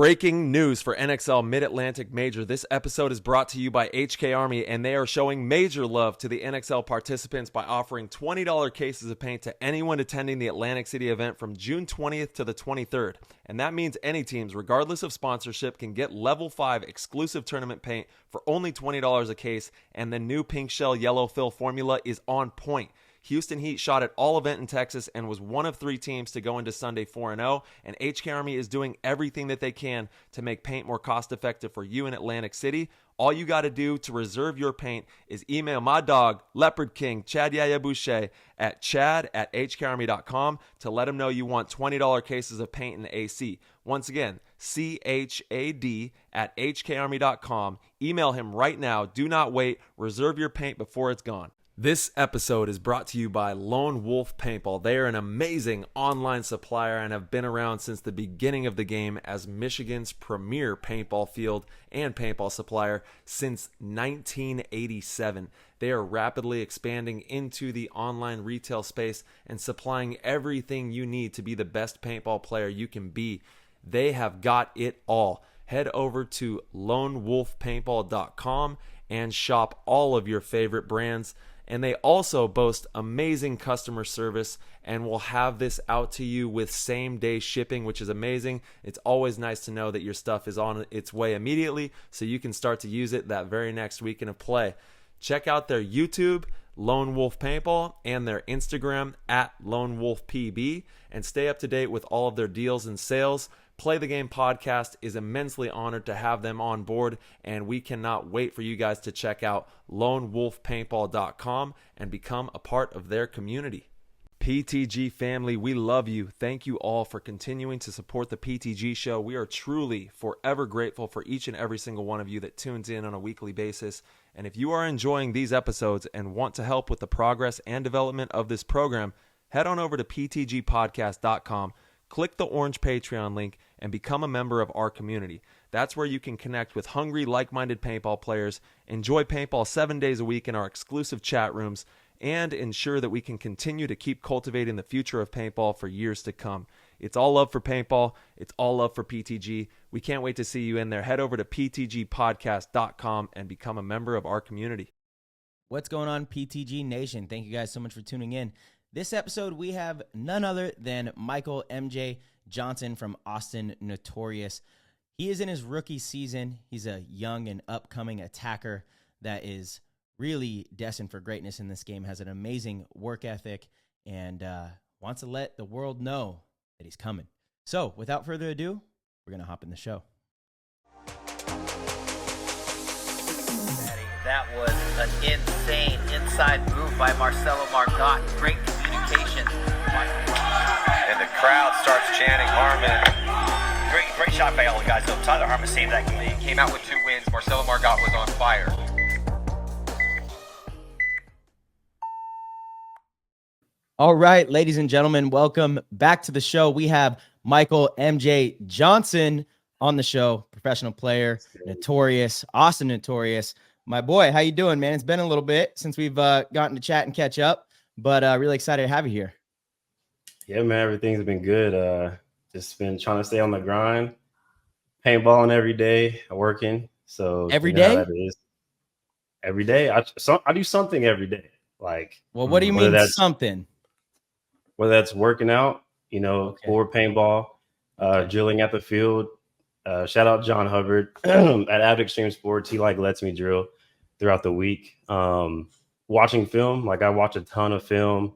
Breaking news for NXL Mid-Atlantic Major. This episode is brought to you by HK Army, and they are showing major love to the NXL participants by offering $20 cases of paint to anyone attending the Atlantic City event from June 20th to the 23rd. And that means any teams, regardless of sponsorship, can get Level 5 exclusive tournament paint for only $20 a case, and the new pink shell yellow fill formula is on point. Houston Heat shot at all event in Texas and was one of 3 teams to go into Sunday 4-0, and HK Army is doing everything that they can to make paint more cost-effective for you in Atlantic City. All you got to do to reserve your paint is email my dog, Leopard King, Chad Yaya Boucher, at chad@hkarmy.com to let him know you want $20 cases of paint in the AC. Once again, CHAD@hkarmy.com. Email him right now. Do not wait. Reserve your paint before it's gone. This episode is brought to you by Lone Wolf Paintball. They are an amazing online supplier and have been around since the beginning of the game as Michigan's premier paintball field and paintball supplier since 1987. They are rapidly expanding into the online retail space and supplying everything you need to be the best paintball player you can be. They have got it all. Head over to lonewolfpaintball.com and shop all of your favorite brands. And they also boast amazing customer service and will have this out to you with same-day shipping, which is amazing. It's always nice to know that your stuff is on its way immediately so you can start to use it that very next weekend of play. Check out their YouTube, Lone Wolf Paintball, and their Instagram, @LoneWolfPB, and stay up to date with all of their deals and sales. Play the Game podcast is immensely honored to have them on board, and we cannot wait for you guys to check out lonewolfpaintball.com and become a part of their community. PTG family, we love you. Thank you all for continuing to support the PTG show. We are truly forever grateful for each and every single one of you that tunes in on a weekly basis. And if you are enjoying these episodes and want to help with the progress and development of this program, head on over to ptgpodcast.com. Click the orange Patreon link and become a member of our community. That's where you can connect with hungry, like-minded paintball players, enjoy paintball 7 days a week in our exclusive chat rooms, and ensure that we can continue to keep cultivating the future of paintball for years to come. It's all love for paintball. It's all love for PTG. We can't wait to see you in there. Head over to ptgpodcast.com and become a member of our community. What's going on, PTG Nation? Thank you guys so much for tuning in. This episode, we have none other than Michael MJ Johnson from Austin Notorious. He is in his rookie season. He's a young and upcoming attacker that is really destined for greatness in this game, has an amazing work ethic, and wants to let the world know that he's coming. So, without further ado, we're going to hop in the show. That was an insane inside move by Marcelo Margot. Great communication. And the crowd starts chanting Harmon. Great shot by all the guys. So Tyler Harmon saved that game. He came out with 2 wins. Marcelo Margot was on fire. All right, ladies and gentlemen, welcome back to the show. We have Michael MJ Johnson on the show, professional player, Notorious, Austin Notorious. My boy, how you doing, man? It's been a little bit since we've gotten to chat and catch up, but really excited to have you here. Yeah, man, everything's been good. Just been trying to stay on the grind, paintballing every day, working. So every day? That is. Every day. I do something every day. Like, well, what do you mean something? Whether that's working out, or paintball, drilling at the field. Shout out John Hubbard at Avid Extreme Sports. He lets me drill throughout the week. Watching film, I watch a ton of film.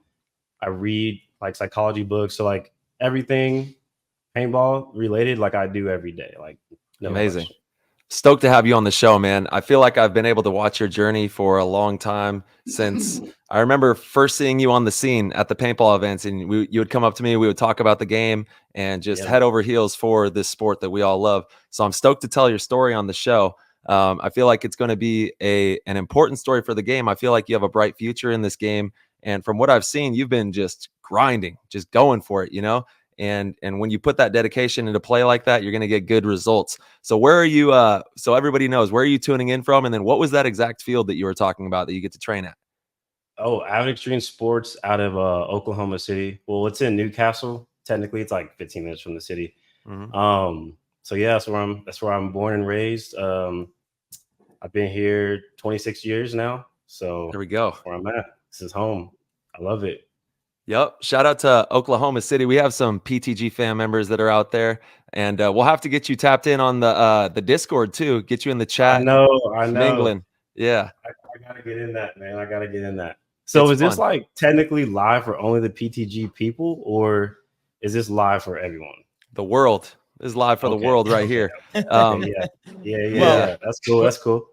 I read psychology books. So everything paintball related, I do every day. No amazing. question. Stoked to have you on the show, man. I feel like I've been able to watch your journey for a long time since I remember first seeing you on the scene at the paintball events, and you would come up to me, we would talk about the game and just head over heels for this sport that we all love. So I'm stoked to tell your story on the show. I feel like it's going to be an important story for the game. I feel like you have a bright future in this game. And from what I've seen, you've been just grinding, just going for it, And when you put that dedication into play like that, you're going to get good results. So where are you? So everybody knows, where are you tuning in from? And then what was that exact field that you were talking about that you get to train at? Oh, Avid Extreme Sports out of Oklahoma City. Well, it's in Newcastle. Technically, it's 15 minutes from the city. Mm-hmm. So yeah, that's where I'm born and raised. I've been here 26 years now. So There we go. that's where I'm at. This is home. I love it. Yep. Shout out to Oklahoma City. We have some PTG fan members that are out there, and we'll have to get you tapped in on the Discord too. Get you in the chat. I know. Mingling. Yeah. I gotta get in that, man. I gotta get in that. So It's is this fun. like technically live for only the PTG people, or is this live for everyone? The world. This is live for the world right here. Yeah. Well, That's cool. That's cool.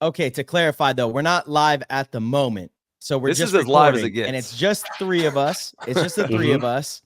Okay, to clarify though, we're not live at the moment. So we're This just is as live as it recording, gets. and it's just 3 of us. It's just the 3 of us.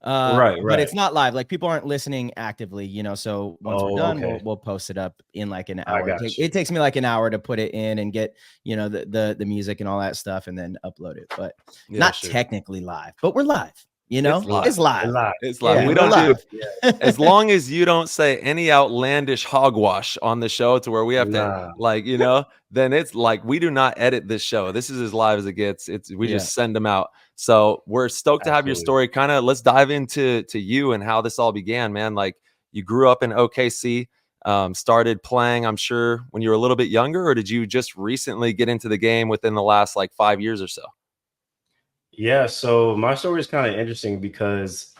Right. But it's not live. Like people aren't listening actively, you know. So once we're done, okay. we'll post it up in like an hour. got you. It takes me like an hour to put it in and get, you know, the music and all that stuff, and then upload it. But Yeah, not sure. technically live, but we're live. You know, It's live. it's live. It's live. Yeah, We we're don't do live. as long as you don't say any outlandish hogwash on the show to where we have to like, you know, then it's like we do not edit this show. This is as live as it gets. We just send them out. So we're stoked to have your story. Kind of let's dive into you and how this all began, man. Like you grew up in OKC, started playing, I'm sure, when you were a little bit younger, or did you just recently get into the game within the last like 5 years or so? Yeah, so my story is kind of interesting because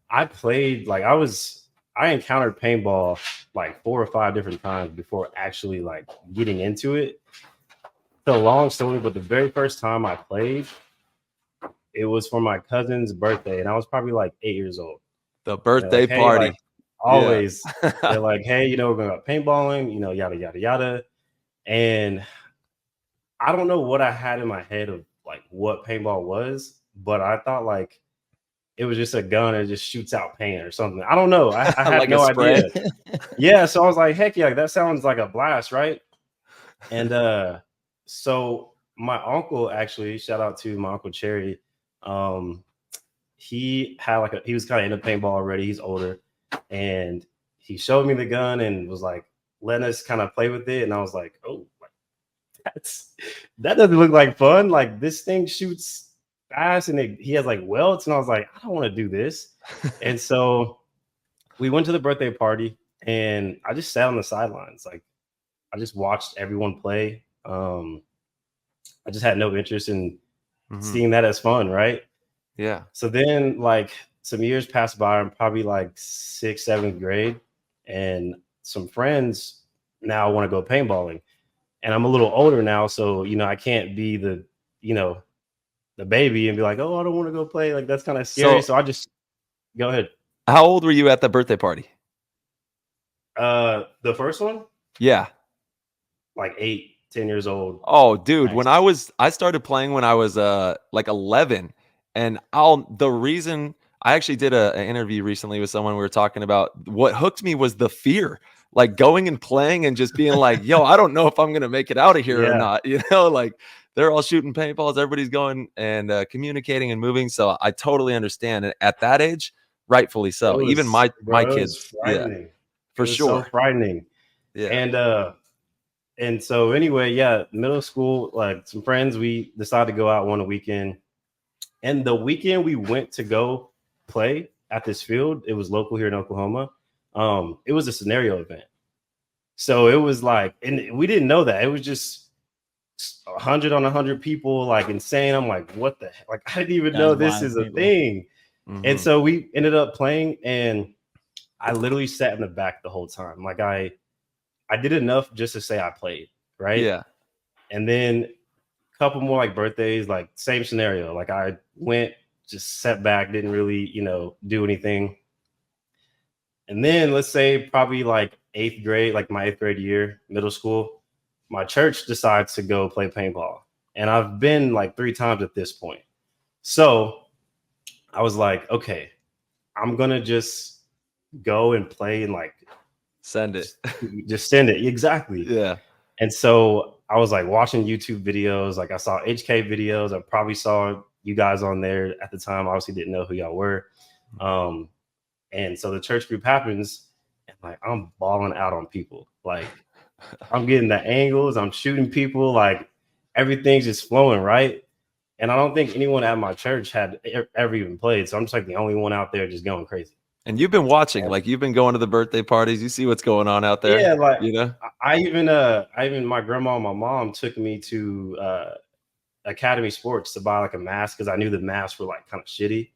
I played like I encountered paintball like 4 or 5 different times before actually like getting into it. It's a long story, but the very first time I played, it was for my cousin's birthday, and I was probably like 8 years old. The birthday Like, hey, party. like, always. They're like, hey, you know, we're going to paintballing, you know, yada, yada, yada. And I don't know what I had in my head of like what paintball was, but I thought like it was just a gun and just shoots out paint or something. I don't know. I had Like no a spray? idea. Yeah, so I was like, heck yeah, that sounds like a blast, right? And so my uncle, actually, shout out to my Uncle Cherry. He had he was kind of into paintball already. He's older, and he showed me the gun and was like letting us kind of play with it. And I was like, oh, that doesn't look like fun. Like this thing shoots fast and he has like welts. And I was like, I don't want to do this. And so we went to the birthday party and I just sat on the sidelines. Like I just watched everyone play. I just had no interest in seeing that as fun, right? Yeah. So then like some years passed by. I'm probably like 6th, 7th grade, and some friends now want to go paintballing. And I'm a little older now, so you know I can't be the baby and be like, oh, I don't want to go play. Like that's kind of scary. So I just go ahead. How old were you at the birthday party? The first one? Yeah. Like 8, 10 years old. Oh, dude, Nice. when I started playing when I was like 11, and the reason I actually did an interview recently with someone. We were talking about what hooked me was the fear. Like going and playing and just being like, yo, I don't know if I'm going to make it out of here or not. You know, like they're all shooting paintballs. Everybody's going and communicating and moving. So I totally understand. And at that age, rightfully so. Even my kids. Yeah, for sure. So frightening. Yeah. And so anyway, yeah, middle school, like some friends, we decided to go out one weekend. And the weekend we went to go play at this field, it was local here in Oklahoma. It was a scenario event. So it was like, and we didn't know that. It was just 100 on 100 people, like insane. I'm like, what the heck? Like, I didn't even know this is a thing. And so we ended up playing, and I literally sat in the back the whole time. Like I did enough just to say I played, right? Yeah. And then a couple more like birthdays, like same scenario. Like I went, just sat back, didn't really, you know, do anything. And then let's say probably like 8th grade, like my 8th grade year, middle school, my church decides to go play paintball. And I've been like 3 times at this point. So I was like, okay, I'm going to just go and play and like send it. Just send it. Exactly. Yeah. And so I was like watching YouTube videos. Like I saw HK videos. I probably saw you guys on there at the time. Obviously didn't know who y'all were. And so the church group happens, and like I'm balling out on people. Like I'm getting the angles, I'm shooting people, like everything's just flowing, right? And I don't think anyone at my church had ever even played. So I'm just like the only one out there just going crazy. And you've been watching, like you've been going to the birthday parties. You see what's going on out there. Yeah, like you know. I even my grandma and my mom took me to Academy Sports to buy like a mask because I knew the masks were like kind of shitty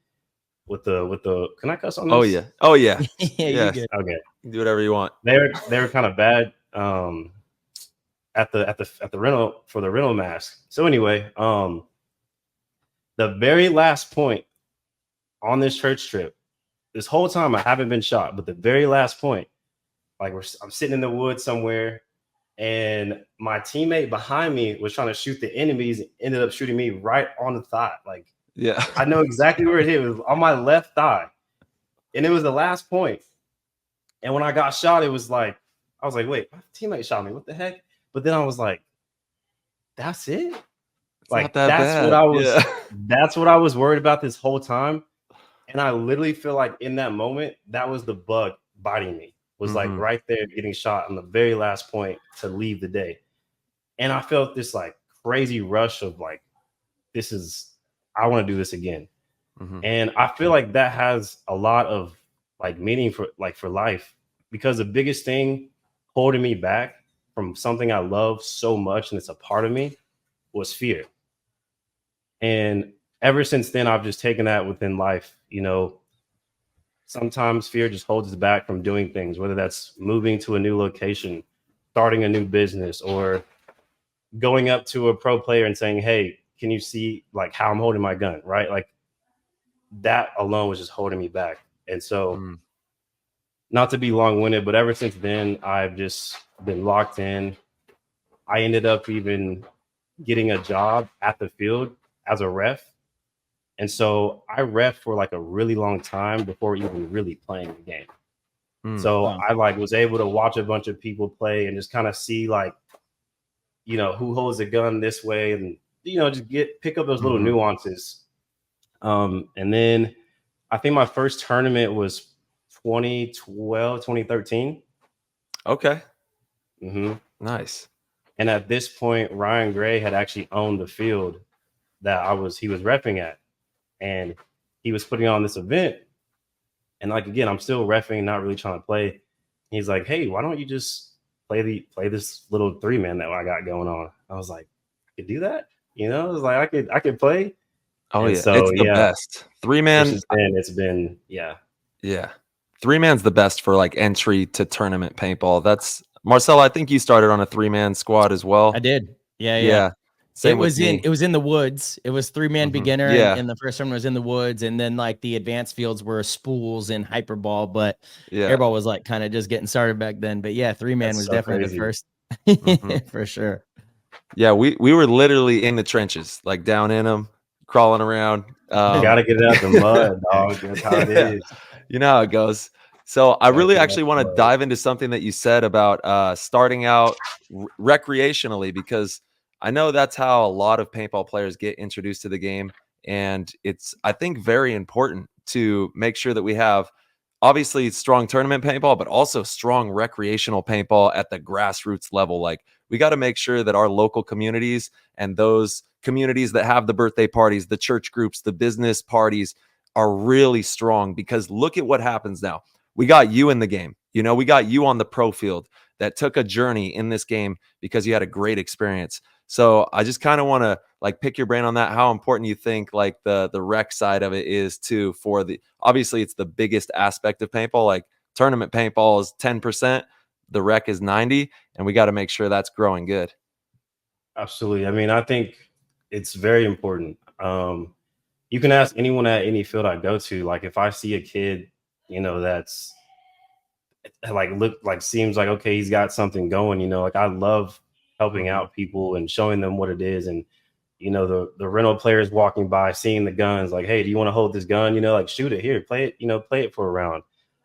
with the. Can I cuss on this? Oh yeah. Oh yeah. Yeah, you Yes. good. Okay. Do whatever you want. They were kind of bad at the rental for the rental mask. So anyway, the very last point on this church trip, this whole time I haven't been shot, but the very last point, like I'm sitting in the woods somewhere, and my teammate behind me was trying to shoot the enemies, and ended up shooting me right on the thigh. Like, Yeah. I know exactly where it hit. It was on my left thigh, and it was the last point. And when I got shot, it was like, I was like, wait, my teammate shot me. What the heck? But then I was like, that's it? It's like not that that's bad. what I was Yeah. that's what I was worried about this whole time. And I literally feel like in that moment, that was the bug biting me. Was like right there getting shot on the very last point to leave the day. And I felt this like crazy rush of like, I want to do this again. And I feel like that has a lot of like meaning for life, because the biggest thing holding me back from something I love so much and it's a part of me was fear. And ever since then, I've just taken that within life. Sometimes fear just holds us back from doing things, whether that's moving to a new location, starting a new business, or going up to a pro player and saying, hey, can you see like how I'm holding my gun, right? Like that alone was just holding me back. And so not to be long-winded, but ever since then, I've just been locked in. I ended up even getting a job at the field as a ref. And so I ref for like a really long time before even really playing the game. So Wow. I like was able to watch a bunch of people play and just kind of see like, who holds a gun this way, and, just pick up those little nuances. And then I think my first tournament was 2012, 2013. Okay. Nice. And at this point, Ryan Gray had actually owned the field that he was reffing at, and he was putting on this event. And like, again, I'm still reffing, not really trying to play. He's like, hey, why don't you just play this little 3-man that I got going on? I was like, I could do that. It was like, I could play. Oh, and yeah. So, it's the best. 3-man. It's been. Yeah. 3-man's the best for like entry to tournament paintball. That's Marcel. I think you started on a 3-man squad as well. I did. Yeah. Same it was with me. it was in the woods. It was 3-man beginner. Yeah. And the first one was in the woods. And then like the advanced fields were spools and hyperball, but Yeah. airball was like kind of just getting started back then. But yeah, 3-man was so definitely crazy. the first for sure. Yeah, we were literally in the trenches, like down in them, crawling around. You gotta get it out the mud, dog. That's how it is. You know how it goes. So I really Gotta actually get want out to the mud. dive into something that you said about starting out recreationally, because I know that's how a lot of paintball players get introduced to the game. And it's, I think, very important to make sure that we have obviously strong tournament paintball, but also strong recreational paintball at the grassroots level. Like, we got to make sure that our local communities and those communities that have the birthday parties, the church groups, the business parties are really strong, because look at what happens now. We got you in the game. We got you on the pro field that took a journey in this game because you had a great experience. So I just kind of want to like pick your brain on that, how important you think like the rec side of it is too, for obviously it's the biggest aspect of paintball. Like tournament paintball is 10%, the rec is 90%, and we got to make sure that's growing good. Absolutely. I mean, I think it's very important. You can ask anyone at any field I go to. Like, if I see a kid, that's like seems like, okay, he's got something going, like I love helping out people and showing them what it is. And, the rental players walking by, seeing the guns, like, hey, do you want to hold this gun? Like, shoot it here, play it for a round.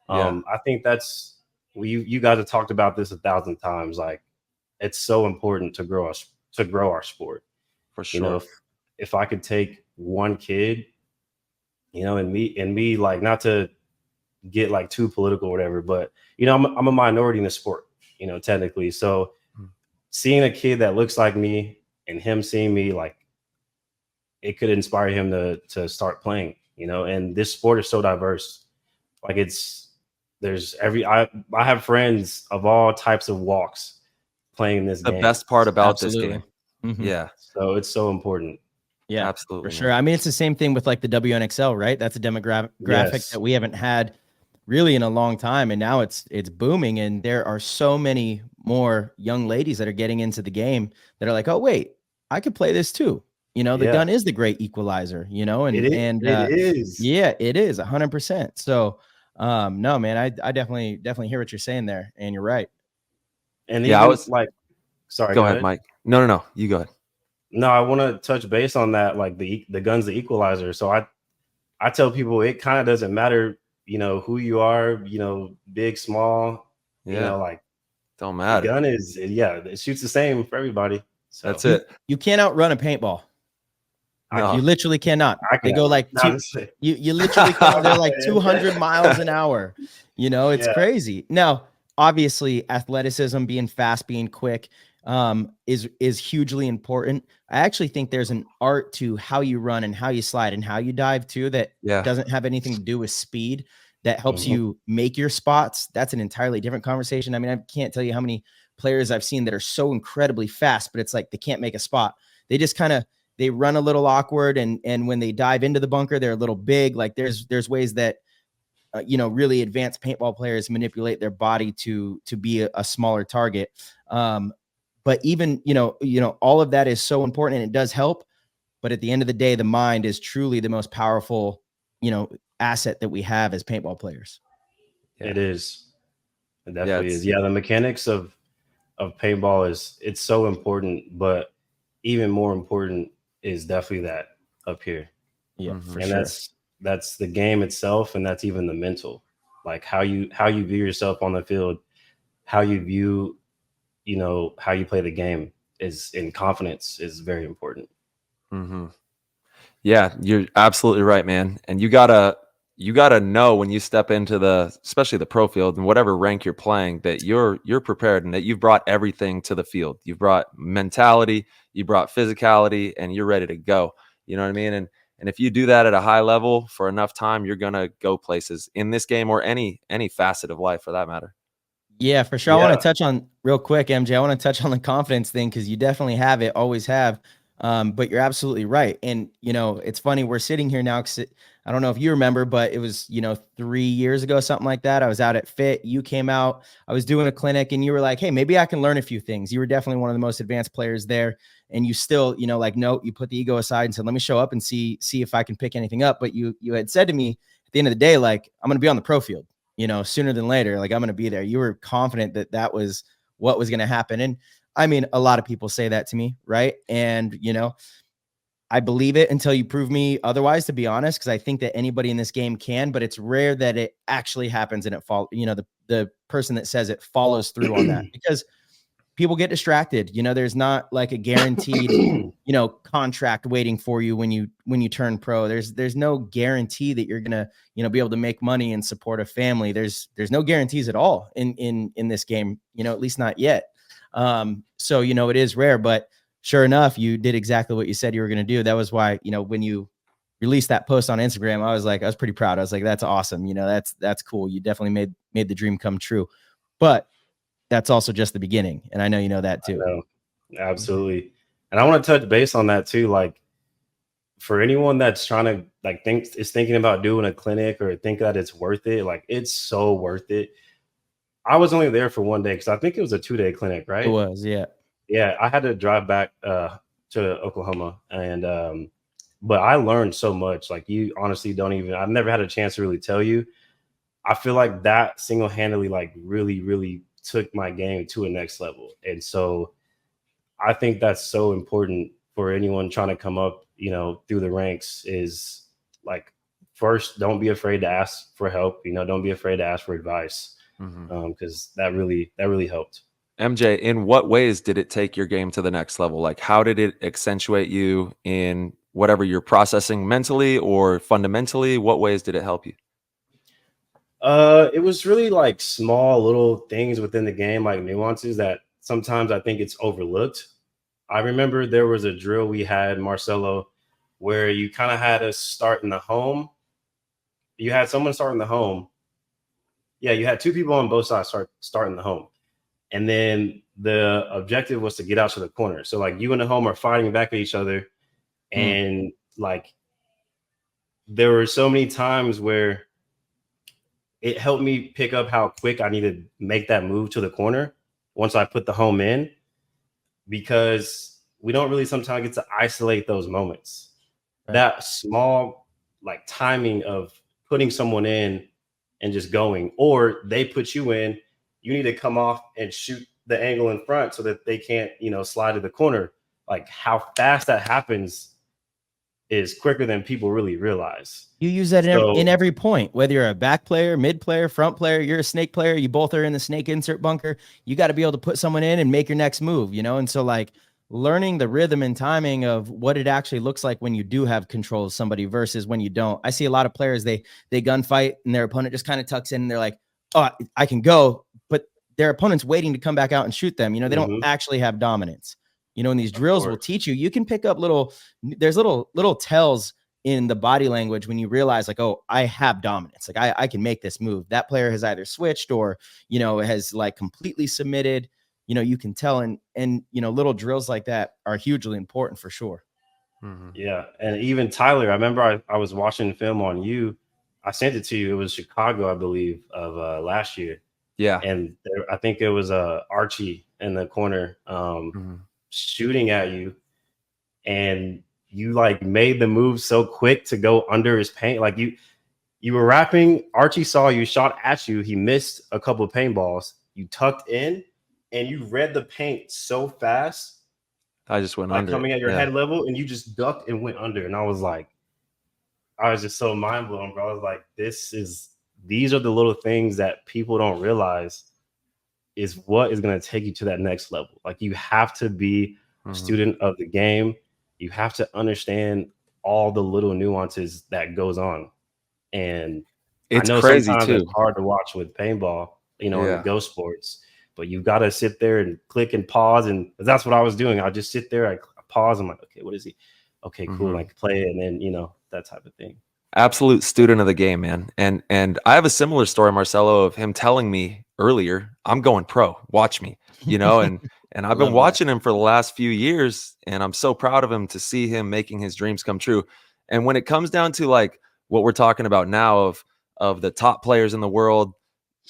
I think that's, you guys have talked about this 1,000 times. Like, it's so important to grow our sport. For sure. If I could take one kid, and me, like, not to get like too political or whatever, but I'm a minority in the sport, technically. So seeing a kid that looks like me and him seeing me, like, it could inspire him to start playing, and this sport is so diverse. Like I have friends of all types of walks playing this The game. best part about this Absolutely. game. Yeah, So it's so important. Yeah, absolutely, for sure. man. I mean, it's the same thing with like the WNXL, right? That's a demographic Yes. that we haven't had really in a long time, and now it's booming. And there are so many more young ladies that are getting into the game that are like, oh wait, I could play this too. You know, the Yeah. gun is the great equalizer. You know, It is. yeah, it is 100%. So, no, man, I definitely hear what you're saying there, and you're right. And Yeah, even like, sorry, go ahead, Mike. No, you go ahead. No, I want to touch base on that. Like the gun's the equalizer. So I tell people it kind of doesn't matter, who you are, big, small, Yeah, like don't the matter. gun it shoots the same for everybody. So That's it. You can't outrun a paintball. No. You literally cannot. They go like you literally can. They're like 200 miles an hour. It's crazy. Now, obviously, athleticism, being fast, being quick, is hugely important. I actually think there's an art to how you run and how you slide and how you dive too that doesn't have anything to do with speed. That helps you make your spots. That's an entirely different conversation. I mean, I can't tell you how many players I've seen that are so incredibly fast, but it's like they can't make a spot. They just they run a little awkward, and when they dive into the bunker, they're a little big. Like there's ways that really advanced paintball players manipulate their body to be a smaller target. But even all of that is so important, and it does help. But at the end of the day, the mind is truly the most powerful asset that we have as paintball players. It is. It definitely is. Yeah, the mechanics of paintball it's so important, but even more important is definitely that up here. Yeah, for and sure. That's the game itself, and that's even the mental, like how you view yourself on the field, how you view, how you play the game is in confidence is very important. Yeah, you're absolutely right, man. And you gotta know when you step into especially the pro field and whatever rank you're playing, that you're prepared and that you've brought everything to the field. You've brought mentality, you brought physicality, and you're ready to go. You know what I mean? And if you do that at a high level for enough time, you're gonna go places in this game or any facet of life for that matter. Yeah, for sure. I want to touch on real quick, MJ. I want to touch on the confidence thing because you definitely have it, always have. But you're absolutely right. And, it's funny. We're sitting here now because I don't know if you remember, but it was, 3 years ago, something like that. I was out at FIT. You came out. I was doing a clinic and you were like, hey, maybe I can learn a few things. You were definitely one of the most advanced players there. And you still, no, you put the ego aside and said, let me show up and see if I can pick anything up. But you had said to me at the end of the day, like, I'm going to be on the pro field, sooner than later. Like, I'm going to be there. You were confident that was what was going to happen. And I mean, a lot of people say that to me, right? And, I believe it until you prove me otherwise, to be honest, because I think that anybody in this game can, but it's rare that it actually happens and the person that says it follows through on that, because people get distracted. There's not like a guaranteed, contract waiting for you when you turn pro. There's no guarantee that you're going to be able to make money and support a family. There's no guarantees at all in this game, at least not yet. So, it is rare, but sure enough, you did exactly what you said you were going to do. That was why, when you released that post on Instagram, I was pretty proud. I was like, that's awesome. That's cool. You definitely made the dream come true, but that's also just the beginning. And I know, you know that too. Absolutely. And I want to touch base on that too. Like, for anyone that's trying to thinking about doing a clinic or think that it's worth it, like, it's so worth it. I was only there for 1 day because I think it was a 2-day clinic, right? It was, yeah. Yeah, I had to drive back to Oklahoma, and but I learned so much. Like, you honestly I've never had a chance to really tell you. I feel like that single-handedly, like, really, really took my game to a next level. And so I think that's so important for anyone trying to come up, through the ranks, is like, first, don't be afraid to ask for help. Don't be afraid to ask for advice, because that really helped. MJ, in what ways did it take your game to the next level? Like, how did it accentuate you in whatever you're processing mentally or fundamentally? What ways did it help you? It was really like small little things within the game, like nuances that sometimes I think it's overlooked. I remember there was a drill we had, Marcelo, where you kind of had us start in the home. You had someone start in the home, Yeah, you had two people on both sides starting the home. And then the objective was to get out to the corner. So like you and the home are fighting back at each other. And like there were so many times where it helped me pick up how quick I need to make that move to the corner once I put the home in, because we don't really sometimes get to isolate those moments. Right. That small like timing of putting someone in and just going, or they put you in, you need to come off and shoot the angle in front so that they can't, slide to the corner. Like how fast that happens is quicker than people really realize. You use that in every point, whether you're a back player, mid player, front player, you're a snake player, you both are in the snake insert bunker. You got to be able to put someone in and make your next move, And so like learning the rhythm and timing of what it actually looks like when you do have control of somebody versus when you don't. I see a lot of players, they gunfight and their opponent just kind of tucks in and they're like, oh, I can go, but their opponent's waiting to come back out and shoot them. They don't actually have dominance. And these drills will teach you. You can pick up there's little tells in the body language when you realize like, oh, I have dominance. Like I can make this move. That player has either switched or, has like completely submitted. You can tell, and little drills like that are hugely important for sure. Mm-hmm. Yeah. And even Tyler, I remember I was watching film on you. I sent it to you. It was Chicago, I believe, of last year. Yeah. And I think it was Archie in the corner shooting at you. And you like made the move so quick to go under his paint. Like you were wrapping. Archie saw you, shot at you. He missed a couple of paintballs. You tucked in and you read the paint so fast. I just went under. Coming at your head level, and you just ducked and went under. And I was just so mind blown, bro. I was like, these are the little things that people don't realize is what is going to take you to that next level. Like you have to be a student of the game. You have to understand all the little nuances that goes on. And it's I know crazy sometimes too. It's hard to watch with paintball, in the Go sports, but you've got to sit there and click and pause. And that's what I was doing. I'll just sit there. I pause. I'm like, okay, what is he? Okay, cool. Like play it. And then, that type of thing. Absolute student of the game, man. And I have a similar story, Marcelo, of him telling me earlier, I'm going pro, watch me, and I've been watching him for the last few years, and I'm so proud of him to see him making his dreams come true. And when it comes down to like what we're talking about now of the top players in the world,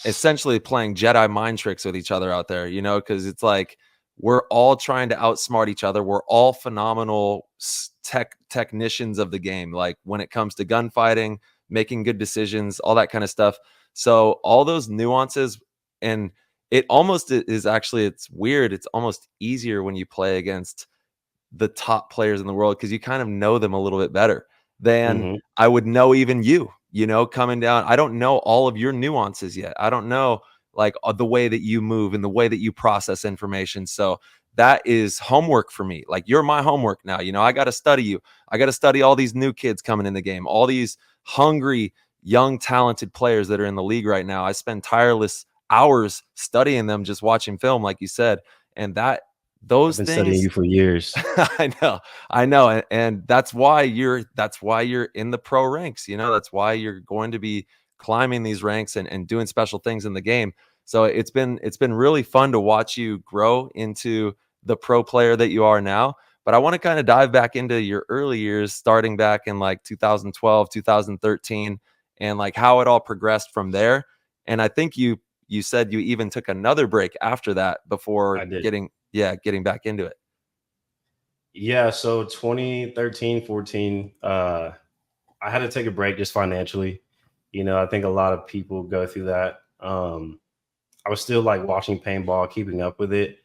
essentially playing Jedi mind tricks with each other out there, because it's like we're all trying to outsmart each other. We're all phenomenal technicians of the game. Like when it comes to gunfighting, making good decisions, all that kind of stuff. So all those nuances, and it almost is actually, it's weird. It's almost easier when you play against the top players in the world because you kind of know them a little bit better than I would know even you, coming down. I don't know all of your nuances yet. I don't know like the way that you move and the way that you process information. So that is homework for me. Like you're my homework now. I got to study you. I got to study all these new kids coming in the game, all these hungry, young, talented players that are in the league right now. I spend tireless hours studying them, just watching film, like you said. And those I've been things, studying you for years. I know. And that's why you're in the pro ranks. That's why you're going to be climbing these ranks and doing special things in the game. So it's been really fun to watch you grow into the pro player that you are now. But I want to kind of dive back into your early years, starting back in like 2012, 2013, and like how it all progressed from there. And I think you said you even took another break after that before getting back into it. Yeah. So 2013, 14, I had to take a break just financially. I think a lot of people go through that. I was still like watching paintball, keeping up with it,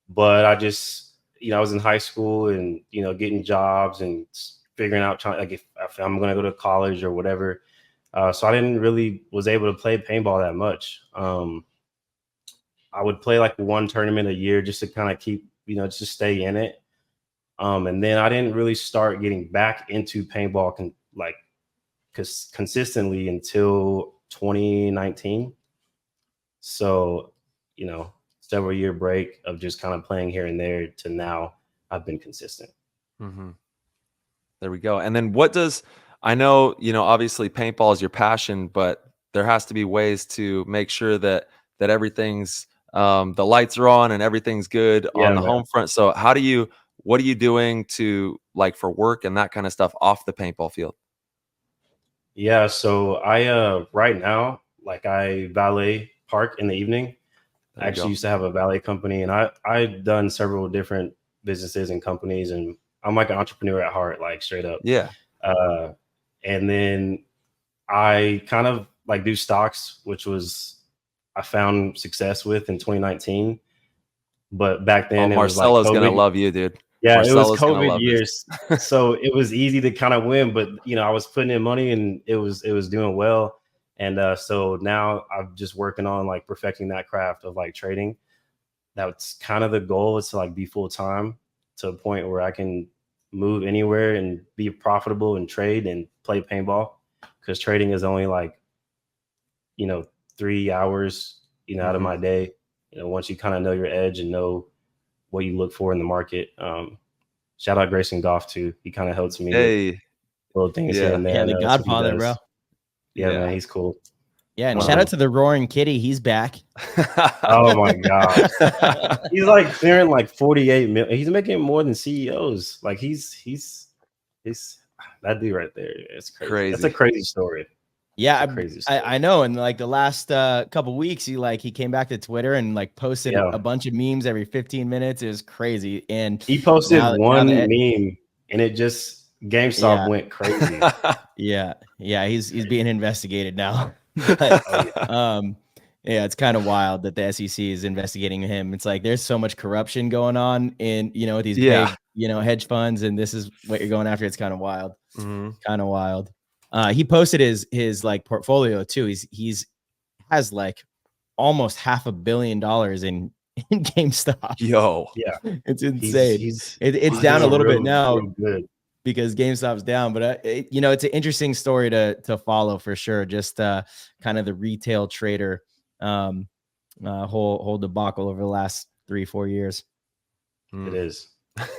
but I just, I was in high school and, getting jobs and figuring out like if I'm going to go to college or whatever. So I didn't really was able to play paintball that much. I would play like one tournament a year just to kind of keep, just to stay in it. And then I didn't really start getting back into paintball consistently until 2019. So, several year break of just kind of playing here and there to now I've been consistent. There we go. And then I know, obviously paintball is your passion, but there has to be ways to make sure that everything's the lights are on and everything's good on the man. home front. So what are you doing to like for work and that kind of stuff off the paintball field? Yeah, so I right now, like, I valet park in the evening. There I you actually go. used to have a valet company, and I've done several different businesses and companies, and I'm like an entrepreneur at heart, like straight up. Yeah. Uh, and then I kind of like do stocks, which was I found success with in 2019. But back Oh, then it was like Marcelo's gonna COVID. love you, dude. Yeah, it was Marcelo's gonna COVID love this. years, so it was easy to kind of win. But I was putting in money, and it was doing well. And so now I'm just working on like perfecting that craft of like trading. That's kind of the goal, is to like be full time to a point where I can move anywhere and be profitable and trade and play paintball, because trading is only like 3 hours out of Mhm. my day. Once you kind of know your edge and know what you look for in the market. Shout out Grayson Goff too. He kind of helps me with Hey, little things here yeah, and there. Yeah, I the know that's what he Godfather, does. bro. Yeah, man, he's cool. Yeah, and shout out to the Roaring Kitty. He's back. Oh my gosh. He's like clearing like 48 million. He's making more than CEOs. Like he's that dude right there. It's crazy. Crazy. That's a crazy story. Yeah, Crazy story. I know. In like the last couple weeks, he came back to Twitter and like posted a bunch of memes every 15 minutes. It was crazy. And he posted one meme, and it just GameStop went crazy. Yeah, he's being investigated now. But, yeah, it's kind of wild that the SEC is investigating him. It's like there's so much corruption going on in with these big hedge funds, and this is what you're going after. It's kind of wild. Mhm. Kind of wild. He posted his like portfolio too. He's has like almost $500 million in GameStop. Yo, yeah, it's insane. It's down a little bit now because GameStop's down, but it's an interesting story to follow for sure. Just kind of the retail trader whole debacle over the last 3-4 years. It is.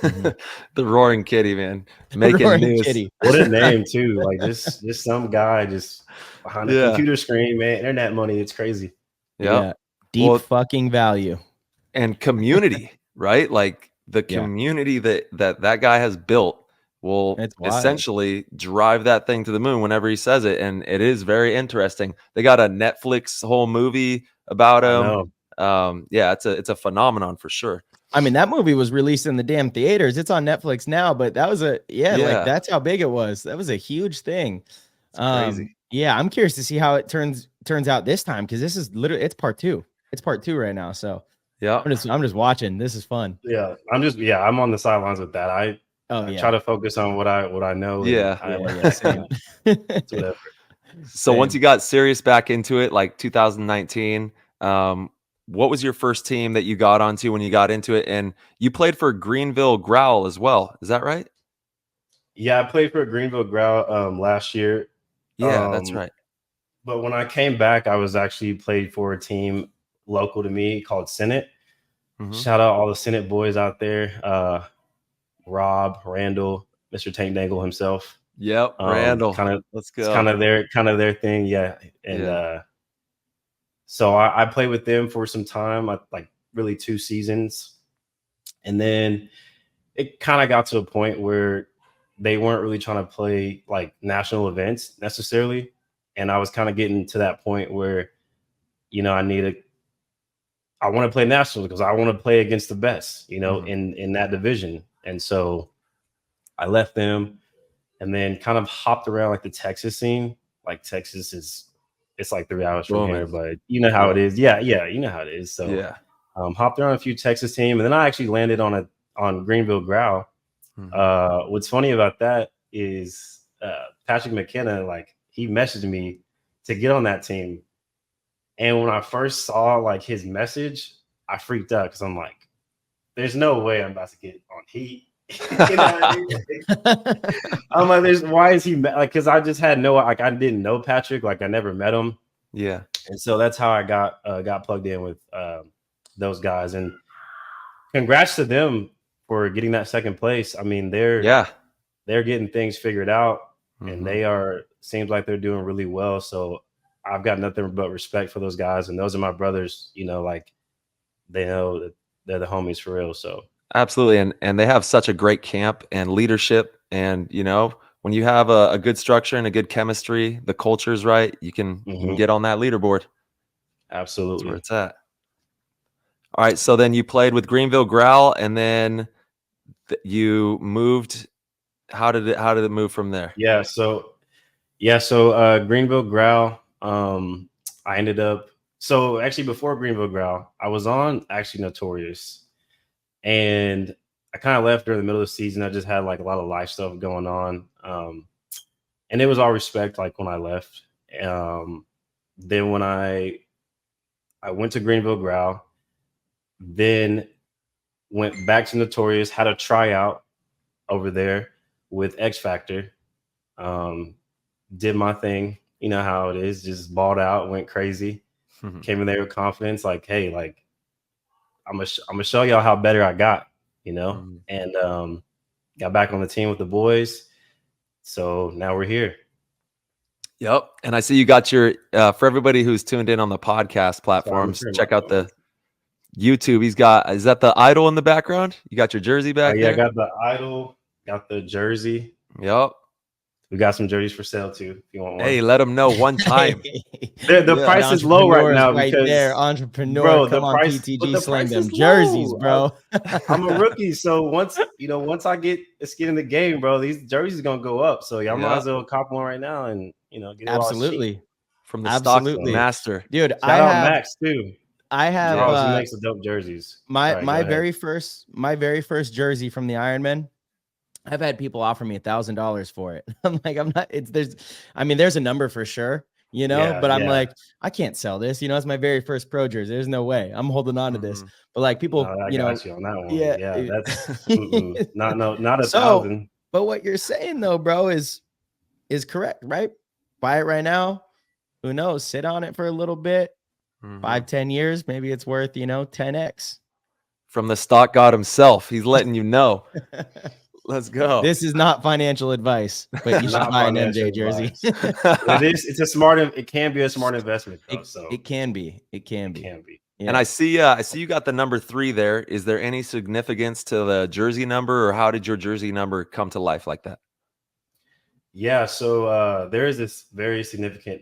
The Roaring Kitty, man, making news. Kitty. What a name too! Like just some guy just behind a computer screen, man. Internet money, it's crazy. Yeah, deep fucking value and community, right? Like the community that guy has built will essentially drive that thing to the moon whenever he says it, and it is very interesting. They got a Netflix whole movie about him. Yeah, it's a phenomenon for sure. I mean, that movie was released in the damn theaters. It's on Netflix now, but that was like that's how big it was. That was a huge thing. It's crazy. Yeah, I'm curious to see how it turns out this time, because this is literally it's part 2. It's part 2 right now. So yeah, I'm just watching. This is fun. Yeah, I'm on the sidelines with that. I try to focus on what I know. Same. It's whatever. So once you got serious back into it, like 2019, what was your first team that you got onto when you got into it? And you played for Greenville Growl as well. Is that right? Yeah, I played for Greenville Growl last year. Yeah, that's right. But when I came back, I was actually played for a team local to me called Senate. Mm-hmm. Shout out all the Senate boys out there. Rob, Randall, Mr. Tank Dangle himself. Yep, Randall. Let's go. It's kind of their thing, yeah. And so I played with them for some time, like really 2 seasons. And then it kind of got to a point where they weren't really trying to play like national events necessarily. And I was kind of getting to that point where, I want to play nationals because I want to play against the best, in that division. And so I left them and then kind of hopped around like the Texas scene. Like Texas it's like 3 hours from here, but you know how it is. Yeah, you know how it is. So hopped around a few Texas teams, and then I actually landed on Greenville Growl. Mm-hmm. What's funny about that is Patrick McKenna, like he messaged me to get on that team. And when I first saw like his message, I freaked out because I'm like, there's no way I'm about to get on Heat. You know what I mean? I'm like, why is he like? Because I just had I didn't know Patrick, like I never met him. Yeah, and so that's how I got plugged in with those guys. And congrats to them for getting that second place. I mean, they're getting things figured out, and they seems like they're doing really well. So I've got nothing but respect for those guys, and those are my brothers. You know, like they know that they're the homies for real. So Absolutely. And they have such a great camp and leadership. And, you know, when you have a good structure and a good chemistry, the culture's right, you can get on that leaderboard. That's where absolutely. it's at. All right. So then you played with Greenville Growl, and then you moved. How did it move from there? Yeah. So Greenville Growl. I ended up. So actually, before Greenville Growl, I was on actually Notorious, and I kind of left during the middle of the season. I just had like a lot of life stuff going on, and it was all respect. Like when I left, then when I went to Greenville Growl, then went back to Notorious, had a tryout over there with X Factor. Did my thing, you know how it is, just balled out, went crazy, came in there with confidence, like, hey, like I'm gonna show y'all how better I got, you know, and got back on the team with the boys. So now we're here. Yep. And I see you got your for everybody who's tuned in on the podcast platforms, check out the YouTube. Is that the idol in the background? You got your jersey back there? I got the idol, got the jersey. Yep. We got some jerseys for sale too, if you want one. Hey, let them know one time. The price is low right now because entrepreneur, bro, come on, price, PTG, sling them jerseys, bro. I'm a rookie, so once I get a skin in the game, bro, these jerseys are gonna go up. So y'all might as well cop one right now and get it absolutely from the stock master, dude. Shout out Max too. I have he makes the dope jerseys. My very first jersey from the Ironman. I've had people offer me $1,000 for it. I'm like, there's a number for sure, but I'm like, I can't sell this. It's my very first pro jersey. There's no way I'm holding on to this. But like people, got you on that one. Yeah, that's not 1,000. But what you're saying though, bro, is correct, right? Buy it right now. Who knows? Sit on it for a little bit. 5-10 years, maybe it's worth 10x. From the stock god himself, he's letting you know. Let's go. This is not financial advice, but you should buy an MJ jersey. It can be a smart investment though, it can be. Yeah. And I see you got the number 3 there. Is there any significance to the jersey number, or how did your jersey number come to life like that? Yeah, so there is this very significant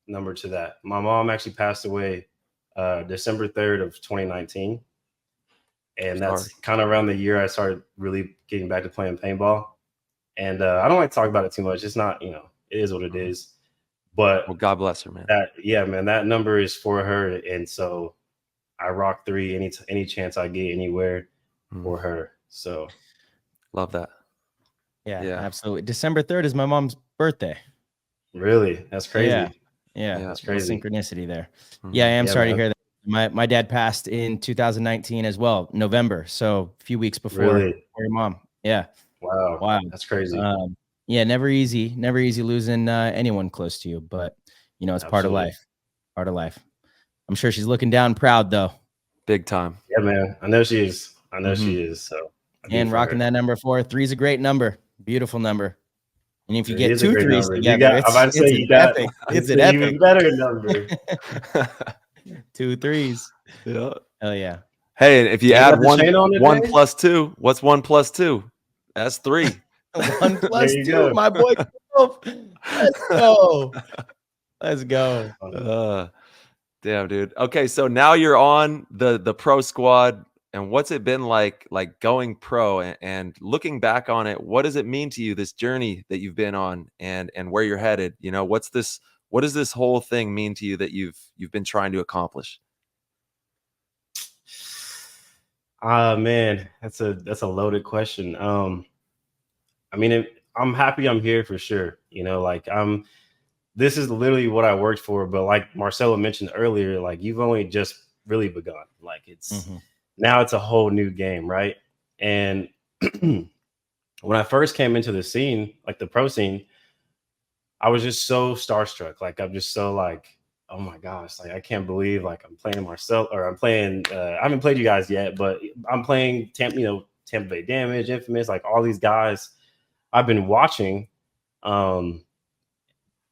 number to that. My mom actually passed away December 3rd of 2019. And that's kind of around the year I started really getting back to playing paintball. And I don't like to talk about it too much. It's not, it is what it is. But well, God bless her, man. That number is for her. And so I rock 3 any chance I get anywhere for her. So love that. Yeah, absolutely. December 3rd is my mom's birthday. Really? That's crazy. Yeah, that's crazy. Synchronicity there. Yeah, I am sorry to hear that. My dad passed in 2019 as well, November. So a few weeks before your mom. Yeah. Wow. That's crazy. Never easy losing anyone close to you, but it's part of life. I'm sure she's looking down proud though. Big time. Yeah, man. I know she is. She is. So and rocking that number 4. 3 is a great number. Beautiful number. And if you get 2 3s together, it's an epic. Even better number. 2 3s. Yeah. Hell yeah. Hey, and if you add 1 plus 2, what's 1 plus 2? That's 3. 1 plus 2, my boy. Let's go. Damn, dude. Okay, so now you're on the pro squad, and what's it been like going pro and looking back on it? What does it mean to you, this journey that you've been on, and where you're headed? What does this whole thing mean to you that you've been trying to accomplish? Man, that's a loaded question. I'm happy I'm here for sure. This is literally what I worked for, but like Marcelo mentioned earlier, like you've only just really begun. Like it's now it's a whole new game, right? And when I first came into the scene, like the pro scene, I was just so starstruck. Like I'm just so like, oh my gosh, like I can't believe like I'm playing Marcel, or I'm playing. I haven't played you guys yet, but I'm playing Tampa Bay Damage, Infamous, like all these guys I've been watching.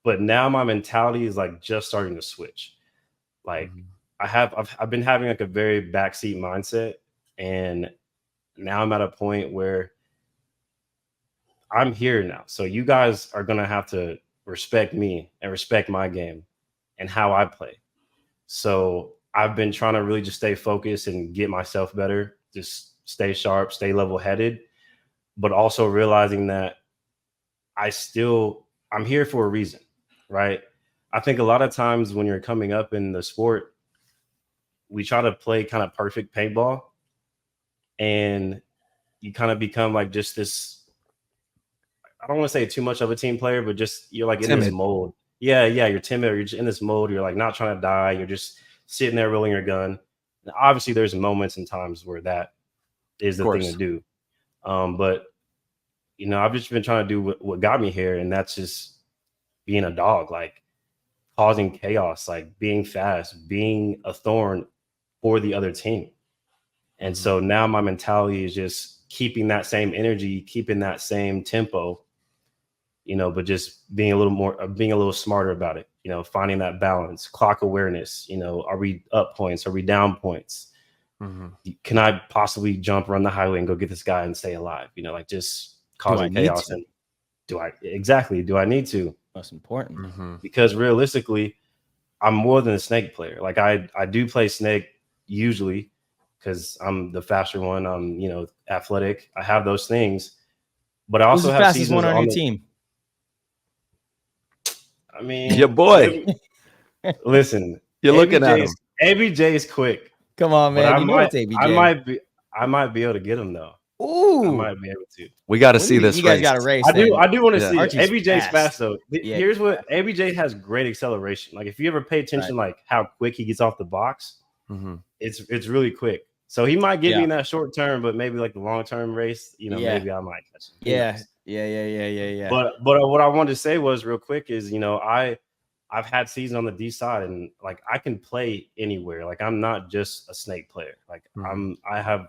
But now my mentality is like just starting to switch. Like I've been having like a very backseat mindset, and now I'm at a point where I'm here now. So you guys are gonna have to respect me and respect my game and how I play. So I've been trying to really just stay focused and get myself better, just stay sharp, stay level headed, but also realizing that I'm here for a reason, right? I think a lot of times when you're coming up in the sport, we try to play kind of perfect paintball, and you kind of become like just this, I don't want to say too much of a team player, but just you're like timid. In this mold. Yeah, you're timid, or you're just in this mode. You're like not trying to die. You're just sitting there rolling your gun. And obviously, there's moments and times where that is the thing to do. But I've just been trying to do what got me here, and that's just being a dog, like causing chaos, like being fast, being a thorn for the other team. And so now my mentality is just keeping that same energy, keeping that same tempo, but just being a little smarter about it, finding that balance, clock awareness, are we up points? Are we down points? Can I possibly jump, run the highway and go get this guy and stay alive? Like just causing chaos. And do I need to? Most important. Because realistically, I'm more than a snake player. Like I do play snake usually because I'm the faster one. I'm, athletic. I have those things, but I also have fastest one on your team. I mean, your boy. Listen, you're looking at him. ABJ is quick. Come on, man. I might be able to get him though. Ooh, I might be able to. We got to see this. You guys got to race. I do want to see it. ABJ's fast though. Yeah. Here's what ABJ has: great acceleration. Like if you ever pay attention, like how quick he gets off the box, it's really quick. So he might get me in that short term, but maybe like the long term race, maybe I might catch him. Yeah. But what I wanted to say was real quick is I've had season on the D side, and like I can play anywhere. Like I'm not just a snake player. Like I have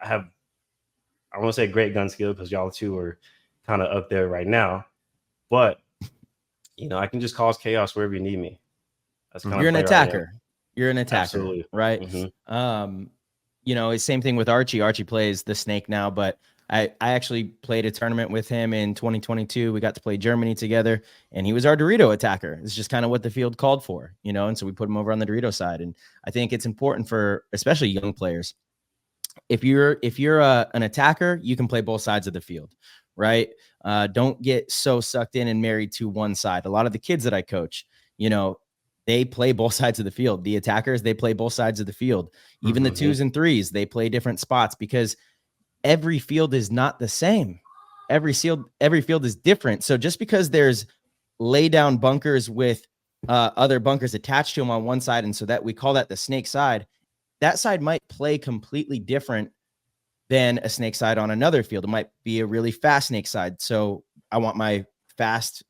I want to say great gun skill because y'all two are kind of up there right now, but I can just cause chaos wherever you need me. That's kind You're an attacker. You're an attacker, absolutely, right? Same thing with Archie. Archie plays the snake now, but I actually played a tournament with him in 2022. We got to play Germany together, and he was our Dorito attacker. It's just kind of what the field called for, and so we put him over on the Dorito side. And I think it's important for especially young players. If you're an attacker, you can play both sides of the field, right? Don't get so sucked in and married to one side. A lot of the kids that I coach, they play both sides of the field. The attackers, they play both sides of the field. Even the 2s and 3s, they play different spots because every field is not the same. Every field is different. So just because there's lay down bunkers with other bunkers attached to them on one side, and so that we call that the snake side, that side might play completely different than a snake side on another field. It might be a really fast snake side. So I want my fast,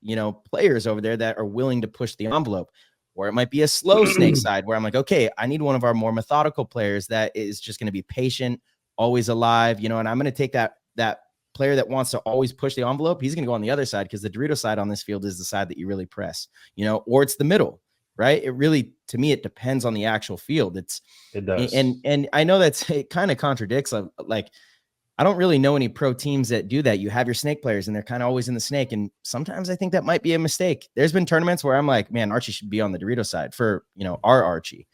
players over there that are willing to push the envelope. Or it might be a slow snake side where I'm like, okay, I need one of our more methodical players that is just going to be patient, always alive, and I'm going to take that player that wants to always push the envelope. He's going to go on the other side because the Dorito side on this field is the side that you really press, or it's the middle, right? It really, to me, it depends on the actual field. It does. And I know it kind of contradicts. Like, I don't really know any pro teams that do that. You have your snake players and they're kind of always in the snake. And sometimes I think that might be a mistake. There's been tournaments where I'm like, man, Archie should be on the Dorito side for, our Archie.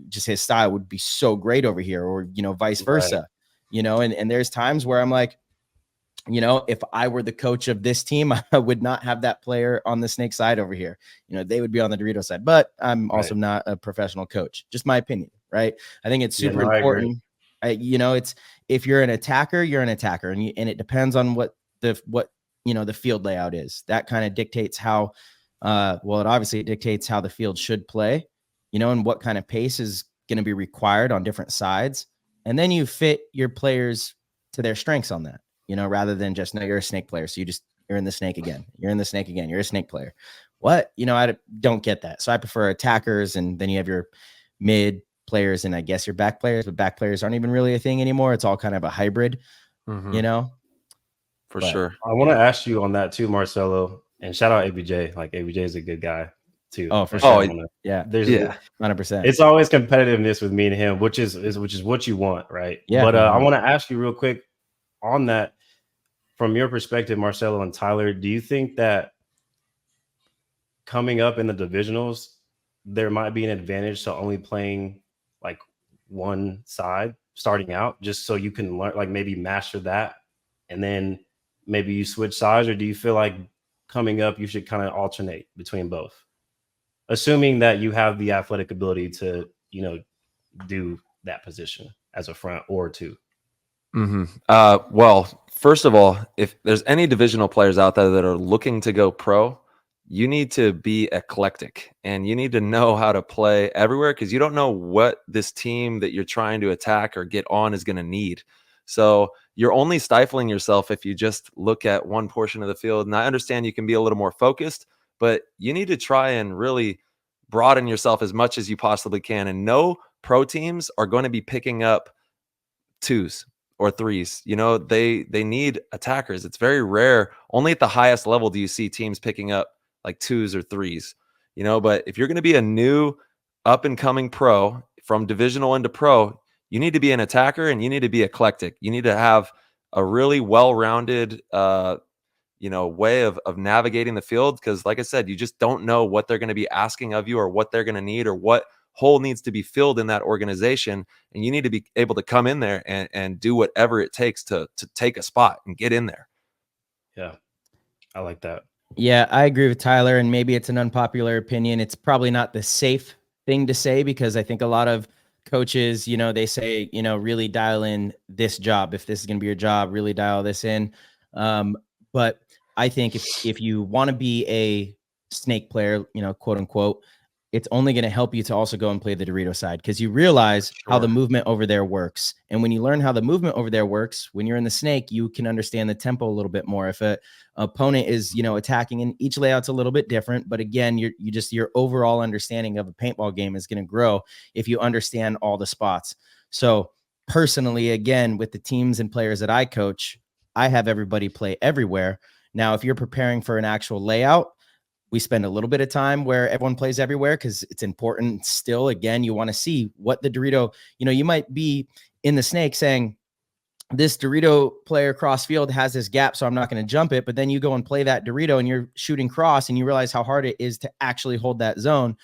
Just his style would be so great over here, or, vice versa, and there's times where I'm like, if I were the coach of this team, I would not have that player on the snake side over here. They would be on the Dorito side, but I'm also not a professional coach. Just my opinion, right? I think it's super important. It's, if you're an attacker, you're an attacker, and it depends on what the field layout is. That kind of dictates how, it dictates how the field should play, and what kind of pace is going to be required on different sides. And then you fit your players to their strengths on that, rather than just, no, you're a snake player. So you're in the snake again. You're in the snake again. You're a snake player. What? I don't get that. So I prefer attackers, and then you have your mid players and I guess your back players, but back players aren't even really a thing anymore. It's all kind of a hybrid, For sure. I want to ask you on that too, Marcelo. And shout out ABJ. Like ABJ is a good guy too. Oh, for Like, sure. I don't know. Yeah. There's Yeah. 100%. it's always competitiveness with me and him, which is what you want, right? Yeah. But I want to ask you real quick on that, from your perspective, Marcelo and Tyler, do you think that coming up in the divisionals, there might be an advantage to only playing like one side starting out, just so you can learn, like maybe master that, and then maybe you switch sides? Or do you feel like coming up you should kind of alternate between both, assuming that you have the athletic ability to, you know, do that position as a front or two? Well, first of all, if there's any divisional players out there that are looking to go pro, you need to be eclectic and you need to know how to play everywhere, because you don't know what this team that you're trying to attack or get on is going to need. So you're only stifling yourself if you just look at one portion of the field. And I understand you can be a little more focused, but you need to try and really broaden yourself as much as you possibly can. And no pro teams are going to be picking up twos or threes. You know, they need attackers. It's very rare. Only at the highest level do you see teams picking up like twos or threes, you know. But if you're going to be a new up and coming pro from divisional into pro, you need to be an attacker and you need to be eclectic. You need to have a really well-rounded, way of navigating the field. Because like I said, you just don't know what they're going to be asking of you or what they're going to need or what hole needs to be filled in that organization. And you need to be able to come in there and do whatever it takes to take a spot and get in there. Yeah, I like that. Yeah, I agree with Tyler, and maybe it's an unpopular opinion. It's probably not the safe thing to say, because I think a lot of coaches, you know, they say, you know, really dial in this job. If this is going to be your job, really dial this in. But I think if you want to be a snake player, you know, quote unquote, it's only going to help you to also go and play the Dorito side, because you realize how the movement over there works. And when you learn how the movement over there works, when you're in the snake, you can understand the tempo a little bit more. If a opponent is, you know, attacking, and each layout's a little bit different, but again, your overall understanding of a paintball game is going to grow if you understand all the spots. So personally, again, with the teams and players that I coach, I have everybody play everywhere. Now, if you're preparing for an actual layout, we spend a little bit of time where everyone plays everywhere, because it's important still. Again, you want to see what the Dorito, you know, you might be in the snake saying, this Dorito player cross field has this gap, so I'm not going to jump it. But then you go and play that Dorito and you're shooting cross and you realize how hard it is to actually hold that zone.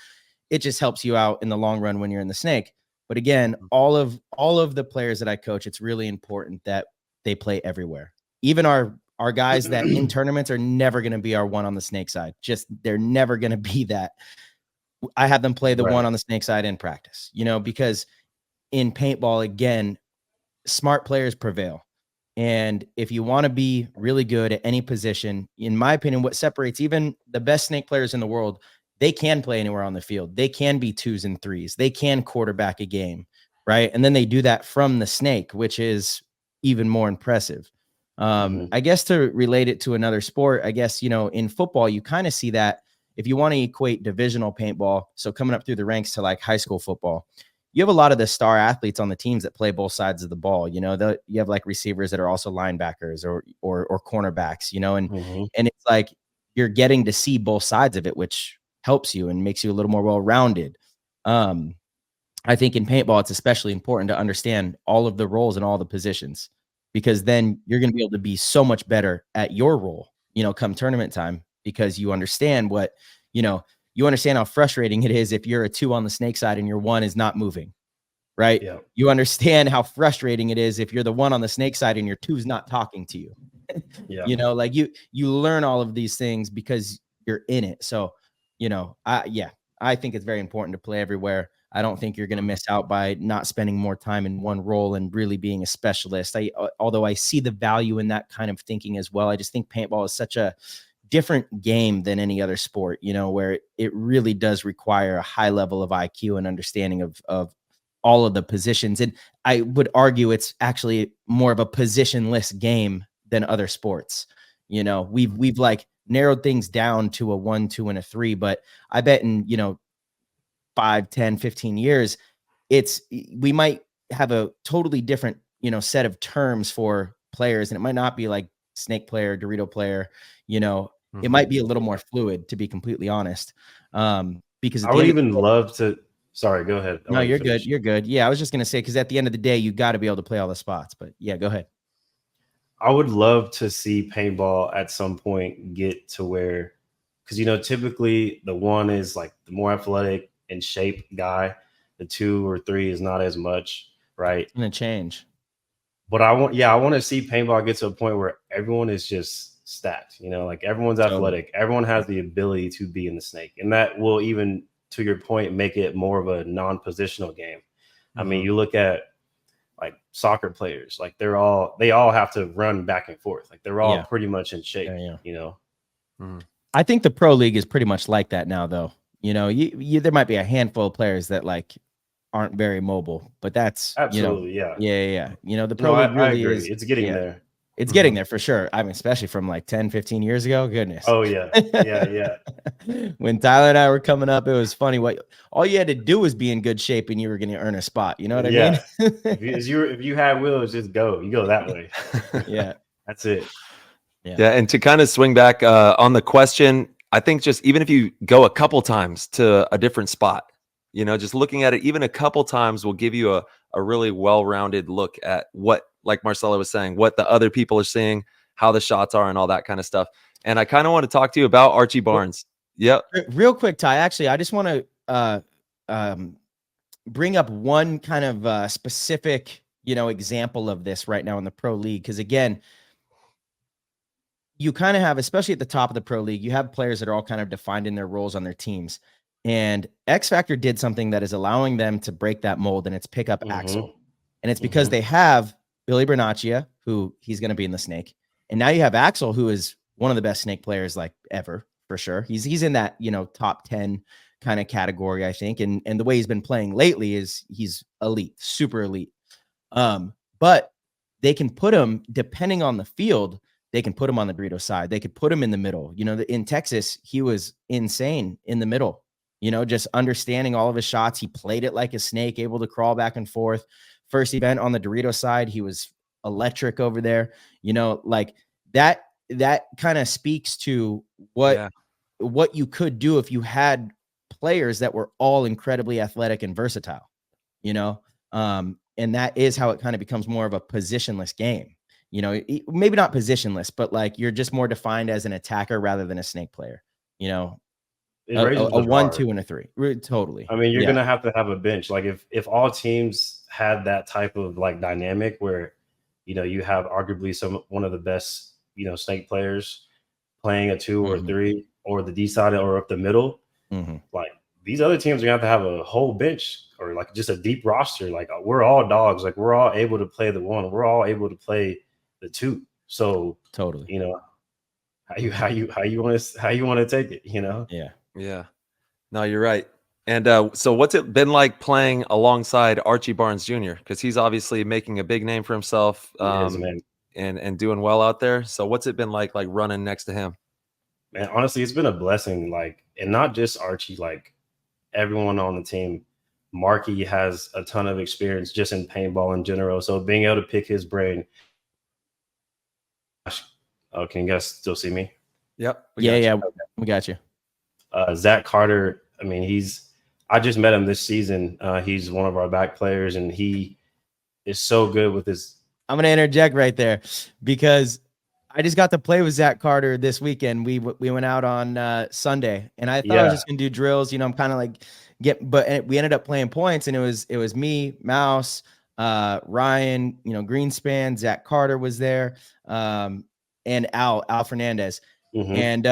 It just helps you out in the long run when you're in the snake. But again, all of the players that I coach, it's really important that they play everywhere. Even our guys that in tournaments are never going to be our one on the snake side. Just, they're never going to be that. I have them play the one on the snake side in practice, you know, because in paintball, again, smart players prevail. And if you want to be really good at any position, in my opinion, what separates even the best snake players in the world, they can play anywhere on the field. They can be twos and threes. They can quarterback a game, right? And then they do that from the snake, which is even more impressive. I guess to relate it to another sport, I guess, you know, in football, you kind of see that if you want to equate divisional paintball, so coming up through the ranks to like high school football, you have a lot of the star athletes on the teams that play both sides of the ball. You know, you have like receivers that are also linebackers or cornerbacks, you know, and it's like you're getting to see both sides of it, which helps you and makes you a little more well-rounded. I think in paintball, it's especially important to understand all of the roles and all the positions, because then you're going to be able to be so much better at your role, you know, come tournament time, because you understand what, you know, you understand how frustrating it is if you're a two on the snake side and your one is not moving, right? Yeah. You understand how frustrating it is if you're the one on the snake side and your two's not talking to you. Yeah. You know, like you learn all of these things because you're in it. So, you know, I think it's very important to play everywhere. I don't think you're going to miss out by not spending more time in one role and really being a specialist. Although I see the value in that kind of thinking as well. I just think paintball is such a different game than any other sport, you know, where it really does require a high level of IQ and understanding of all of the positions. And I would argue it's actually more of a positionless game than other sports. You know, we've like narrowed things down to a 1, 2, and a 3, but I bet in, you know, 5, 10, 15 years, we might have a totally different, you know, set of terms for players. And it might not be like snake player, Dorito player, you know, it might be a little more fluid, to be completely honest. Because I would even love to. Sorry, go ahead. No, you're good. You're good. Yeah, I was just gonna say, because at the end of the day, you got to be able to play all the spots. But yeah, go ahead. I would love to see paintball at some point get to where, because typically the one is like the more athletic and shape guy, the 2 or 3 is not as much, right? It's gonna change. But I want to see paintball get to a point where everyone is just stacked. Like everyone's athletic, everyone has the ability to be in the snake, and that will, even to your point, make it more of a non-positional game. I mean, you look at like soccer players, like they all have to run back and forth. Like they're all pretty much in shape, I think the pro league is pretty much like that now, though. There might be a handful of players that like aren't very mobile, but that's absolutely, yeah. The pro league I really agree. is. It's getting there. It's getting there for sure. I mean, especially from like 10, 15 years ago. Goodness. Oh yeah. Yeah. When Tyler and I were coming up, it was funny. All you had to do was be in good shape and you were going to earn a spot. You know what I mean? if you had wheels, just go. You go that way. Yeah. That's it. Yeah. And to kind of swing back on the question, I think just even if you go a couple times to a different spot, just looking at it even a couple times will give you a really well-rounded look at what, like Marcelo was saying, what the other people are seeing, how the shots are, and all that kind of stuff. And I kind of want to talk to you about Archie Barnes. Yep. Real quick, Ty, actually, I just want to bring up one kind of specific, example of this right now in the pro league. Because again, you kind of have, especially at the top of the pro league, you have players that are all kind of defined in their roles on their teams. And X Factor did something that is allowing them to break that mold, and it's pick up Axel. And it's because they have Billy Bernaccia, who he's going to be in the snake. And now you have Axel, who is one of the best snake players like ever, for sure. He's in that, top 10 kind of category, I think. And the way he's been playing lately is he's elite, super elite. But they can put him, depending on the field, they can put him on the Dorito side. They could put him in the middle. In Texas, he was insane in the middle, just understanding all of his shots. He played it like a snake, able to crawl back and forth. First event on the Dorito side, he was electric over there. Like that kind of speaks to what you could do if you had players that were all incredibly athletic and versatile, and that is how it kind of becomes more of a positionless game. Maybe not positionless, but like you're just more defined as an attacker rather than a snake player, a 1, 2, and a 3. Totally. I mean, you're going to have a bench. Like if all teams had that type of like dynamic where, you have arguably one of the best, snake players playing a 2 or 3 or the D side or up the middle, like these other teams are going to have a whole bench or like just a deep roster. Like we're all dogs. Like we're all able to play the 1. We're all able to play the 2. So totally, how you want to take it, Yeah. No, you're right. And so what's it been like playing alongside Archie Barnes Jr.? Because he's obviously making a big name for himself and doing well out there. So what's it been like running next to him? Man, honestly, it's been a blessing. Like, and not just Archie, like everyone on the team. Marky has a ton of experience just in paintball in general. So being able to pick his brain. Oh, can you guys still see me? Yep. Yeah. We got you. Zach Carter, I mean, I just met him this season. He's one of our back players, and he is so good with his. I'm going to interject right there because I just got to play with Zach Carter this weekend. We went out on Sunday, and I thought I was just going to do drills. I'm kind of like but we ended up playing points, and it was me, Mouse, Ryan, Greenspan, Zach Carter was there, and Al Fernandez. And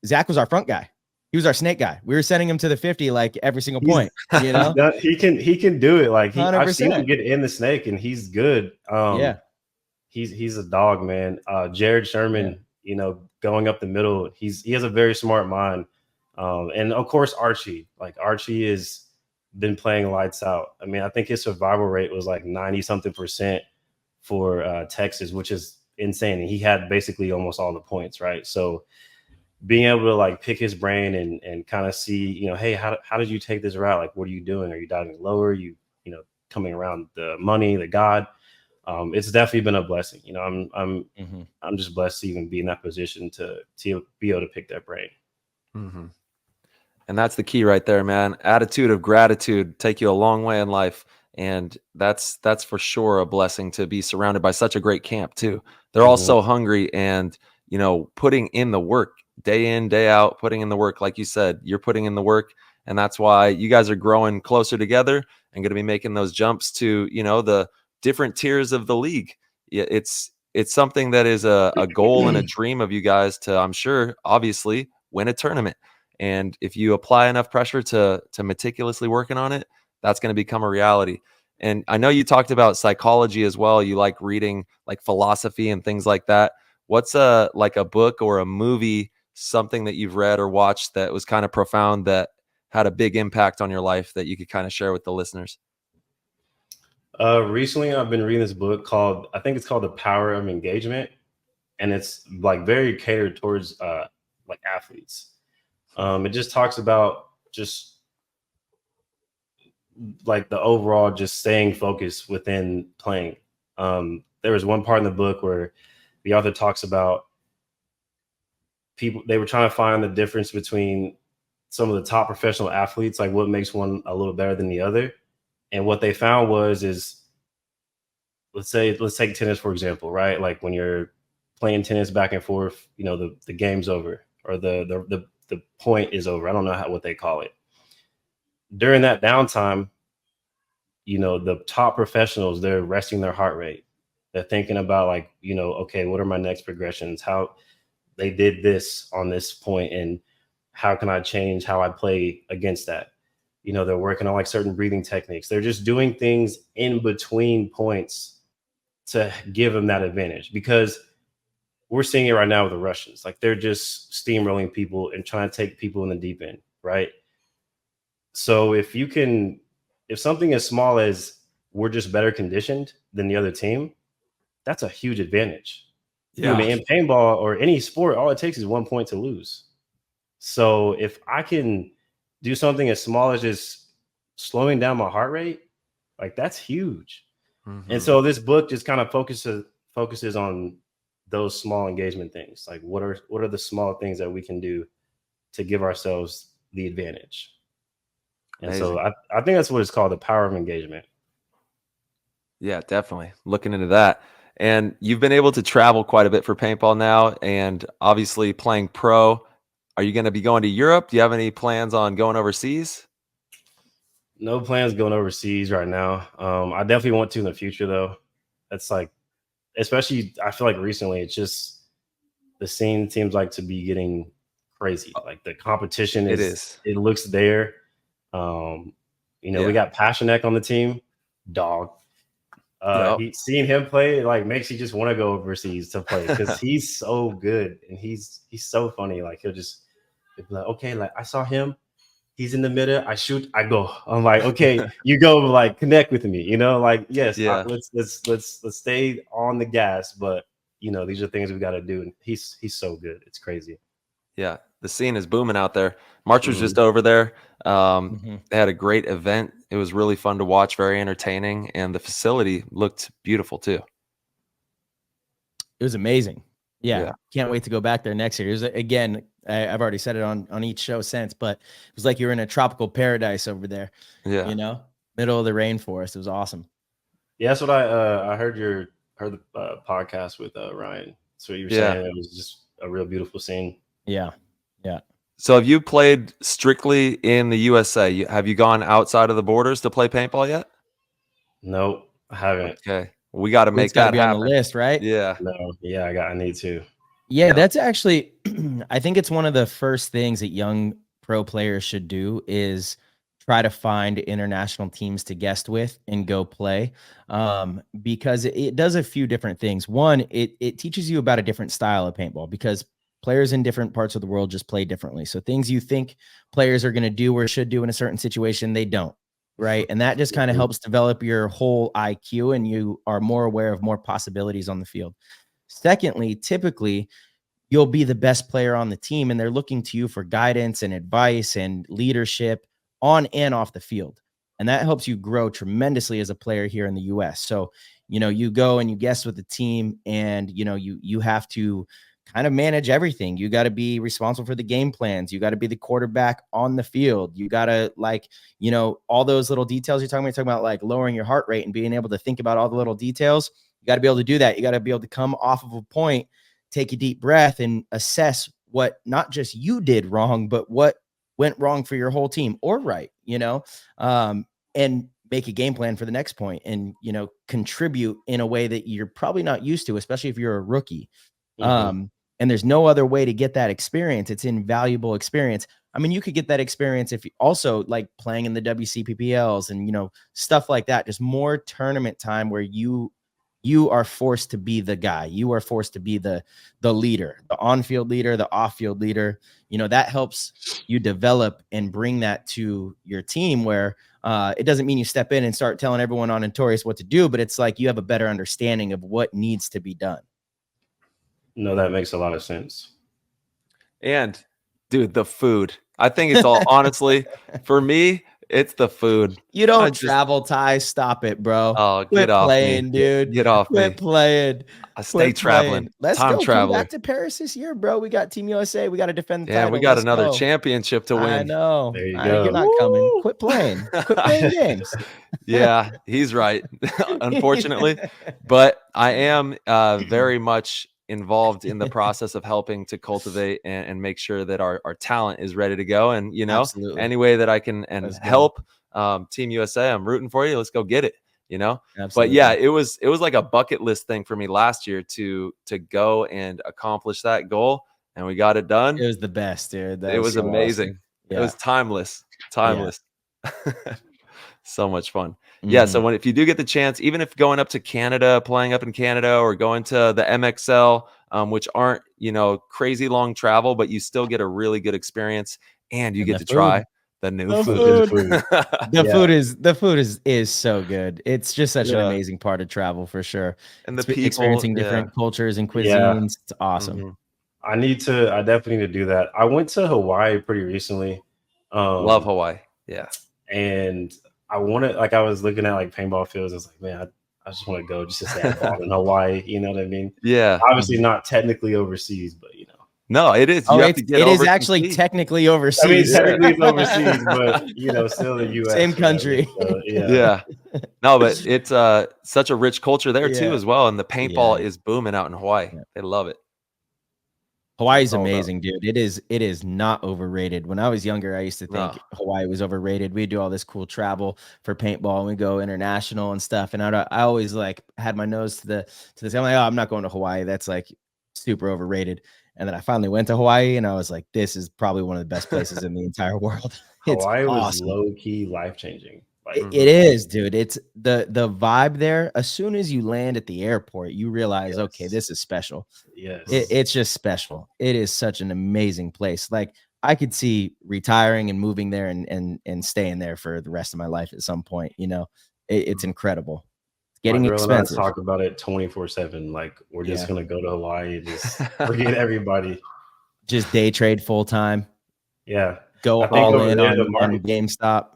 Zach was our front guy. He was our snake guy. We were sending him to the 50 like every single point. He can do it. Like I've seen him get in the snake, and he's good. He's a dog, man. Jared Sherman, going up the middle, he has a very smart mind. And of course Archie. Like Archie has been playing lights out. I mean, I think his survival rate was like 90-something% for Texas, which is insane. And he had basically almost all the points, right? So being able to like pick his brain and kind of see, hey, how did you take this route? Like, what are you doing? Are you diving lower? You coming around the money, the God? it's definitely been a blessing. You know, Mhm. I'm just blessed to even be in that position to be able to pick their brain. Mm-hmm. And that's the key right there, man. Attitude of gratitude take you a long way in life. And that's for sure a blessing to be surrounded by such a great camp too. They're all so hungry and, you know, putting in the work day in, day out, putting in the work. Like you said, you're putting in the work. And that's why you guys are growing closer together and going to be making those jumps to, you know, the different tiers of the league. Yeah, it's something that is a goal and a dream of you guys to, I'm sure, obviously win a tournament. And if you apply enough pressure to meticulously working on it, that's going to become a reality. And I know you talked about psychology as well. You like reading like philosophy and things like that. What's like a book or a movie, something that you've read or watched that was kind of profound that had a big impact on your life that you could kind of share with the listeners? Recently, I've been reading this book called, I think it's called The Power of Engagement, and it's like very catered towards like athletes. It just talks about just like the overall just staying focused within playing. There was one part in the book where the author talks about people, they were trying to find the difference between some of the top professional athletes, like what makes one a little better than the other. And what they found is let's take tennis, for example, right? Like when you're playing tennis back and forth, you know, the game's over or the point is over. I don't know what they call it. During that downtime, you know, the top professionals, they're resting their heart rate. They're thinking about like, you know, okay, what are my next progressions? How they did this on this point and how can I change how I play against that? You know, they're working on like certain breathing techniques. They're just doing things in between points to give them that advantage, because we're seeing it right now with the Russians. Like they're just steamrolling people and trying to take people in the deep end, right? So if something as small as we're just better conditioned than the other team, that's a huge advantage. Yeah. I mean, in paintball or any sport, all it takes is 1 point to lose. So if I can do something as small as just slowing down my heart rate, like that's huge. Mm-hmm. And so this book just kind of focuses on those small engagement things. Like what are the small things that we can do to give ourselves the advantage? And so I think that's what it's called, the power of engagement. Yeah, definitely looking into that. And you've been able to travel quite a bit for paintball now, and obviously playing pro. Are you going to be going to Europe? Do you have any plans on going overseas? No plans going overseas right now. I definitely want to in the future though. That's like, especially I feel like recently it's just the scene seems like to be getting crazy. Like the competition it looks there. You know, we got Passionek on the team, dog. Seeing him play like makes you just want to go overseas to play because he's so good and he's so funny. Like he'll be like, okay, like I saw him, he's in the middle, I shoot, I go. I'm like, okay, you go, like connect with me, you know, like yes, let's stay on the gas, but you know, these are things we got to do, and he's so good, it's crazy. Yeah, the scene is booming out there. March was just over there. They had a great event. It was really fun to watch, very entertaining, and the facility looked beautiful too. It was amazing. Yeah. Can't wait to go back there next year. It was, again, I've already said it on each show since, but it was like you were in a tropical paradise over there. Yeah. You know, middle of the rainforest. It was awesome. Yeah, that's what I heard the podcast with Ryan. So you were saying it was just a real beautiful scene. Yeah. So have you played strictly in the USA? Have you gone outside of the borders to play paintball yet? Nope, I haven't. Okay. We got to make that be happen on the list, right? Yeah. No, yeah, I need to. Yeah, that's actually, I think it's one of the first things that young pro players should do is try to find international teams to guest with and go play, because it does a few different things. One, it teaches you about a different style of paintball because players in different parts of the world just play differently. So things you think players are going to do or should do in a certain situation, they don't. Right. And that just kind of helps develop your whole IQ, and you are more aware of more possibilities on the field. Secondly, typically you'll be the best player on the team, and they're looking to you for guidance and advice and leadership on and off the field. And that helps you grow tremendously as a player here in the US. So, you go and you guest with the team, and, you have to kind of manage everything. You got to be responsible for the game plans. You got to be the quarterback on the field. You got to, like, all those little details you're talking about, like lowering your heart rate and being able to think about all the little details. You got to be able to do that. You got to be able to come off of a point, take a deep breath, and assess what not just you did wrong, but what went wrong for your whole team, or right, and make a game plan for the next point, and, contribute in a way that you're probably not used to, especially if you're a rookie. And there's no other way to get that experience. It's invaluable experience. I mean, you could get that experience if you also like playing in the WCPPLs and, stuff like that. Just more tournament time where you are forced to be the guy. You are forced to be the leader, the on-field leader, the off-field leader. That helps you develop and bring that to your team, where it doesn't mean you step in and start telling everyone on Notorious what to do, but it's like you have a better understanding of what needs to be done. No, that makes a lot of sense. And dude, the food. I think it's all honestly, for me, it's the food. You don't travel, Ty. Stop it, bro. Oh, Quit get off playing, me, dude. Get off Quit me. playing. I stay traveling. Let's Time go. traveler. Come back to Paris this year, bro. We got Team USA. We got to defend the Yeah, title. we got Let's another go. championship to win. I know. There you go. You're not coming. Quit playing. Quit playing games. Yeah, he's right, unfortunately. But I am very much involved in the process of helping to cultivate and make sure that our talent is ready to go. And, Absolutely. any way that I can and help Team USA, I'm rooting for you. Let's go get it, Absolutely. But yeah, it was like a bucket list thing for me last year to go and accomplish that goal. And we got it done. It was the best, dude. It was so amazing. Awesome. Yeah. It was timeless. So much fun. Mm-hmm. Yeah. So if you do get the chance, even if going up to Canada, playing up in Canada, or going to the MXL, which aren't, crazy long travel, but you still get a really good experience, and you get to try the new food. The food is so good. It's just such an amazing part of travel, for sure. And the people experiencing different cultures and cuisines. It's awesome. Mm-hmm. I definitely need to do that. I went to Hawaii pretty recently. Love Hawaii. Yeah. And I was looking at like paintball fields. I was like, man, I just want to go just to stay at ball in Hawaii. You know what I mean? Yeah. Obviously not technically overseas, but No, it is. It is actually technically overseas. I mean, technically it's overseas, but still the U.S. Same country. So, yeah. No, but it's such a rich culture there too as well. And the paintball is booming out in Hawaii. Yeah. They love it. Hawaii's amazing, dude. It is not overrated. When I was younger, I used to think Hawaii was overrated. We do all this cool travel for paintball, and we go international and stuff. And I always like had my nose to the I'm like, oh, I'm not going to Hawaii. That's like super overrated. And then I finally went to Hawaii, and I was like, this is probably one of the best places in the entire world. Hawaii was low key life changing. It is, dude. It's the vibe there. As soon as you land at the airport, you realize, okay, this is special. Yes. It's just special. It is such an amazing place. Like, I could see retiring and moving there and staying there for the rest of my life at some point. It's incredible. It's getting expensive. And I talk about it 24/7. Like, we're just gonna go to Hawaii and just forget everybody. Just day trade full time. Yeah. Go all in on GameStop.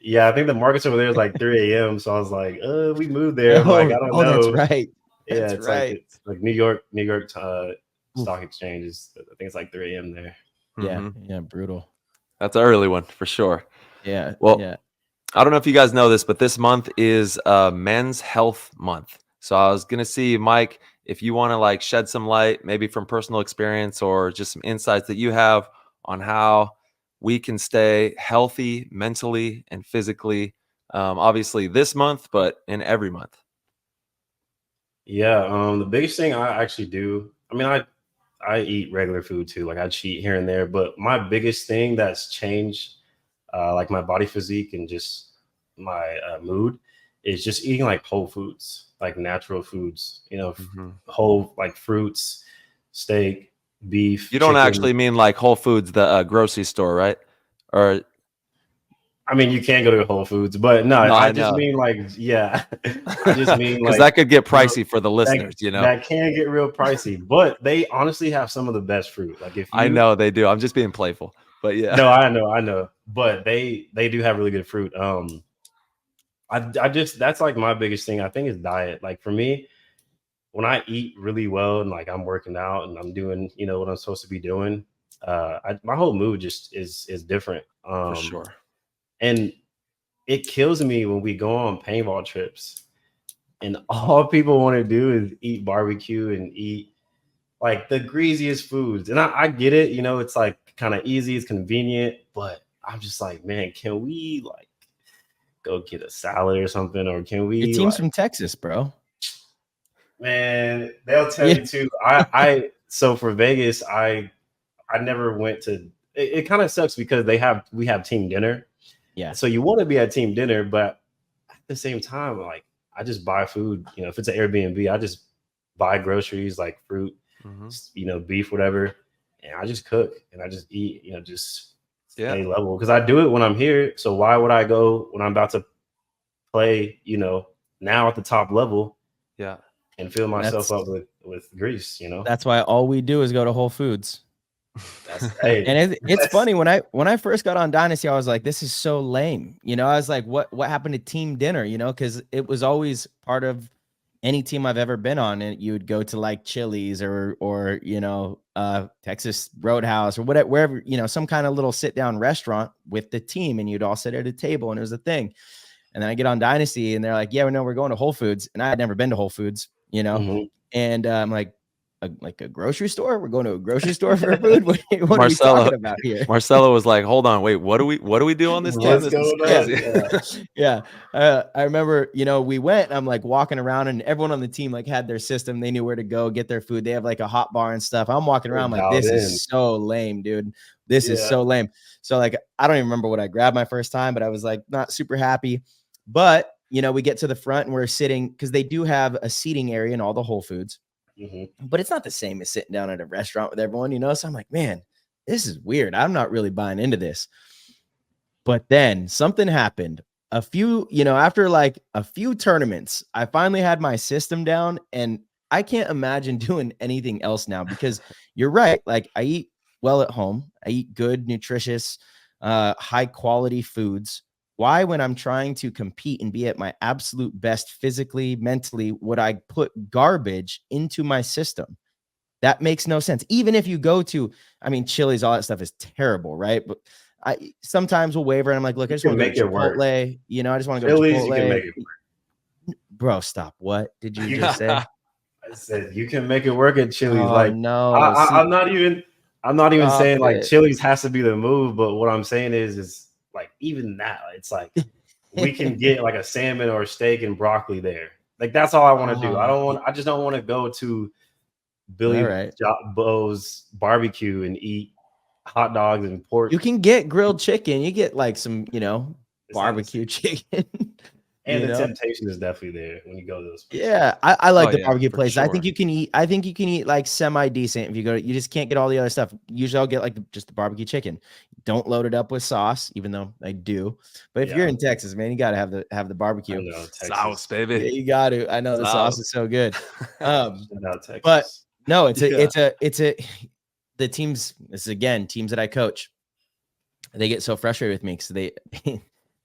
Yeah, I think the markets over there is like 3 a.m. So I was like, we moved there. I'm like, I don't know. That's right. Yeah, it's like New York Stock Exchange is, I think it's like 3 a.m. there. Yeah, yeah, brutal. That's an early one for sure. Yeah. Well, yeah. I don't know if you guys know this, but this month is Men's Health Month. So I was gonna see, Mike, if you want to like shed some light, maybe from personal experience or just some insights that you have on how we can stay healthy mentally and physically, obviously this month, but in every month. Yeah, the biggest thing I actually do, I mean, I eat regular food too. Like, I cheat here and there, but my biggest thing that's changed, like my body physique and just my mood, is just eating like whole foods, like natural foods, whole, like fruits, steak, beef. You don't chicken. actually mean like Whole Foods, the grocery store, right? Or I mean, you can go to Whole Foods, but no, I just mean like, I just mean because like, that could get pricey for the listeners, that can get real pricey, but they honestly have some of the best fruit. Like, I know they do. I'm just being playful, but yeah. No, I know, but they do have really good fruit. I just, that's like my biggest thing. I think is diet. Like for me, when I eat really well and like I'm working out and I'm doing, what I'm supposed to be doing, my whole mood just is different. For sure. And it kills me when we go on paintball trips and all people want to do is eat barbecue and eat like the greasiest foods. And I get it, it's like kind of easy, it's convenient, but I'm just like, man, can we like go get a salad or something? Or can we? Your team's from Texas, bro. Man, they'll tell you too. So for Vegas, I never went to. It kind of sucks because we have team dinner. Yeah. So you want to be at team dinner, but at the same time, like I just buy food. If it's an Airbnb, I just buy groceries like fruit, beef, whatever, and I just cook and I just eat. Just stay level because I do it when I'm here. So why would I go when I'm about to play? Now at the top level. Yeah. And fill myself up with grease, That's why all we do is go to Whole Foods. Hey, and it's funny when I first got on Dynasty, I was like, this is so lame. I was like, what happened to team dinner? Because it was always part of any team I've ever been on, and you would go to like Chili's or Texas Roadhouse or whatever, wherever, some kind of little sit down restaurant with the team, and you'd all sit at a table, and it was a thing. And then I get on Dynasty, and they're like, yeah, we're going to Whole Foods, and I had never been to Whole Foods. And I'm like a grocery store. We're going to a grocery store for food. What are we talking about here? Marcelo was like, "Hold on, wait. What do we do on this team? This is crazy." Yeah. I remember, we went. I'm like walking around, and everyone on the team like had their system. They knew where to go get their food. They have like a hot bar and stuff. I'm walking around like, this is so lame, dude. This is so lame. So like, I don't even remember what I grabbed my first time, but I was like not super happy. But we get to the front and we're sitting because they do have a seating area in all the Whole Foods, but it's not the same as sitting down at a restaurant with everyone, So I'm like, man, this is weird. I'm not really buying into this. But then something happened. After like a few tournaments, I finally had my system down, and I can't imagine doing anything else now because you're right. Like I eat well at home. I eat good, nutritious, high quality foods. Why, when I'm trying to compete and be at my absolute best physically, mentally, would I put garbage into my system? That makes no sense. Even if you go to, Chili's, all that stuff is terrible, right? But I sometimes will waver and I'm like, look, I just want to go to Chipotle. I just want to go to Chipotle. You can make it work. Bro, stop. What did you just say? I said you can make it work at Chili's. Oh, no. I'm not even saying like Chili's has to be the move, but what I'm saying is like even that, it's like we can get like a salmon or a steak and broccoli there. Like that's all I want to do. I just don't want to go to Billy Bo's barbecue and eat hot dogs and pork. You can get grilled chicken. You get like some, barbecue chicken. And the temptation is definitely there when you go to those places. Yeah, I like the barbecue place. Sure. I think you can eat like semi-decent if you go. You just can't get all the other stuff. Usually I'll get like just the barbecue chicken. Don't load it up with sauce, even though I do. But if you're in Texas, man, you gotta have the barbecue. Sauce, baby. Yeah, you got to. I know the sauce is so good. Texas. But no, it's the teams. This is again teams that I coach. They get so frustrated with me because they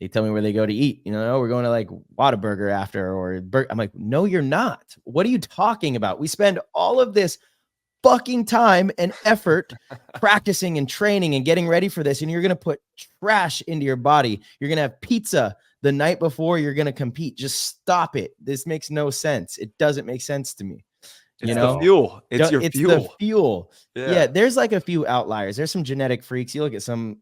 tell me where they go to eat. We're going to like Whataburger after or I'm like, no, you're not. What are you talking about? We spend all of this fucking time and effort practicing and training and getting ready for this, and you're going to put trash into your body. You're going to have pizza the night before you're going to compete. Just stop it. This makes no sense. It doesn't make sense to me. It's the fuel. It's your fuel. The fuel. Yeah. There's like a few outliers. There's some genetic freaks. You look at some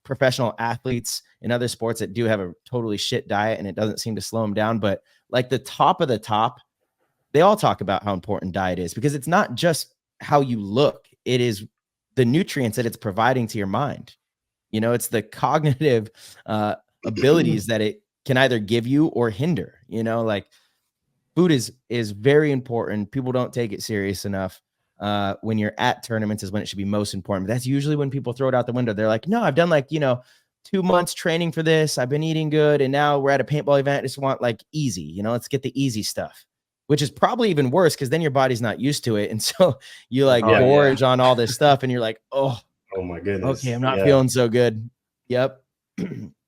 professional athletes in other sports that do have a totally shit diet, and it doesn't seem to slow them down. But like the top of the top, they all talk about how important diet is because it's not just how you look. It is the nutrients that it's providing to your mind. It's the cognitive abilities that it can either give you or hinder. Like food is very important. People don't take it serious enough. When you're at tournaments is when it should be most important. But that's usually when people throw it out the window. They're like, no, I've done like, 2 months training for this. I've been eating good. And now we're at a paintball event. I just want like easy, let's get the easy stuff, which is probably even worse because then your body's not used to it. And so you like gorge on all this stuff and you're like, oh my goodness. Okay, I'm not feeling so good. Yep.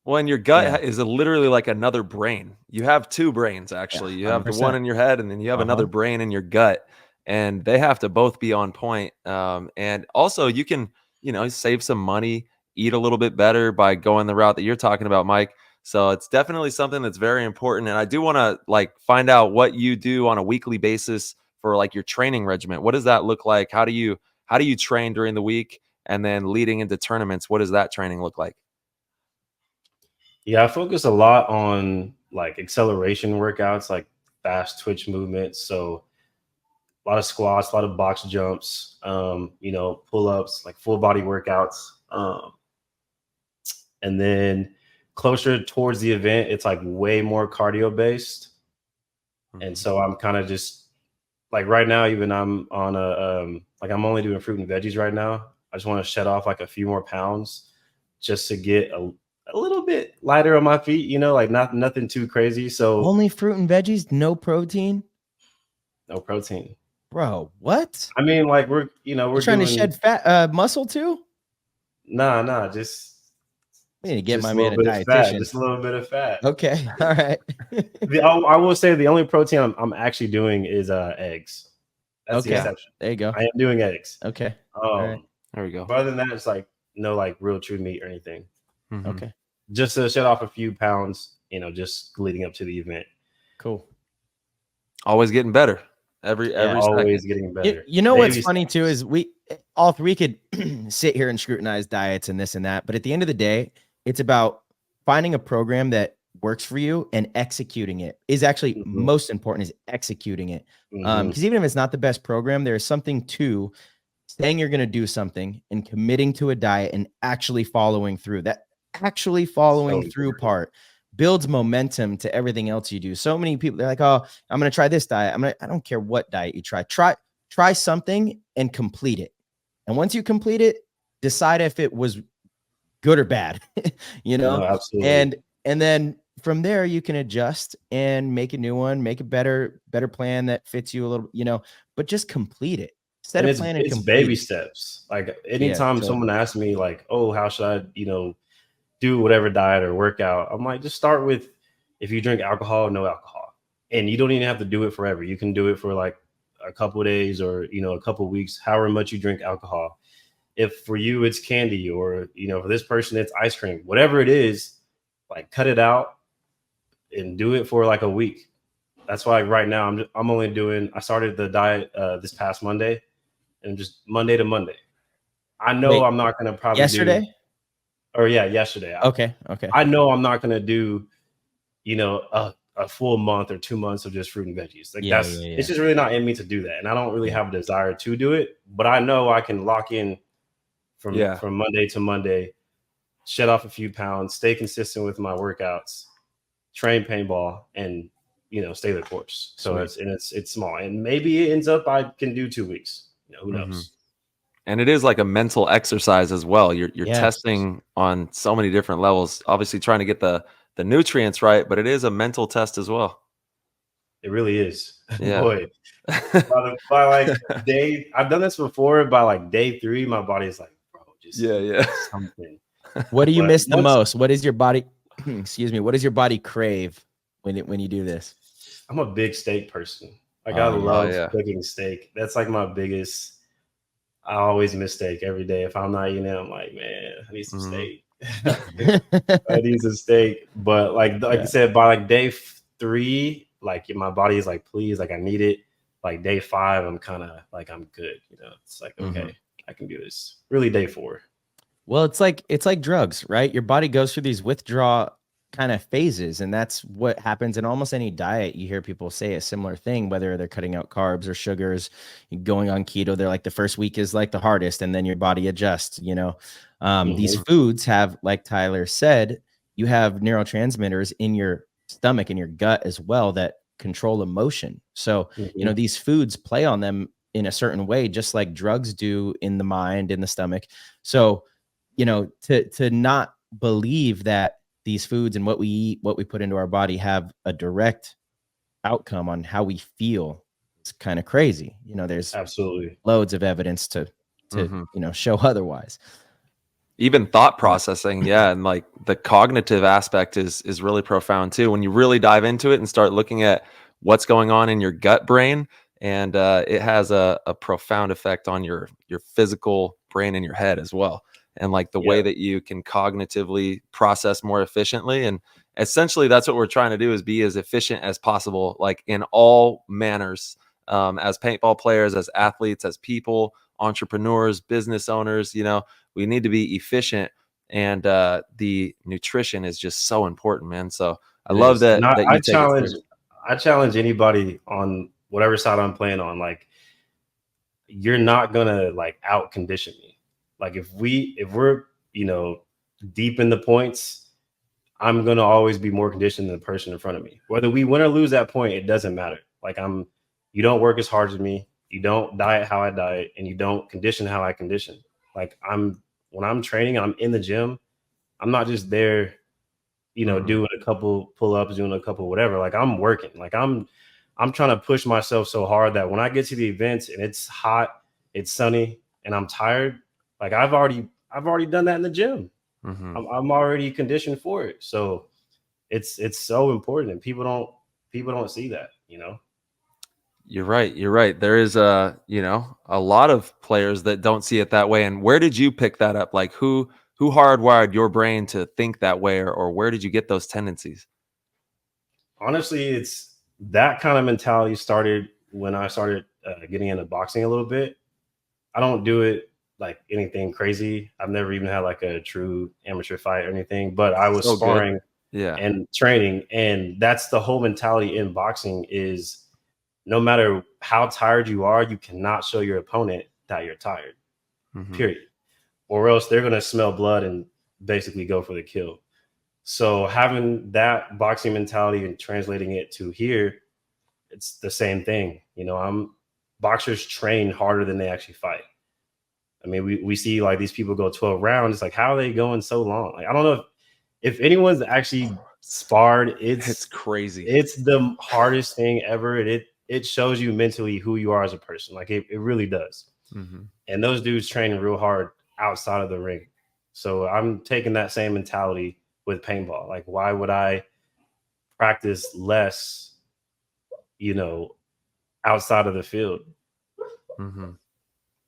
Well, and your gut Yeah. is literally like another brain. You have two brains, actually. Yeah, You have the 100%. one in your head, and then you have another brain in your gut, and they have to both be on point. And also, you can, save some money, eat a little bit better by going the route that you're talking about, Mike. So it's definitely something that's very important. And I do want to find out what you do on a weekly basis for your training regimen. What does that look like? How do you train during the week, and then leading into tournaments? What does that training look like? Yeah, I focus a lot on acceleration workouts, like fast twitch movements. So a lot of squats, a lot of box jumps, pull-ups, like full body workouts. And then closer towards the event, it's way more cardio based. And so I'm kind of just right now, even I'm on I'm only doing fruit and veggies right now. I just want to shed off a few more pounds just to get a little bit lighter on my feet, nothing too crazy. So Only fruit and veggies, no protein? no protein. Bro, what? I mean, we're trying doing, to shed fat muscle too? nah, just We need to get just my a man little a bit of fat, dietitian. just a little bit of fat. Okay. All right. I will say the only protein I'm actually doing is eggs. That's the Okay. exception. There you go. I am doing eggs. Okay. All right. There we go. But other than that, it's no real true meat or anything. Mhm. Okay. Just to shed off a few pounds, just leading up to the event. Cool. Always getting better. Every always second. getting better. You know Baby what's funny steps. too is we all three could sit here and scrutinize diets and this and that, but at the end of the day, it's about finding a program that works for you and executing it is actually most important, is executing it. Because even if it's not the best program, there's something to saying you're going to do something and committing to a diet and actually following through. That actually following through part builds momentum to everything else you do. So many people, they're like, oh, I'm going to try this diet. I don't care what diet you try something and complete it. And once you complete it, decide if it was good or bad, No, absolutely. And then from there you can adjust and make a new one, make a better plan that fits you a little, but just complete it. Instead And of planning, it's baby steps. Anytime someone asks me oh, how should I, do whatever diet or workout, I'm like, just start with, if you drink alcohol, no alcohol. And you don't even have to do it forever. You can do it for a couple of days or, a couple of weeks, however much you drink alcohol. If for you it's candy, or, for this person it's ice cream, whatever it is, cut it out and do it for a week. That's why right now I'm only doing, I started the diet this past Monday, and just Monday to Monday. I know I'm not going to probably yesterday. Yesterday. Okay. I know I'm not going to do, a full month or 2 months of just fruit and veggies. It's just really not in me to do that. And I don't really have a desire to do it, but I know I can lock in from Monday to Monday, shed off a few pounds, stay consistent with my workouts, train paintball, and, stay the course. So it's small, and maybe it ends up, I can do 2 weeks, who knows? And it is like a mental exercise as well. You're testing on so many different levels, obviously trying to get the nutrients right, but it is a mental test as well. It really is. Yeah. Boy, by day, I've done this before. By day 3, my body is bro, just something. What do you miss the most? What is your body? Excuse me. What does your body crave when you do this? I'm a big steak person. I love cooking steak. That's my biggest. I always miss steak every day. If I'm not eating it, I'm like, man, I need some steak. I need some steak. But I said, by day 3, my body is please, I need it. Day 5, I'm kind of I'm good. It's okay, I can do this. Really, day 4. Well, it's like drugs, right? Your body goes through these withdrawal kind of phases, and that's what happens in almost any diet. You hear people say a similar thing, whether they're cutting out carbs or sugars, going on keto. They're the first week is the hardest, and then your body adjusts. These foods have, like Tyler said, you have neurotransmitters in your stomach and your gut as well that control emotion. So these foods play on them in a certain way, just like drugs do in the mind, in the stomach. So to not believe that these foods and what we eat, what we put into our body have a direct outcome on how we feel, it's kind of crazy. There's absolutely loads of evidence to show otherwise. Even thought processing, yeah, and like the cognitive aspect is really profound too. When you really dive into it and start looking at what's going on in your gut brain, and it has a profound effect on your physical brain and your head as well. And like the way Yeah. that you can cognitively process more efficiently, and essentially that's what we're trying to do, is be as efficient as possible, like in all manners, as paintball players, as athletes, as people, entrepreneurs, business owners. We need to be efficient, and the nutrition is just so important, man. So I It love is. that And I, you I take it challenge serious. I challenge anybody on whatever side I'm playing on. Like, you're not gonna like out condition me. Like if we're, deep in the points, I'm gonna always be more conditioned than the person in front of me. Whether we win or lose that point, it doesn't matter. Like, you don't work as hard as me, you don't diet how I diet, and you don't condition how I condition. Like, when I'm training, I'm in the gym. I'm not just there, Mhm. doing a couple pull-ups, doing a couple whatever. Like, I'm working. Like, I'm trying to push myself so hard that when I get to the events and it's hot, it's sunny, and I'm tired, like I've already done that in the gym. Mhm. I'm already conditioned for it. So it's so important, and people don't see that. You're right. You're right. There is a lot of players that don't see it that way. And where did you pick that up? Like who hardwired your brain to think that way, or where did you get those tendencies? Honestly, it's that kind of mentality started when I started getting into boxing a little bit. I don't do it like anything crazy. I've never even had like a true amateur fight or anything, but I was So good. sparring Yeah. and training, and that's the whole mentality in boxing is no matter how tired you are, you cannot show your opponent that you're tired, Mhm. period, or else they're going to smell blood and basically go for the kill. So having that boxing mentality and translating it to here, it's the same thing. I'm boxers train harder than they actually fight. I mean, we see like these people go 12 rounds. It's like, how are they going so long? Like, I don't know if anyone's actually sparred. It's It's crazy. it's the hardest thing ever. And it shows you mentally who you are as a person. Like, it really does. Mhm. And those dudes train real hard outside of the ring. So I'm taking that same mentality with paintball. Like, why would I practice less, you know, outside of the field Mhm.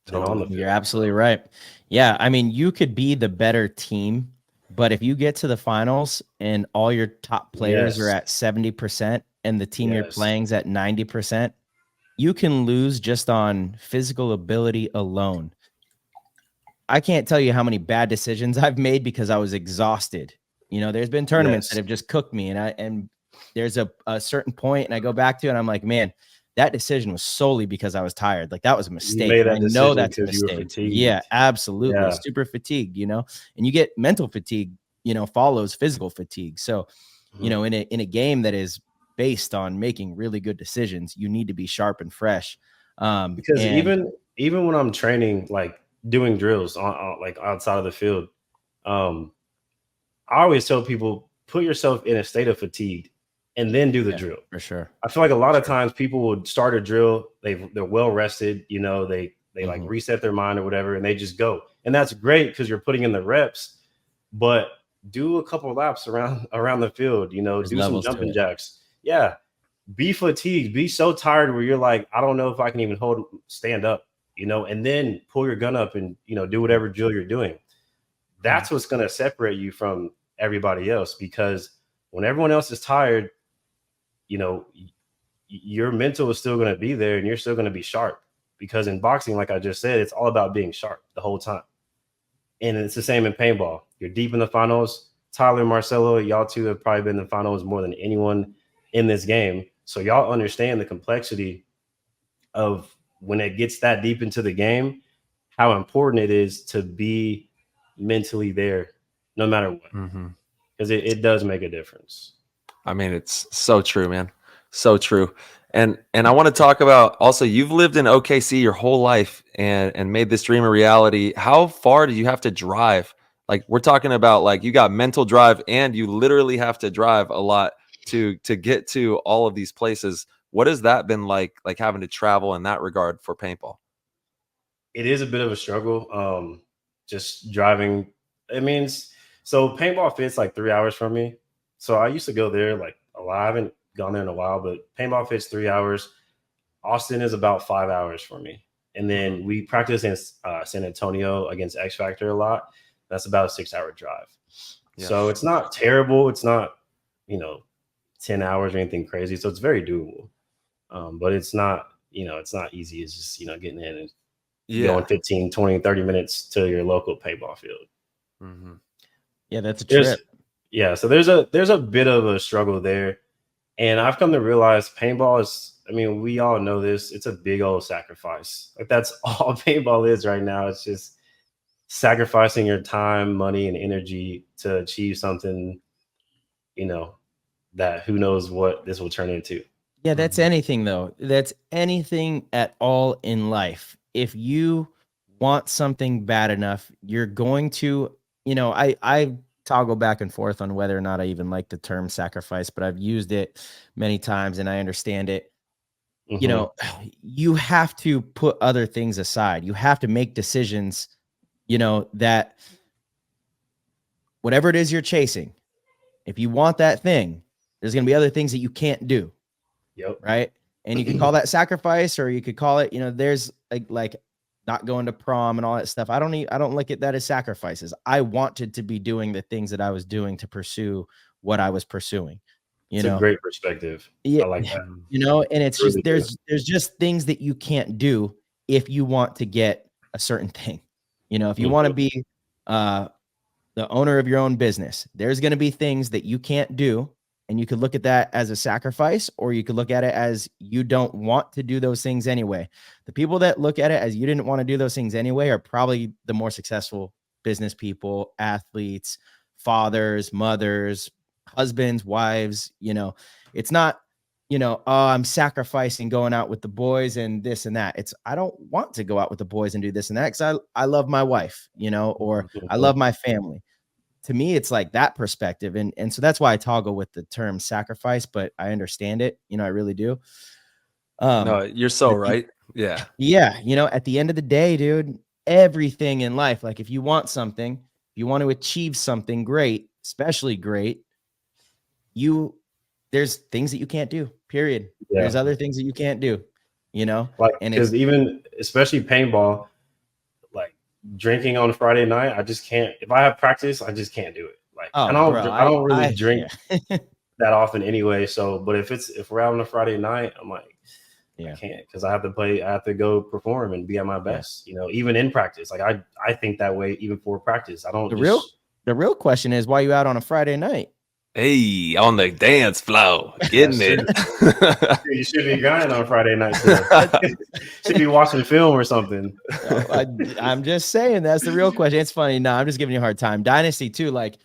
than on the Totally. You're field? absolutely So right. Yeah, I mean, you could be the better team, but if you get to the finals and all your top players are yes, at 70% and the team you're yes, playing is at 90%, you can lose just on physical ability alone. I can't tell you how many bad decisions I've made because I was exhausted. There's been tournaments that yes. have just cooked me, and there's a certain point, and I go back to it, and I'm like, man, that decision was solely because I was tired. Like, that was a You mistake, made and I that know decision that's a because you were mistake. Yeah, fatigued. absolutely, Yeah. super fatigued. And you get mental fatigue. Follows physical fatigue. So, Mhm. in a game that is based on making really good decisions, you need to be sharp and fresh. Because And even when I'm training, like doing drills on like outside of the field, um, I always tell people put yourself in a state of fatigue and then do the yeah, drill. for sure, I feel like a for lot of sure. times people would start a drill, they're well rested, they like Mhm. reset their mind or whatever, and they just go. And that's great because you're putting in the reps, but do a couple laps around the field, There's do some levels to jumping it. jacks. Yeah. Be fatigued, be so tired where you're like, I don't know if I can even stand up, and then pull your gun up and do Yeah. whatever drill you're doing. Mhm. That's what's going to separate you from everybody else, because when everyone else is tired, you know, your mental is still going to be there and you're still going to be sharp, because in boxing, like I just said, it's all about being sharp the whole time. And it's the same in paintball. You're deep in the finals. Tyler and Marcelo, y'all two have probably been in the finals more than anyone in this game. So y'all understand the complexity of when it gets that deep into the game, how important it is to be mentally there no matter what. Mhm. Because it does make a difference. I mean, it's so true, man. So true. And I want to talk about also, you've lived in OKC your whole life and made this dream a reality. How far do you have to drive? Like, we're talking about, like, you got mental drive and you literally have to drive a lot to get to all of these places. What has that been like having to travel in that regard for paintball? It is a bit of a struggle. Just driving It means so paintball fits like 3 hours from me. So I used to go there like a lot. I haven't gone there in a while, but paintball fits 3 hours. Austin is about 5 hours for me. And then we practice in San Antonio against X Factor a lot. That's about a 6-hour drive. Yeah. So it's not terrible. It's not, 10 hours or anything crazy. So it's very doable. But it's not, it's not easy. It's just, getting in and going 15, 20, 30 minutes to your local paintball field. Mm-hmm. Yeah, that's a trip. So there's a bit of a struggle there. And I've come to realize paintball is, we all know this. It's a big old sacrifice. Like that's all paintball is right now. It's just sacrificing your time, money, and energy to achieve something, that who knows what this will turn into. Yeah, that's anything though. That's anything at all in life. If you want something bad enough, you're going to, I toggle back and forth on whether or not I even like the term sacrifice, but I've used it many times and I understand it. Mm-hmm. You have to put other things aside. You have to make decisions, that whatever it is you're chasing, if you want that thing, there's going to be other things that you can't do. Yep. Right. And you can call that sacrifice, or you could call it, there's like not going to prom and all that stuff. I don't look at that as sacrifices. I wanted to be doing the things that I was doing to pursue what I was pursuing. It's a great perspective. Yeah. I like that. And it's really just, there's just things that you can't do if you want to get a certain thing. If you want to be the owner of your own business, there's going to be things that you can't do. And you could look at that as a sacrifice, or you could look at it as you don't want to do those things anyway. The people that look at it as you didn't want to do those things anyway are probably the more successful business people, athletes, fathers, mothers, husbands, wives. It's not, oh, I'm sacrificing going out with the boys and this and that. It's, I don't want to go out with the boys and do this and that because I love my wife, or I love my family. To me, it's like that perspective. And so that's why I toggle with the term sacrifice, but I understand it. I really do. No, you're so right. Yeah. Yeah. At the end of the day, dude, everything in life, like if you want something, if you want to achieve something great, especially great, there's things that you can't do, period. Yeah. There's other things that you can't do, like, and because even especially paintball, drinking on Friday night, I just can't. If I have practice, I just can't do it. Like, I don't really drink that often anyway. So, but if we're out on a Friday night, I'm like, I can't because I have to play. I have to go perform and be at my best. Even in practice. Like I think that way even for practice. I don't. The real question is why you out on a Friday night? Hey, on the dance floor, getting it. You should be grinding on Friday night. Should be watching film or something. I'm just saying that's the real question. It's funny. No, I'm just giving you a hard time. Dynasty too. Like,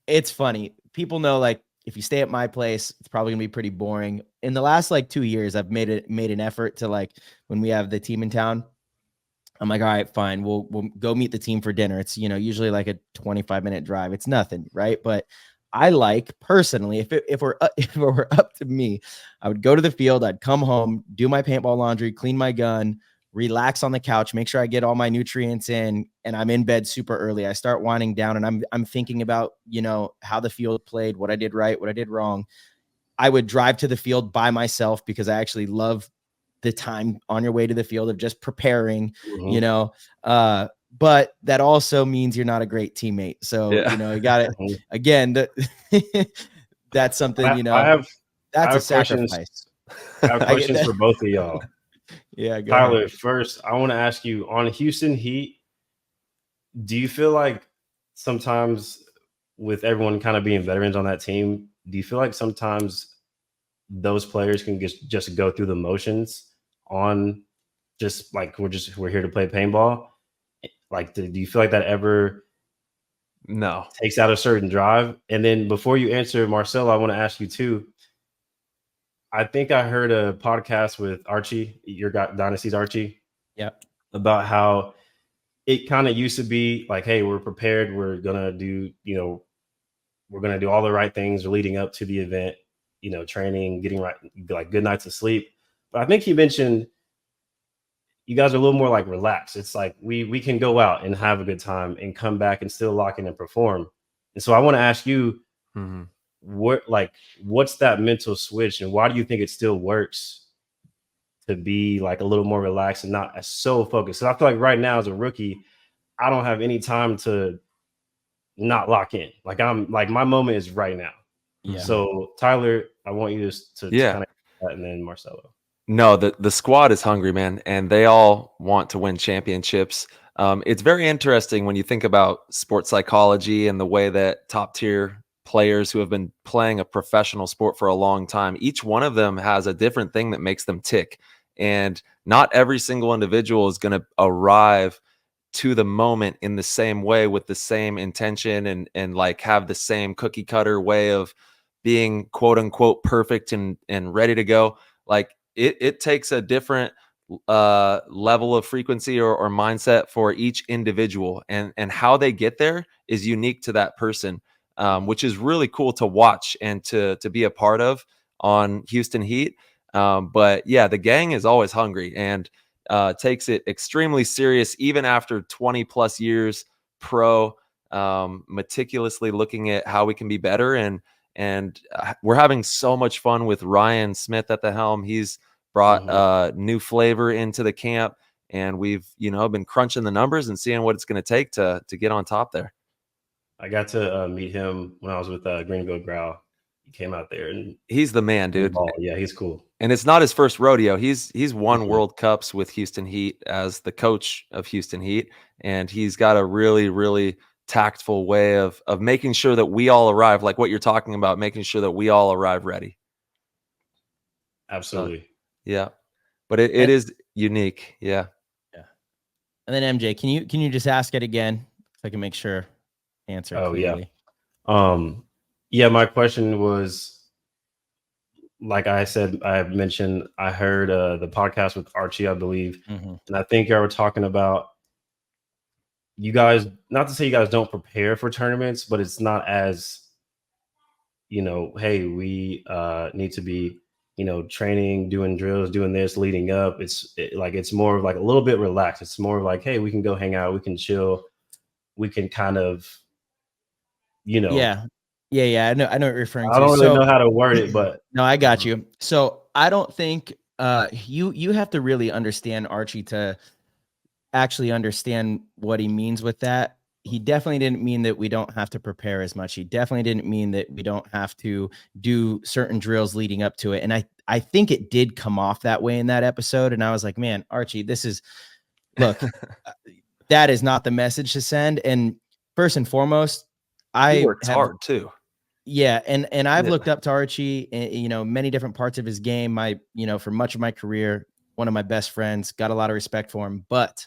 it's funny. People know, like, if you stay at my place, it's probably gonna be pretty boring. In the last 2 years, I've made an effort to, when we have the team in town, I'm like, all right, fine. We'll go meet the team for dinner. It's, usually like a 25-minute drive. It's nothing, right? But I personally, if it were up to me, I would go to the field. I'd come home, do my paintball laundry, clean my gun, relax on the couch, make sure I get all my nutrients in, and I'm in bed super early. I start winding down, and I'm thinking about how the field played, what I did right, what I did wrong. I would drive to the field by myself because I actually love the time on your way to the field of just preparing, but that also means you're not a great teammate. So, you got it again. That's something, that's a sacrifice. I have questions for both of y'all. Yeah. Tyler, ahead. First, I want to ask you on Houston Heat, do you feel like sometimes with everyone kind of being veterans on that team, do you feel like sometimes those players can just go through the motions on just like, we're here to play paintball? Like, do you feel like that ever takes out a certain drive? And then before you answer, Marcelo, I want to ask you too. I think I heard a podcast with Archie, your Dynasty's Archie. Yeah. About how it kind of used to be like, hey, we're prepared. We're going to do, we're going to do all the right things leading up to the event, training, getting right, like good nights of sleep. But I think he mentioned you guys are a little more like relaxed. It's like we can go out and have a good time and come back and still lock in and perform. And so I want to ask you, what's that mental switch, and why do you think it still works to be like a little more relaxed and not as so focused? So I feel like right now as a rookie, I don't have any time to not lock in. Like I'm like my moment is right now. Yeah. So Tyler, I want you to kind of that, and then Marcelo. No, the squad is hungry, man, and they all want to win championships. It's very interesting when you think about sports psychology and the way that top tier players who have been playing a professional sport for a long time, each one of them has a different thing that makes them tick. And not every single individual is going to arrive to the moment in the same way with the same intention and like have the same cookie cutter way of being quote unquote perfect and ready to go. Like it takes a different level of frequency or mindset for each individual, and how they get there is unique to that person, which is really cool to watch and to be a part of on Houston Heat. But yeah, the gang is always hungry and takes it extremely serious, even after 20 plus years pro, meticulously looking at how we can be better. And we're having so much fun with Ryan Smith at the helm. He's brought new flavor into the camp, and we've been crunching the numbers and seeing what it's going to take to get on top there. I got to meet him when I was with Greenville Growl. He came out there, and he's the man, dude. Yeah, he's cool. And it's not his first rodeo. He's won World Cups with Houston Heat as the coach of Houston Heat, and he's got a really, really tactful way of making sure that we all arrive, like what you're talking about, making sure that we all arrive ready. Absolutely. Yeah. But it is unique. Yeah. Yeah. And then MJ, can you just ask it again so I can make sure answer clearly? Yeah, my question was, like I said, I mentioned, I heard the podcast with Archie, I believe. And I think y'all were talking about you guys, not to say you guys don't prepare for tournaments, but it's not as, hey, we need to be, training, doing drills, doing this leading up. It's more of like a little bit relaxed. It's more of like, hey, we can go hang out, we can chill, we can kind of, Yeah. I know what you're referring to. I don't really know how to word it, but no, I got you. So I don't think you have to really understand Archie to actually understand what he means with that. He definitely didn't mean that we don't have to prepare as much. He definitely didn't mean that we don't have to do certain drills leading up to it. And I think it did come off that way in that episode. And I was like, man, Archie, look, that is not the message to send. And first and foremost, he works hard too. Yeah. And I've looked up to Archie, many different parts of his game. For much of my career, one of my best friends, got a lot of respect for him. But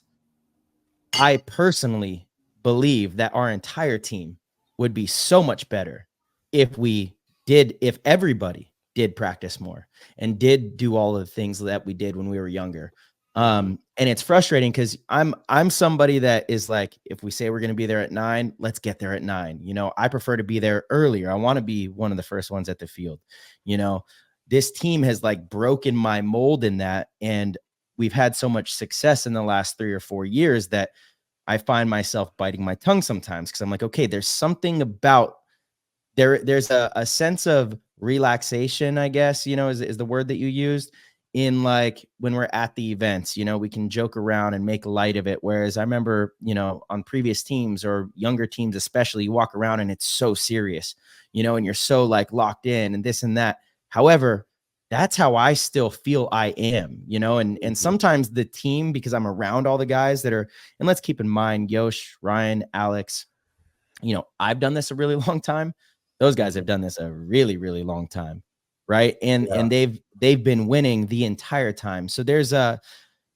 I personally believe that our entire team would be so much better if everybody did practice more and did do all of the things that we did when we were younger. And it's frustrating because I'm somebody that is like, if we say we're going to be there at 9, let's get there at 9. I prefer to be there earlier. I want to be one of the first ones at the field. This team has like broken my mold in that. And we've had so much success in the last 3 or 4 years that I find myself biting my tongue sometimes because I'm like, okay, there's something about there's a sense of relaxation, I guess, is the word that you used, in like when we're at the events, we can joke around and make light of it. Whereas I remember, on previous teams or younger teams, especially, you walk around and it's so serious, and you're so like locked in and this and that. However, that's how I still feel I am, and sometimes the team, because I'm around all the guys that are, and let's keep in mind, Yosh, Ryan, Alex, I've done this a really long time. Those guys have done this a really, really long time. Right. And they've been winning the entire time. So there's a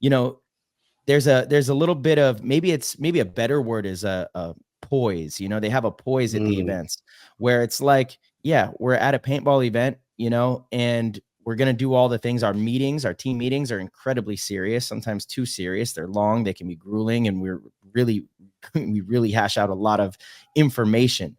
little bit of, maybe a better word is a poise. They have a poise at the events where it's like, yeah, we're at a paintball event, and we're going to do all the things. Our team meetings are incredibly serious, sometimes too serious. They're long, they can be grueling, and we really hash out a lot of information.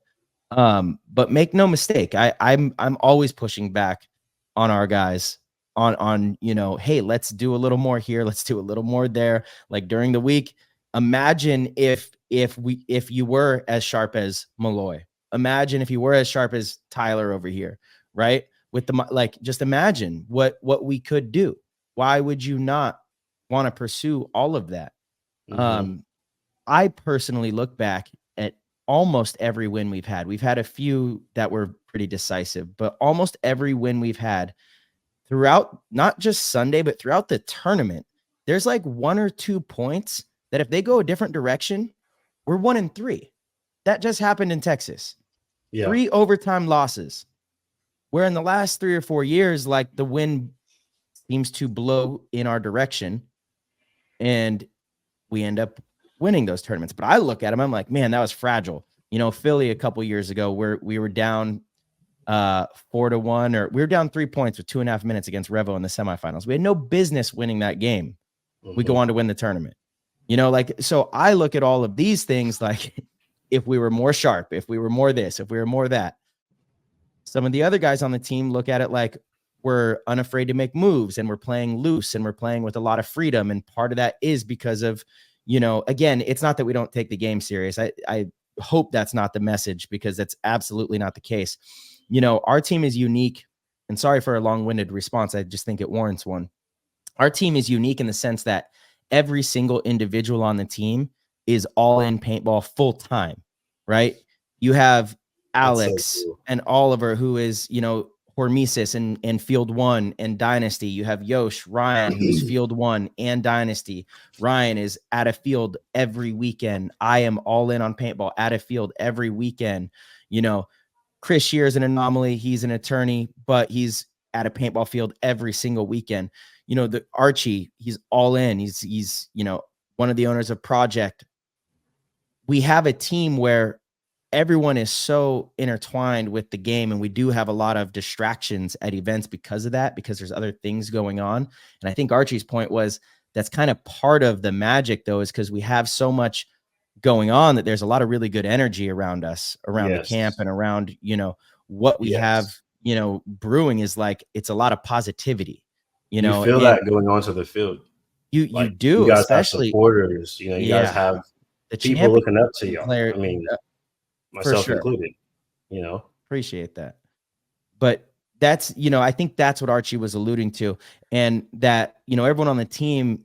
But make no mistake, I'm always pushing back on our guys on, hey, let's do a little more here. Let's do a little more there. Like during the week, imagine if you were as sharp as Malloy. Imagine if you were as sharp as Tyler over here, right? With just imagine what we could do. Why would you not want to pursue all of that? Mm-hmm. I personally look back at almost every win we've had. We've had a few that were pretty decisive, but almost every win we've had throughout, not just Sunday, but throughout the tournament, there's like 1 or 2 points that if they go a different direction, we're 1-3. That just happened in Texas. Yeah. 3 overtime losses. Where in the last 3 or 4 years, like the wind seems to blow in our direction and we end up winning those tournaments. But I look at them, I'm like, man, that was fragile. Philly a couple years ago where we were down 4-1, or we were down 3 points with 2.5 minutes against Revo in the semifinals. We had no business winning that game. Mm-hmm. We go on to win the tournament. So I look at all of these things like if we were more sharp, if we were more this, if we were more that. Some of the other guys on the team look at it like we're unafraid to make moves and we're playing loose and we're playing with a lot of freedom. And part of that is because of, again, it's not that we don't take the game serious. I hope that's not the message, because that's absolutely not the case. Our team is unique, and sorry for a long-winded response. I just think it warrants one. Our team is unique in the sense that every single individual on the team is all in paintball full time, right? You have Alex so cool. and Oliver, who is, Hormesis and Field 1 and Dynasty. You have Yosh, Ryan, who's Field 1 and Dynasty. Ryan is at a field every weekend. I am all in on paintball at a field every weekend. Chris Shear is an anomaly. He's an attorney, but he's at a paintball field every single weekend. The Archie, he's all in. He's one of the owners of Project. We have a team where everyone is so intertwined with the game, and we do have a lot of distractions at events because of that, because there's other things going on. And I think Archie's point was that's kind of part of the magic, though, is because we have so much going on that there's a lot of really good energy around us, around the camp, and around, what we have, brewing is like, it's a lot of positivity, you feel that going onto the field. You do, you guys especially have supporters, you guys have the people looking up to you. Player, I mean, myself included, appreciate that. But that's, I think that's what Archie was alluding to. And that, everyone on the team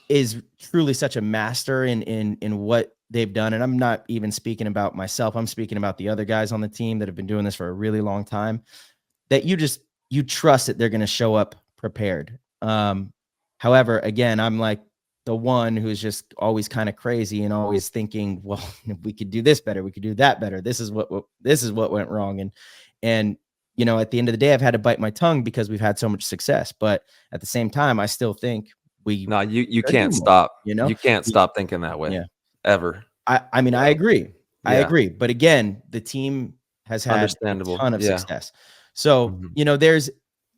is truly such a master in what they've done. And I'm not even speaking about myself. I'm speaking about the other guys on the team that have been doing this for a really long time, that you trust that they're going to show up prepared. However, again, I'm like the one who's just always kind of crazy and always thinking, well, we could do this better. We could do that better. This is what went wrong. And, at the end of the day, I've had to bite my tongue because we've had so much success, but at the same time, I still think you can't stop. You can't stop thinking that way. Yeah. Ever. I mean, I agree. I agree. But again, the team has had a ton of success. So,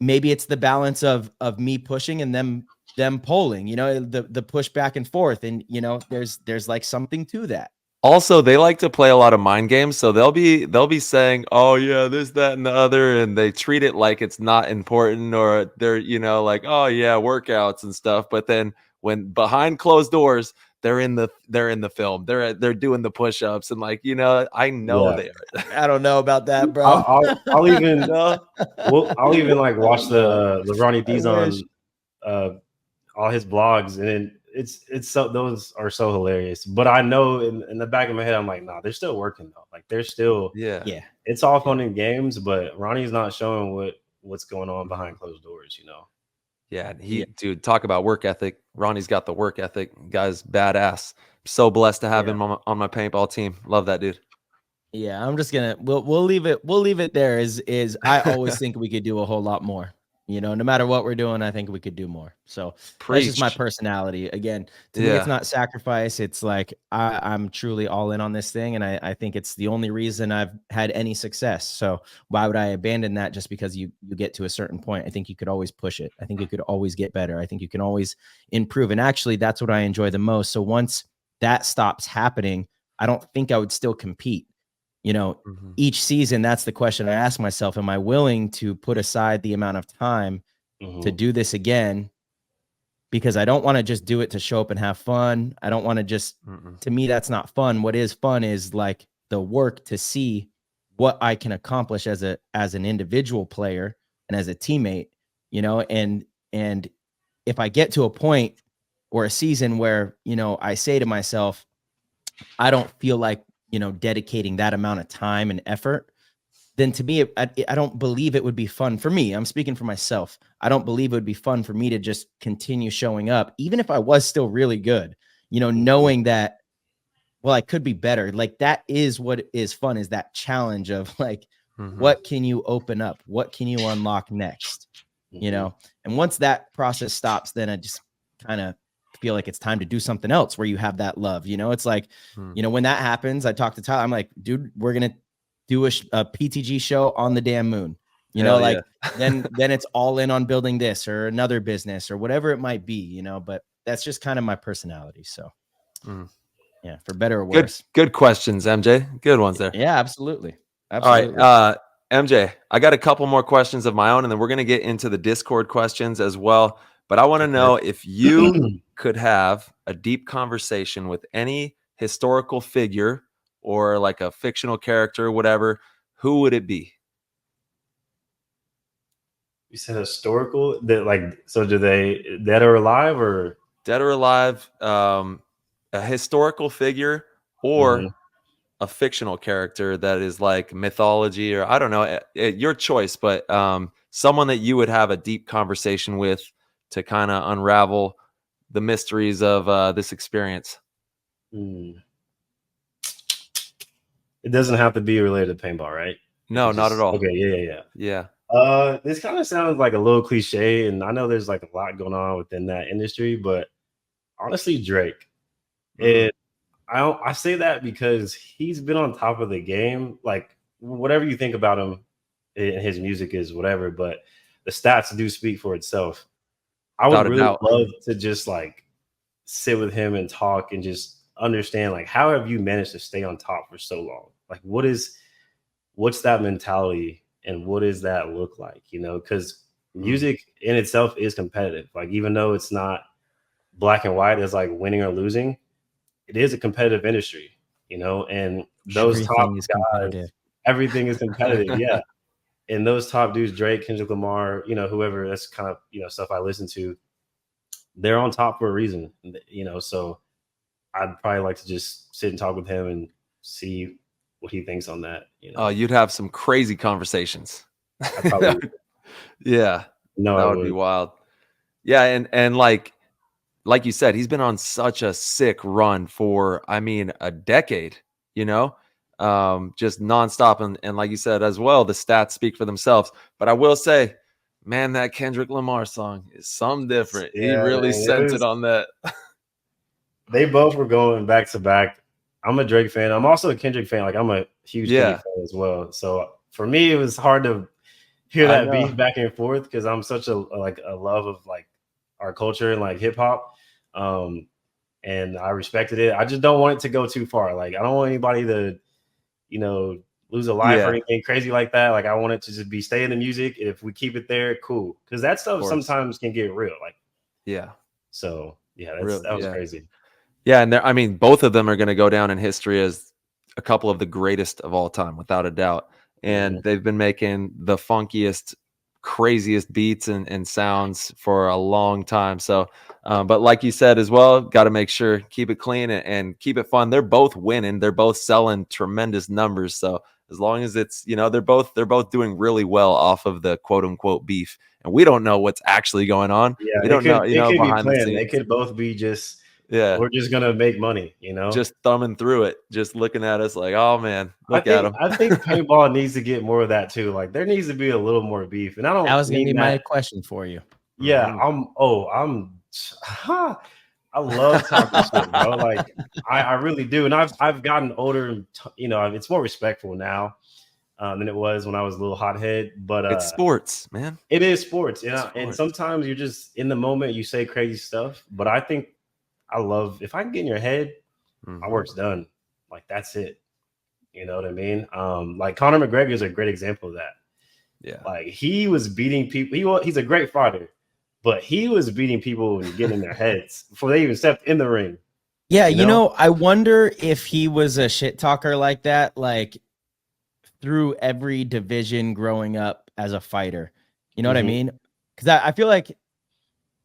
maybe it's the balance of me pushing and them polling, the push back and forth. And, there's like something to that. Also, they like to play a lot of mind games, so they'll be saying, "Oh yeah, this, that, and the other," and they treat it like it's not important, or they're like, "Oh yeah, workouts and stuff." But then when behind closed doors, they're in the film, they're doing the push-ups, and I know they are. I don't know about that, bro. I'll even I'll even like watch the Ronnie D's on all his blogs, and it's so, those are so hilarious. But I know in the back of my head, I'm like, nah, they're still working though. Like they're still it's all fun and games, but Ronnie's not showing what's going on behind closed doors, Yeah, dude, talk about work ethic. Ronnie's got the work ethic. Guy's badass. So blessed to have him on my paintball team. Love that dude. Yeah, I'm just gonna we'll leave it there. Is I always think we could do a whole lot more. No matter what we're doing, I think we could do more. So that's just my personality. Again, to me, it's not sacrifice. It's like I'm truly all in on this thing, and I think it's the only reason I've had any success. So why would I abandon that just because you get to a certain point? I think you could always push it. I think you could always get better. I think you can always improve. And actually, that's what I enjoy the most. So once that stops happening, I don't think I would still compete. Each season, that's the question I ask myself. Am I willing to put aside the amount of time to do this again, because I don't want to just do it to show up and have fun. I don't want to just, to me, that's not fun. What is fun is like the work to see what I can accomplish as an individual player and as a teammate, you know, and if I get to a point or a season where, you know, I say to myself, I don't feel like, you know, dedicating that amount of time and effort, then to me, I don't believe it would be fun for me. I'm speaking for myself. I don't believe it would be fun for me to just continue showing up, even if I was still really good, you know, knowing that, well, I could be better. Like that is what is fun, is that challenge of like, what can you open up? What can you unlock next? You know? And once that process stops, then I just kind of feel like it's time to do something else where you have that love, you know? It's like, you know, when that happens, I talk to Tyler, I'm like, dude, we're going to do a PTG show on the damn moon, you know, like then it's all in on building this or another business or whatever it might be, you know, but that's just kind of my personality. So yeah, for better or worse. Good questions, MJ. Good ones there. Yeah, absolutely. All right. MJ, I got a couple more questions of my own, and then we're going to get into the Discord questions as well. But I want to know if you could have a deep conversation with any historical figure or like a fictional character, whatever, who would it be? You said historical? That like, so do they dead or alive or dead or alive? A historical figure or a fictional character that is like mythology, or I don't know, your choice, but someone that you would have a deep conversation with to kind of unravel the mysteries of this experience. It doesn't have to be related to paintball, right? No, not at all. Okay, yeah. This kind of sounds like a little cliche, and I know there's like a lot going on within that industry, but honestly, Drake. And I say that because he's been on top of the game. Like whatever you think about him, his music is whatever, but the stats do speak for itself. I would really love to just like sit with him and talk and just understand like how have you managed to stay on top for so long? Like what's that mentality and what does that look like? You know, because music in itself is competitive. Like even though it's not black and white as like winning or losing, it is a competitive industry, you know, and those top guys, everything is competitive. Yeah. And those top dudes, Drake, Kendrick Lamar, you know, whoever, that's kind of, you know, stuff I listen to, they're on top for a reason, you know, so I'd probably like to just sit and talk with him and see what he thinks on that. You know? Oh, you'd have some crazy conversations. Yeah. No, that would be wild. Yeah. And like you said, he's been on such a sick run for, I mean, a decade, you know, just nonstop. And like you said as well, the stats speak for themselves. But I will say, man, that Kendrick Lamar song is something different. Yeah, he really sent it on that. They both were going back to back. I'm a Drake fan. I'm also a Kendrick fan. Like I'm a huge Kendrick fan as well. So for me, it was hard to hear that beat back and forth because I'm such a love of like our culture and like hip hop. And I respected it. I just don't want it to go too far. Like I don't want anybody to, you know, lose a life or anything crazy like that. Like I want it to just be stay in the music. If we keep it there, cool. Because that stuff sometimes can get real. Like so yeah, that was crazy. Yeah, and I mean, both of them are going to go down in history as a couple of the greatest of all time, without a doubt. And they've been making the funkiest, craziest beats and sounds for a long time. So, but like you said as well, got to make sure, keep it clean and keep it fun. They're both winning. They're both selling tremendous numbers. So as long as it's, you know, they're both doing really well off of the quote unquote beef. And we don't know what's actually going on. Yeah, we don't know, you know, behind the scenes. They could both be just, we're just going to make money, you know, just thumbing through it, just looking at us like, oh man, look at them. I think paintball needs to get more of that too. Like there needs to be a little more beef. And I don't, that was going to be my question for you. Yeah. I love talking shit, bro. Like I really do. And I've gotten older, you know, it's more respectful now than it was when I was a little hothead, but it's sports, man. It is sports. Yeah. And sometimes you're just in the moment, you say crazy stuff, but I think I love, if I can get in your head, my work's done. Like that's it. You know what I mean? Like Conor McGregor is a great example of that. Yeah. Like he was beating people. He's a great fighter, but he was beating people and getting in their heads before they even stepped in the ring. Yeah, you know, I wonder if he was a shit talker like that, like through every division growing up as a fighter. You know what I mean? Because I feel like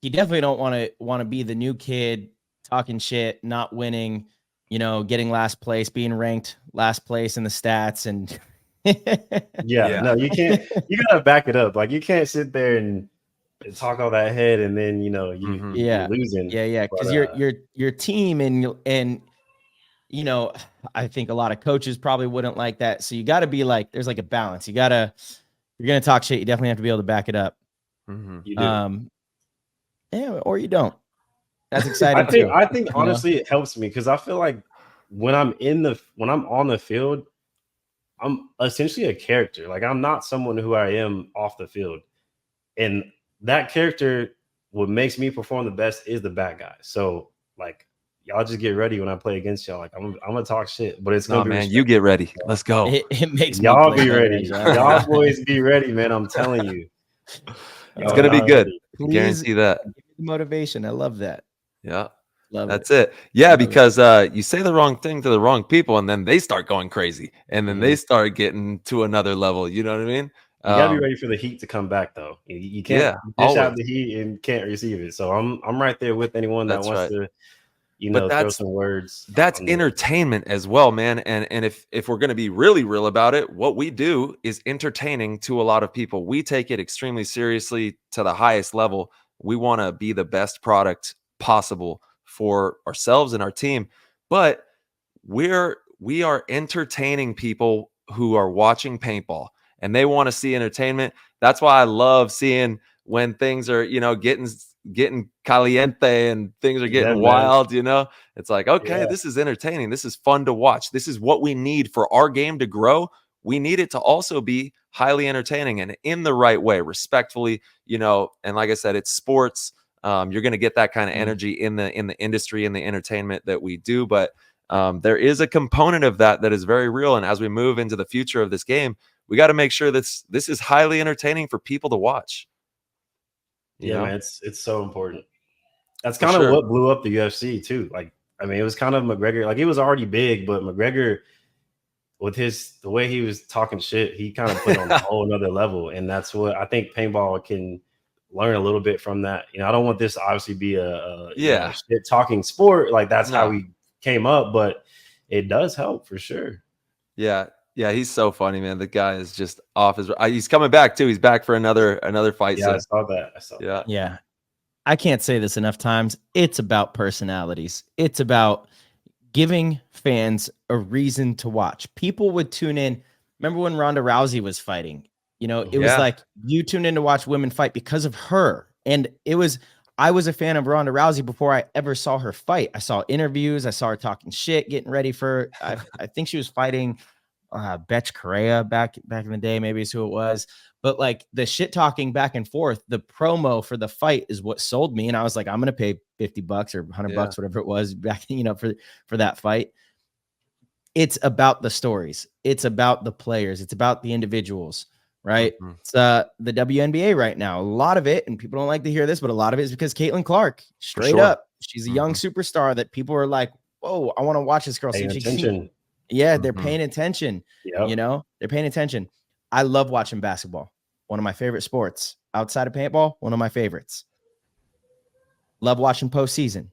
you definitely don't want to be the new kid talking shit, not winning, you know, getting last place, being ranked last place in the stats, and no, you can't. You gotta back it up. Like you can't sit there and talk all that head, and then you're losing. Yeah, because your team and you know, I think a lot of coaches probably wouldn't like that. So you got to be like, there's like a balance. You're gonna talk shit. You definitely have to be able to back it up. You do. Yeah, or you don't. That's exciting. I think honestly, it helps me because I feel like when I'm on the field, I'm essentially a character. Like I'm not someone who I am off the field, and that character, what makes me perform the best is the bad guy. So like, y'all just get ready when I play against y'all. Like I'm gonna talk shit, but it's gonna be man. You get ready. Let's go. It makes y'all be ready. Y'all boys be ready, man. I'm telling you, it's gonna be good. Guarantee that. Motivation. I love that. Yeah. That's it. Yeah, because you say the wrong thing to the wrong people, and then they start going crazy, and then they start getting to another level. You know what I mean? You gotta be ready for the heat to come back, though. You can't dish out the heat and can't receive it. So I'm right there with anyone that wants to, throw some words. That's entertainment as well, man. And if we're gonna be really real about it, what we do is entertaining to a lot of people. We take it extremely seriously to the highest level. We want to be the best product possible for ourselves and our team, but we are entertaining people who are watching paintball and they want to see entertainment. That's why I love seeing when things are, getting caliente and things are getting wild, it's like, okay, this is entertaining. This is fun to watch. This is what we need for our game to grow. We need it to also be highly entertaining and in the right way, respectfully, and like I said, it's sports. You're going to get that kind of energy in the industry, in the entertainment that we do. But there is a component of that is very real. And as we move into the future of this game, we got to make sure this is highly entertaining for people to watch. Man, it's so important. That's kind of what blew up the UFC too. Like, I mean, it was kind of McGregor. Like, he was already big, but McGregor, with the way he was talking shit, he kind of put on a whole another level. And that's what I think paintball can learn a little bit from that. I don't want this to obviously be a shit talking sport. Like, that's how we came up, but it does help for sure. Yeah, he's so funny, man. The guy is just off his. He's coming back too. He's back for another fight. Yeah, I saw that. Yeah. I can't say this enough times. It's about personalities. It's about giving fans a reason to watch. People would tune in. Remember when Ronda Rousey was fighting? It was like you tune in to watch women fight because of her. And I was a fan of Ronda Rousey before I ever saw her fight. I saw interviews. I saw her talking shit, getting ready for, I think she was fighting Betch Correa back in the day, maybe is who it was. But like the shit talking back and forth, the promo for the fight is what sold me. And I was like, I'm going to pay $50 or $100, whatever it was back, for that fight. It's about the stories. It's about the players. It's about the individuals, right? Mm-hmm. It's the WNBA right now. A lot of it, and people don't like to hear this, but a lot of it is because Caitlin Clark, straight up, she's a young superstar that people are like, whoa, I want to watch this girl. Paying attention. They're paying attention. Yep. They're paying attention. I love watching basketball. One of my favorite sports outside of paintball. One of my favorites. Love watching postseason.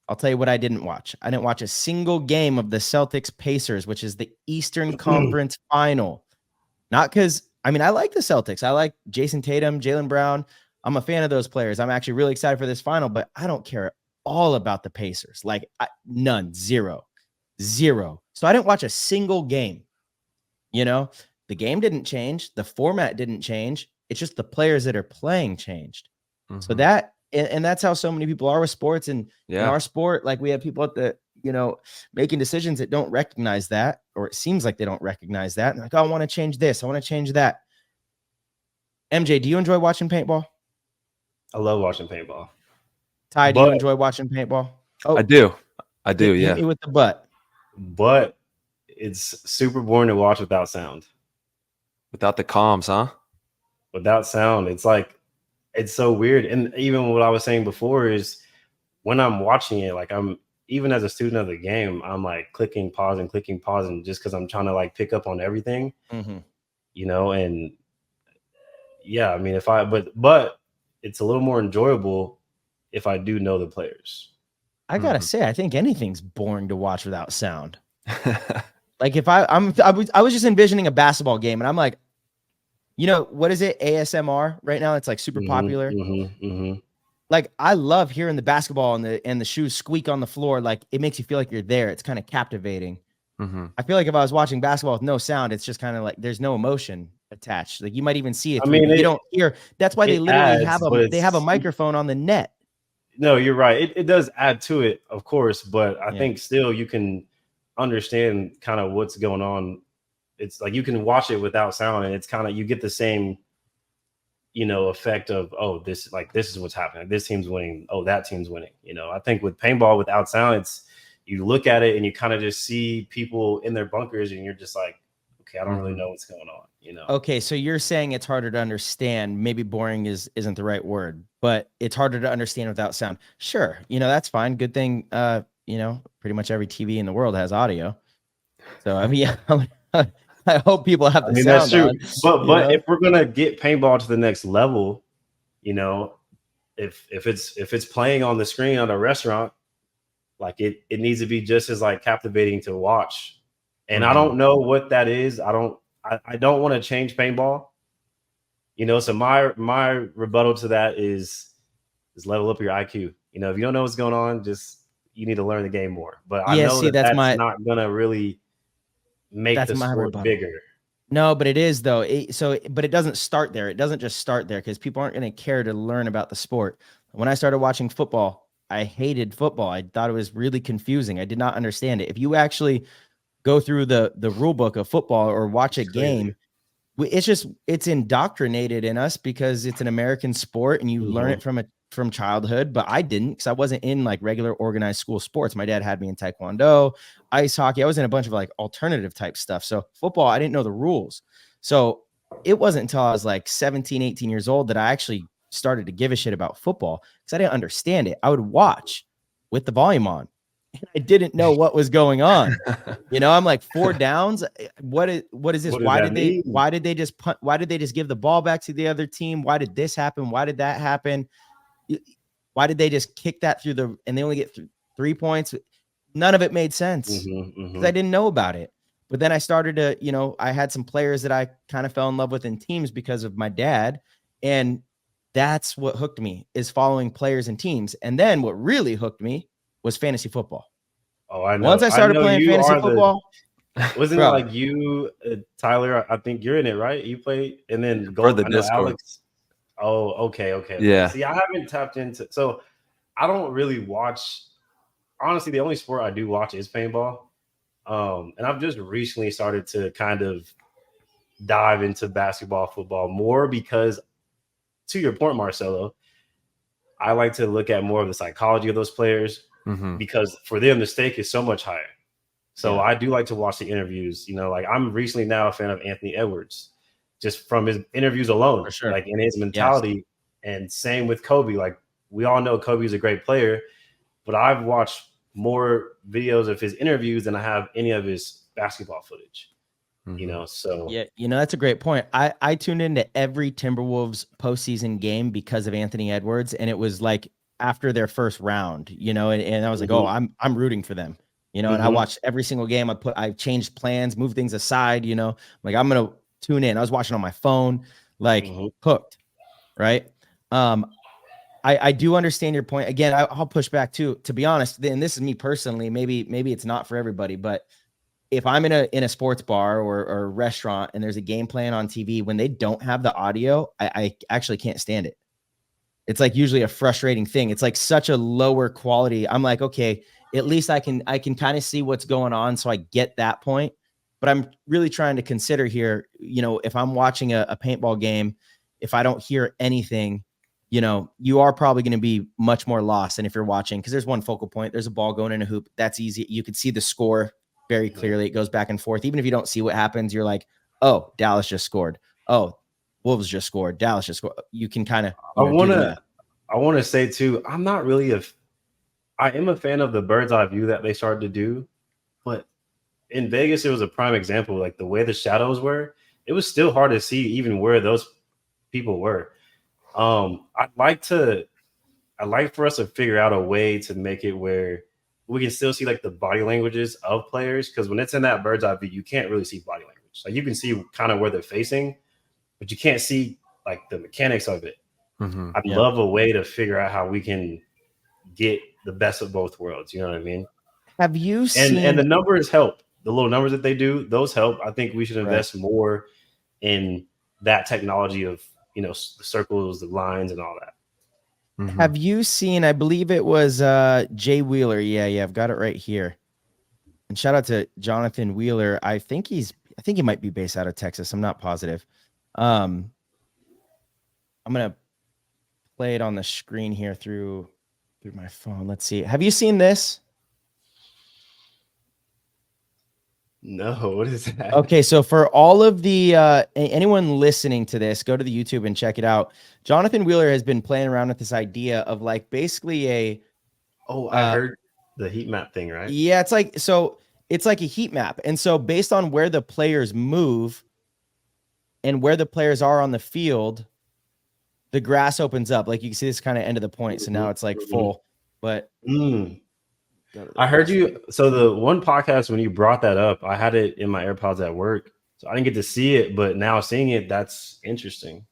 I'll tell you what I didn't watch. I didn't watch a single game of the Celtics Pacers, which is the Eastern Conference Final. Not because, I like the Celtics. I like Jason Tatum, Jaylen Brown. I'm a fan of those players. I'm actually really excited for this final, but I don't care all about the Pacers. Like, none, zero. So I didn't watch a single game. The game didn't change. The format didn't change. It's just the players that are playing changed. Mm-hmm. So that's how so many people are with sports. And in our sport, like we have people at the, making decisions that don't recognize that, or it seems like they don't recognize that. And like, oh, I want to change this. I want to change that. MJ, do you enjoy watching paintball? I love watching paintball. Ty, do you enjoy watching paintball? Oh, I do. Yeah. Hit me with the butt. But it's super boring to watch without sound. Without the comms, huh? without sound, it's like, it's so weird. And even what I was saying before is when I'm watching it, like even as a student of the game, I'm like clicking pause just because I'm trying to like pick up on everything, and yeah, I mean, but it's a little more enjoyable if I do know the players. I gotta say, I think anything's boring to watch without sound. Like if I was just envisioning a basketball game, and I'm like, what is it? ASMR right now? It's like super popular. Like I love hearing the basketball and the shoes squeak on the floor. Like it makes you feel like you're there. It's kind of captivating. I feel like if I was watching basketball with no sound, it's just kind of like there's no emotion attached. Like you might even see it. I mean, you don't hear. That's why they literally adds, have a microphone on the net. No, you're right. It does add to it, of course, but I think still you can understand kind of what's going on. It's like you can watch it without sound, and it's kind of you get the same, effect of, oh, this is what's happening. This team's winning. Oh, that team's winning. I think with paintball without sound, it's you look at it and you kind of just see people in their bunkers, and you're just like, okay, I don't really know what's going on. Okay, so you're saying it's harder to understand. Maybe boring isn't the right word, but it's harder to understand without sound. Sure, that's fine. Good thing, pretty much every TV in the world has audio. So I mean, I hope people have the sound. That's true. On, but if we're gonna get paintball to the next level, if it's playing on the screen at a restaurant, like it needs to be just as like captivating to watch. And I don't know what that is. I don't want to change paintball. So my rebuttal to that is level up your IQ. If you don't know what's going on, you need to learn the game more. But I know that's not gonna really make the sport bigger. No, but it is though. But it doesn't start there. It doesn't just start there because people aren't going to care to learn about the sport. When I started watching football, I hated football. I thought it was really confusing. I did not understand it. If you actually go through the rule book of football or watch a game, it's indoctrinated in us because it's an American sport and you learn it from childhood. But I didn't, because I wasn't in like regular organized school sports. My dad had me in taekwondo, ice hockey. I was in a bunch of like alternative type stuff. So football, I didn't know the rules. So it wasn't until I was like 17, 18 years old that I actually started to give a shit about football because I didn't understand it. I would watch with the volume on. And I didn't know what was going on. I'm like 4 downs. What is this? Why did they just give the ball back to the other team? Why did this happen? Why did that happen? Why did they just kick that through and they only get 3 points? None of it made sense because I didn't know about it. But then I started to, I had some players that I kind of fell in love with in teams because of my dad. And that's what hooked me, is following players and teams. And then what really hooked me was fantasy football. Oh, I know. Once I started playing fantasy football, wasn't it like you, Tyler? I think you're in it, right? You play, and then for the Discord. Alex. Oh, okay. Yeah. See, I haven't tapped into, so I don't really watch. Honestly, the only sport I do watch is paintball, and I've just recently started to kind of dive into basketball, football more because, to your point, Marcelo, I like to look at more of the psychology of those players. Because for them, the stake is so much higher. So I do like to watch the interviews. Like I'm recently now a fan of Anthony Edwards, just from his interviews alone, for sure. Like in his mentality. Yes. And same with Kobe. Like we all know Kobe's a great player, but I've watched more videos of his interviews than I have any of his basketball footage. So yeah, that's a great point. I tuned into every Timberwolves postseason game because of Anthony Edwards, and it was like after their first round, and I was like, oh, I'm rooting for them, and I watched every single game. I changed plans, moved things aside, like I'm going to tune in. I was watching on my phone, like hooked. Right. I do understand your point. Again, I'll push back too, to be honest, and this is me personally, maybe it's not for everybody, but if I'm in a sports bar or a restaurant and there's a game playing on TV, when they don't have the audio, I actually can't stand it. It's like usually a frustrating thing. It's like such a lower quality. I'm like, okay, at least I can kind of see what's going on. So I get that point, but I'm really trying to consider here, if I'm watching a paintball game, if I don't hear anything, you are probably going to be much more lost than if you're watching, because there's one focal point, there's a ball going in a hoop. That's easy. You could see the score very clearly. It goes back and forth. Even if you don't see what happens, you're like, oh, Dallas just scored. Oh, Wolves just scored, Dallas just scored. You can kind of I want to say too, I am a fan of the bird's eye view that they started to do, but in Vegas it was a prime example. Like the way the shadows were, it was still hard to see even where those people were. I'd like for us to figure out a way to make it where we can still see like the body languages of players, because when it's in that bird's eye view, you can't really see body language. Like you can see kind of where they're facing, but you can't see like the mechanics of it. Mm-hmm. I'd love a way to figure out how we can get the best of both worlds. You know what I mean? Have you seen? And the numbers help. The little numbers that they do, those help. I think we should invest more in that technology of, the circles, the lines, and all that. Mm-hmm. Have you seen? I believe it was Jay Wheeler. Yeah, I've got it right here. And shout out to Jonathan Wheeler. I think he might be based out of Texas. I'm not positive. I'm gonna play it on the screen here through my phone. Let's see. Have you seen this? No, what is that? Okay, so for all of the anyone listening to this, go to the YouTube and check it out. Jonathan Wheeler has been playing around with this idea of like basically I heard the heat map thing, right? Yeah, it's like a heat map. And so based on where the players move and where the players are on the field, the grass opens up. Like you can see this kind of end of the point. So now it's like full, but I heard you. So the one podcast, when you brought that up, I had it in my AirPods at work, so I didn't get to see it, but now seeing it, that's interesting.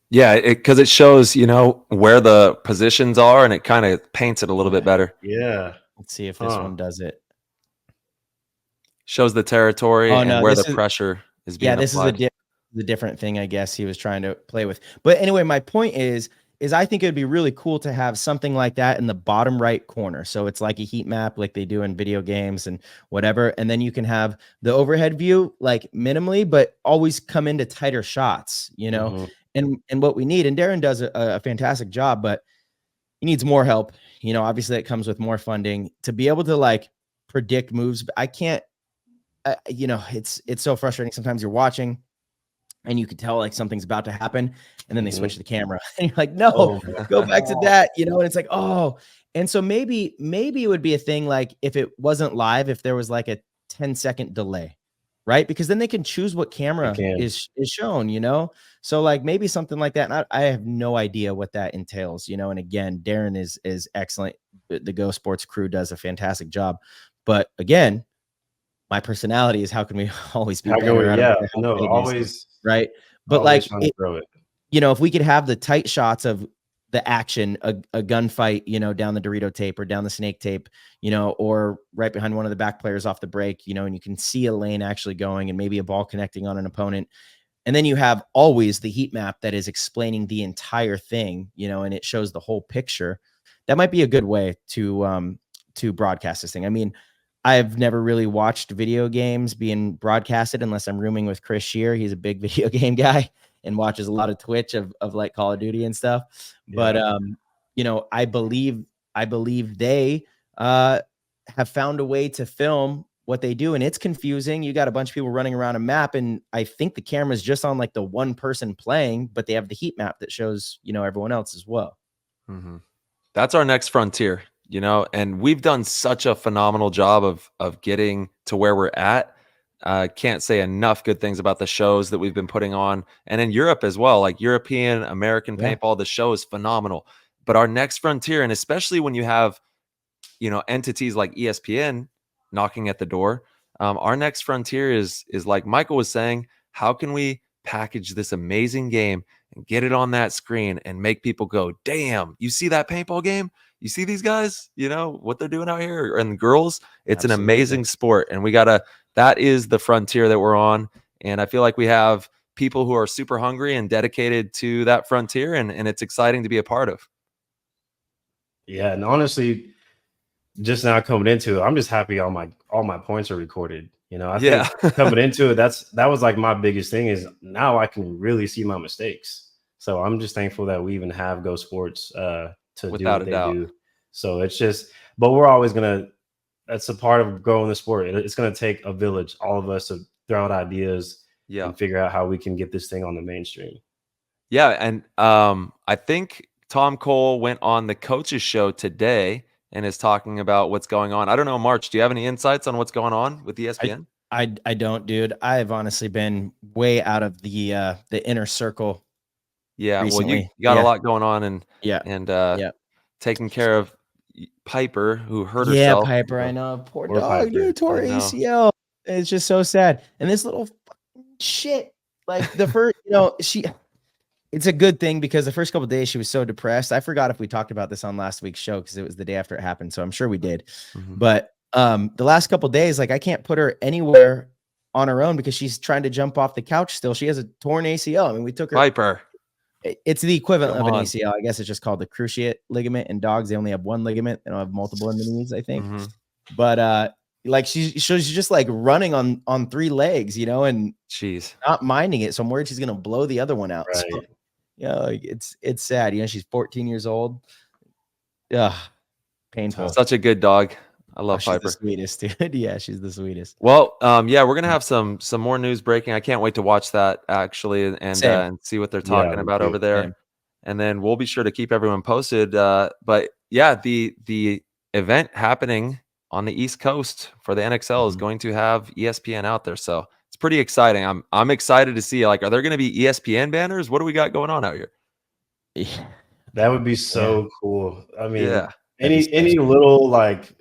Yeah, because it shows, where the positions are, and it kind of paints it a little bit better. Yeah. Let's see if this one does it. Shows the territory and where the pressure is being applied. This is the different thing, I guess, he was trying to play with. But anyway, my point is I think it'd be really cool to have something like that in the bottom right corner. So it's like a heat map like they do in video games and whatever. And then you can have the overhead view like minimally, but always come into tighter shots, and what we need. And Darren does a fantastic job, but he needs more help. Obviously that comes with more funding to be able to like predict moves. I can't, it's so frustrating. Sometimes you're watching and you can tell like something's about to happen, and then they switch the camera and you're like, no, go back to that, and it's like, and so maybe it would be a thing like if it wasn't live, if there was like a 10-second delay, right? Because then they can choose what camera is shown, so like maybe something like that. And I have no idea what that entails, and again, Darren is excellent. The Go Sports crew does a fantastic job, but again, my personality is how can we always be better? Always. Right. But like, if we could have the tight shots of the action, a gunfight, down the Dorito tape or down the snake tape, or right behind one of the back players off the break, and you can see a lane actually going and maybe a ball connecting on an opponent. And then you have always the heat map that is explaining the entire thing, and it shows the whole picture. That might be a good way to broadcast this thing. I mean, I've never really watched video games being broadcasted unless I'm rooming with Chris Shear. He's a big video game guy and watches a lot of Twitch of like Call of Duty and stuff. Yeah. But, I believe they have found a way to film what they do, and it's confusing. You got a bunch of people running around a map, and I think the camera's just on like the one person playing, but they have the heat map that shows, everyone else as well. Mm-hmm. That's our next frontier. And we've done such a phenomenal job of getting to where we're at. Can't say enough good things about the shows that we've been putting on, and in Europe as well, like European, American paintball. The show is phenomenal. But our next frontier, and especially when you have, entities like ESPN knocking at the door, our next frontier is like Michael was saying, how can we package this amazing game and get it on that screen and make people go, damn, you see that paintball game? You see these guys, what they're doing out here, and the girls, it's Absolutely. An amazing sport. And that is the frontier that we're on. And I feel like we have people who are super hungry and dedicated to that frontier, and it's exciting to be a part of. Yeah. And honestly, just now coming into it, I'm just happy all my points are recorded. I think coming into it, that was like my biggest thing is now I can really see my mistakes. So I'm just thankful that we even have Go Sports, to Without do what a doubt. they do. So it's just, but we're always that's a part of growing the sport. It's going to take a village, all of us to throw out ideas and figure out how we can get this thing on the mainstream. Yeah, and I think Tom Cole went on the coaches show today and is talking about what's going on. I don't know, March, do you have any insights on what's going on with ESPN? I don't, dude. I've honestly been way out of the inner circle. Yeah, recently. well, you got a lot going on, and yeah, taking care of Piper, who hurt yeah, herself. Piper. I know, poor dog, Piper. dude, tore ACL. It's just so sad. And this little shit, like the first, it's a good thing because the first couple of days she was so depressed. I forgot if we talked about this on last week's show because it was the day after it happened. So I'm sure we did. Mm-hmm. But the last couple of days, like I can't put her anywhere on her own because she's trying to jump off the couch still. She has a torn ACL. I mean, we took her. Piper. It's the equivalent of an ACL. I guess it's just called the cruciate ligament. In dogs, they only have one ligament. They don't have multiple in the knees, I think. Mm-hmm. But like she's just like running on three legs, and jeez, not minding it. So I'm worried she's gonna blow the other one out. Right. So, like it's sad. She's 14 years old. Yeah, painful. Such a good dog. I love Piper. She's the sweetest, dude. Yeah, she's the sweetest. Well, yeah, we're gonna have some more news breaking. I can't wait to watch that actually and see what they're talking about over there. Same. And then we'll be sure to keep everyone posted. But yeah, the event happening on the East Coast for the NXL is going to have ESPN out there, so it's pretty exciting. I'm excited to see. Like, are there going to be ESPN banners? What do we got going on out here? Yeah. That would be so cool. I mean, yeah, any little like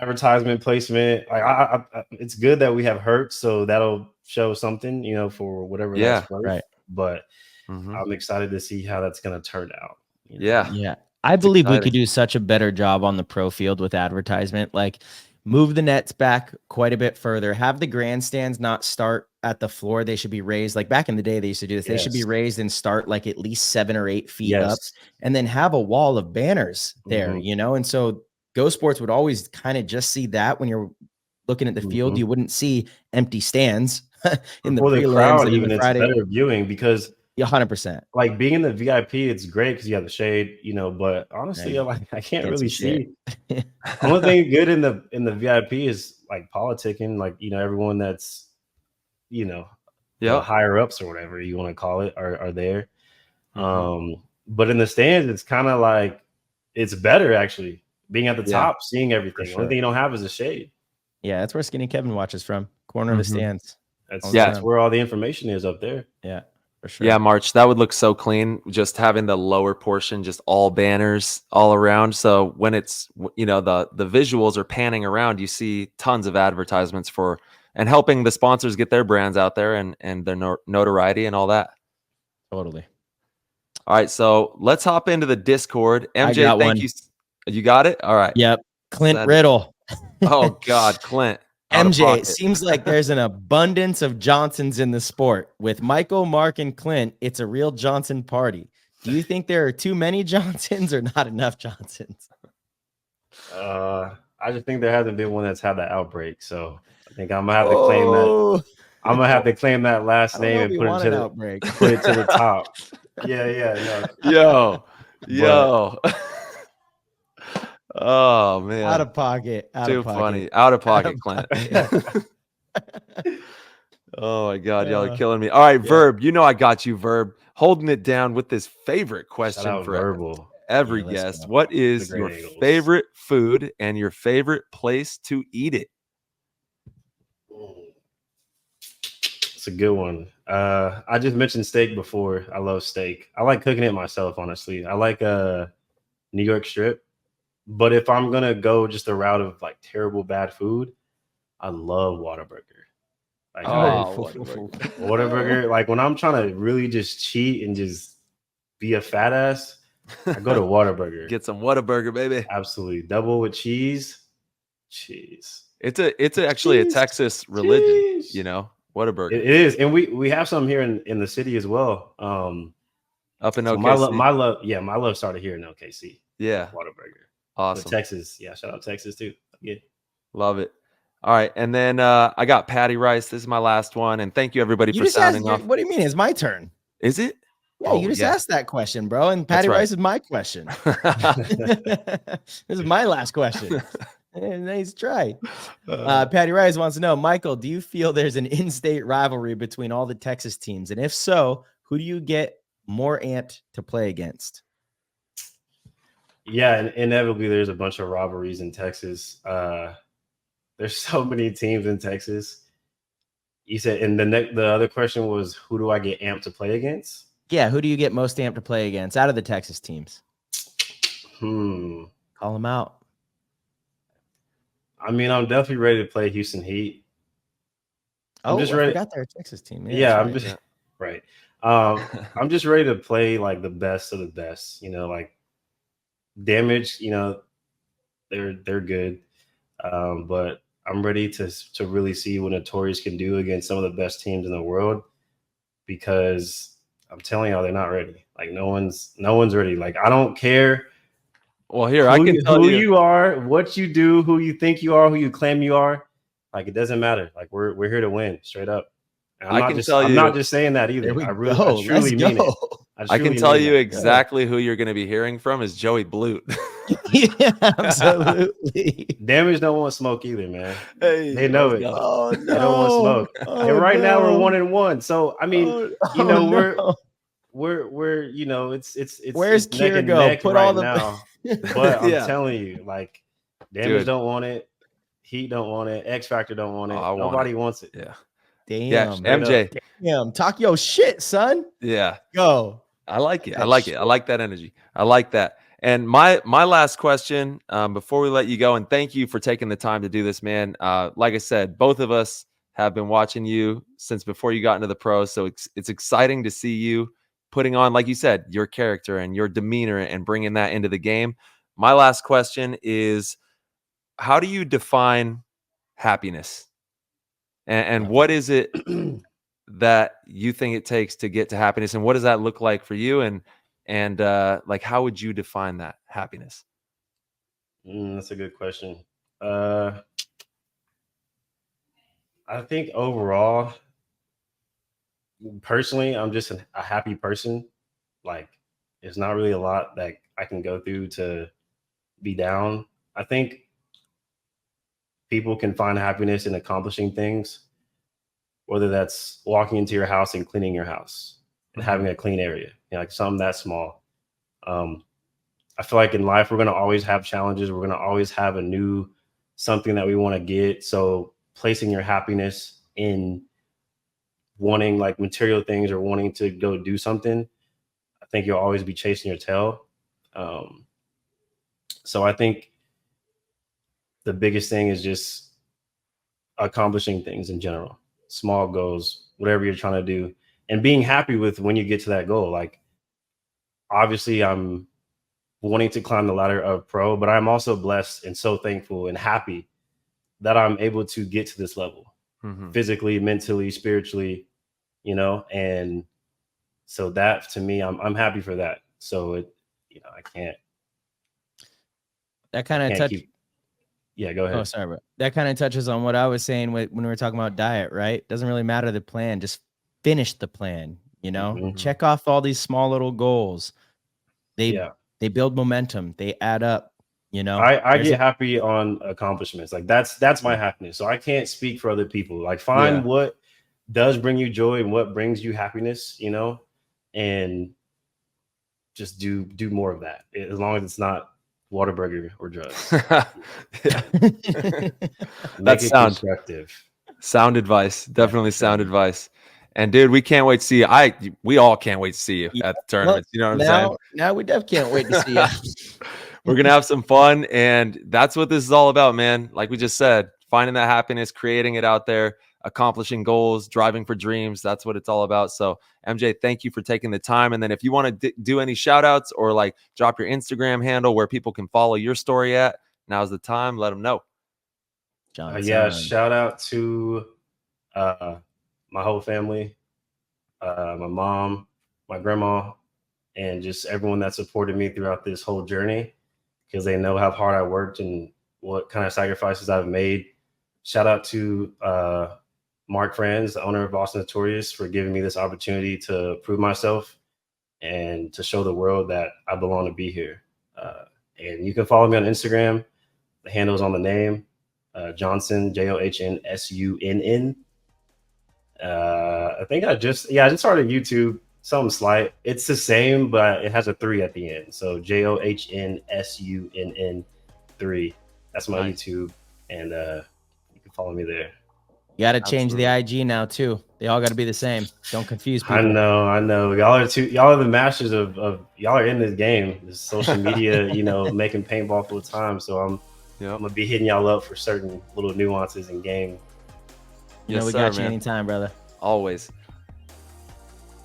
advertisement placement, like it's good that we have Hertz, so that'll show something, for whatever. Yeah, right. But I'm excited to see how that's going to turn out. Yeah. I believe we could do such a better job on the pro field with advertisement. Like, move the nets back quite a bit further. Have the grandstands not start at the floor. They should be raised. Like back in the day, they used to do this. They should be raised and start like at least 7 or 8 feet up, and then have a wall of banners there, And so Go Sports would always kind of just see that when you're looking at the field. You wouldn't see empty stands in the crowd. Even it's better viewing because 100%. Like being in the VIP, it's great because you have the shade, But honestly, I can't really see. Only thing good in the VIP is like politicking, like everyone that's the higher ups or whatever you want to call it are there. But in the stands, it's kind of like it's better actually being at the top, seeing everything. Sure. Only thing you don't have is a shade. Yeah, that's where Skinny Kevin watches from, corner of the stands. That's where all the information is up there. Yeah. For sure. Yeah, March, that would look so clean, just having the lower portion, just all banners all around. So when it's, the visuals are panning around, you see tons of advertisements for and helping the sponsors get their brands out there and their notoriety and all that. Totally. All right, so let's hop into the Discord. MJ, thank you. You got it? All right. Yep. Clint Riddle. Oh, God, Clint. MJ, it seems like there's an abundance of Johnsons in the sport. With Michael, Mark, and Clint, it's a real Johnson party. Do you think there are too many Johnsons or not enough Johnsons? I just think there hasn't been one that's had that outbreak. So I think I'm gonna have to claim that. I'm gonna have to claim that last name and put it to the top. Yeah. No. Yo. Oh man, out of pocket. Too funny. Out of pocket, Clint. Oh my God, y'all are killing me. All right, Verb, I got you, Verb, holding it down with this favorite question for every guest. What is your favorite food and your favorite place to eat it? It's a good one. I just mentioned steak before. I love steak. I like cooking it myself, honestly. I like New York strip. But if I'm going to go just a route of like terrible bad food, I love Whataburger. Like Whataburger. Like when I'm trying to really just cheat and just be a fat ass, I go to Whataburger. Get some Whataburger, baby. Absolutely. Double with cheese. It's actually a Texas religion, Whataburger. It is. And we have some here in the city as well. Up in OKC. My love started here in OKC. Yeah. Whataburger. Awesome. But Texas. Yeah, shout out Texas too. Yeah. Love it. All right. And then I got Patty Rice. This is my last one. And thank you everybody for sounding off. What do you mean? It's my turn. Is it? Yeah, you just asked that question, bro. And Patty Rice is my question. This is my last question. Nice try. Patty Rice wants to know, Michael, do you feel there's an in-state rivalry between all the Texas teams? And if so, who do you get more amped to play against? Yeah, and inevitably there's a bunch of robberies in Texas. There's so many teams in Texas. You said, and the other question was, who do I get amped to play against? Yeah, who do you get most amped to play against out of the Texas teams? Call them out. I mean, I'm definitely ready to play Houston Heat. I just ready. forgot they're a Texas team. Yeah, I'm right. just right. I'm just ready to play like the best of the best. You know, like Damage. You know, they're good, but I'm ready to really see what Notorious can do against some of the best teams in the world, because I'm telling y'all, they're not ready. Like no one's ready. Like I don't care. Well, here I can tell who you are, what you do, who you think you are, who you claim you are. Like it doesn't matter. Like we're here to win, straight up. And I'm not just saying that either. I truly mean it. I can tell you exactly who you're going to be hearing from is Joey Blute. Yeah, absolutely. Damage don't want smoke either, man. Hey, they know it. Oh, no. They don't want smoke. And right now we're 1-1. So I mean, we're you know, it's where's it's neck and Kirgo? neck Put right all the now. But I'm telling you, like Damage don't want it. Heat don't want it. X Factor don't want it. Nobody wants it. Yeah. Damn. Yeah, MJ. Damn. Talk your shit, son. Yeah. Go. I like it. I like it. I like that energy. I like that. And my last question, before we let you go, and thank you for taking the time to do this, man. Like I said, both of us have been watching you since before you got into the pros. So it's exciting to see you putting on, like you said, your character and your demeanor and bringing that into the game. My last question is, how do you define happiness? And what is it that you think it takes to get to happiness? And what does that look like for you? And like, how would you define that happiness? That's a good question. I think overall, personally, I'm just a happy person. Like, it's not really a lot that I can go through to be down. I think people can find happiness in accomplishing things, whether that's walking into your house and cleaning your house and having a clean area, you know, like something that small. I feel like in life, we're going to always have challenges. We're going to always have a new something that we want to get. So placing your happiness in wanting like material things or wanting to go do something, I think you'll always be chasing your tail. So I think the biggest thing is just accomplishing things in general, small goals, whatever you're trying to do, and being happy with when you get to that goal. Like, obviously I'm wanting to climb the ladder of pro, but I'm also blessed and so thankful and happy that I'm able to get to this level, physically, mentally, spiritually, you know? And so that, to me, I'm happy for that. So it, you know, I can't. That kind of touch. Yeah, go ahead. Oh, sorry, bro. That kind of touches on what I was saying when we were talking about diet, right? Doesn't really matter the plan, just finish the plan, you know? Check off all these small little goals. They build momentum. They add up, you know? I get happy on accomplishments. Like that's my happiness. So I can't speak for other people. Like find what does bring you joy and what brings you happiness, you know, and just do more of that. As long as it's not Whataburger or drugs. That's sound advice. Definitely sound advice. And dude, we can't wait to see you. We all can't wait to see you at the tournaments. You know what I'm saying? Now we definitely can't wait to see you. We're gonna have some fun, and that's what this is all about, man. Like we just said, finding that happiness, creating it out there, accomplishing goals, driving for dreams. That's what it's all about. So MJ, thank you for taking the time. And then if you want to do any shout outs or like drop your Instagram handle where people can follow your story at, now's the time. Let them know. Shout out to my whole family, my mom, my grandma, and just everyone that supported me throughout this whole journey, because they know how hard I worked and what kind of sacrifices I've made. Shout out to Mark Franz, the owner of Austin Notorious, for giving me this opportunity to prove myself and to show the world that I belong to be here. And you can follow me on Instagram. The handle is on the name, Johnson, JOHNSUNN. I think I just started YouTube something slight. It's the same, but it has a 3 at the end. So JOHNSUNN 3. That's my Nice. YouTube, and you can follow me there. You got to change the IG now too. They all got to be the same. Don't confuse people. I know. Y'all are the masters of y'all are in this game, this social media, making paintball full time. So I'm gonna be hitting y'all up for certain little nuances in game. We got you anytime, brother. Always.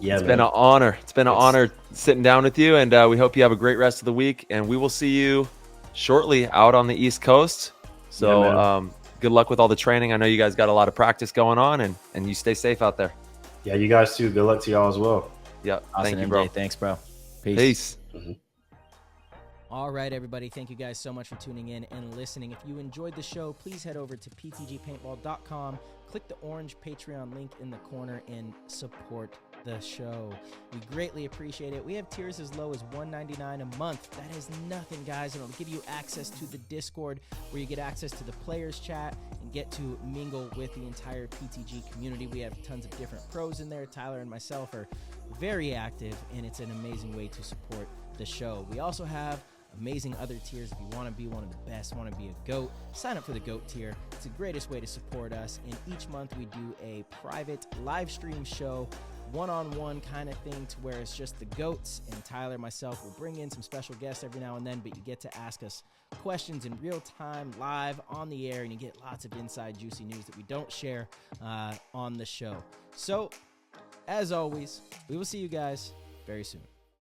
Yeah, it's been an honor. It's been an honor sitting down with you, and we hope you have a great rest of the week. And we will see you shortly out on the East Coast. So good luck with all the training. I know you guys got a lot of practice going on, and you stay safe out there. Yeah, you guys too. Good luck to y'all as well. Yeah, Austin, thank you, bro. Thanks, bro. Peace. Mm-hmm. All right, everybody. Thank you guys so much for tuning in and listening. If you enjoyed the show, please head over to ptgpaintball.com. Click the orange Patreon link in the corner and support the show. We greatly appreciate it. We have tiers as low as $1.99 a month. That is nothing, guys. It'll give you access to the Discord, where you get access to the players chat and get to mingle with the entire PTG community. We have tons of different pros in there. Tyler and myself are very active, and it's an amazing way to support the show. We also have amazing other tiers. If you want to be one of the best, want to be a GOAT, sign up for the GOAT tier. It's the greatest way to support us. And each month we do a private live stream show, one-on-one kind of thing, to where it's just the GOATs, and Tyler and myself will bring in some special guests every now and then, but you get to ask us questions in real time, live on the air, and you get lots of inside juicy news that we don't share on the show. So, as always, we will see you guys very soon.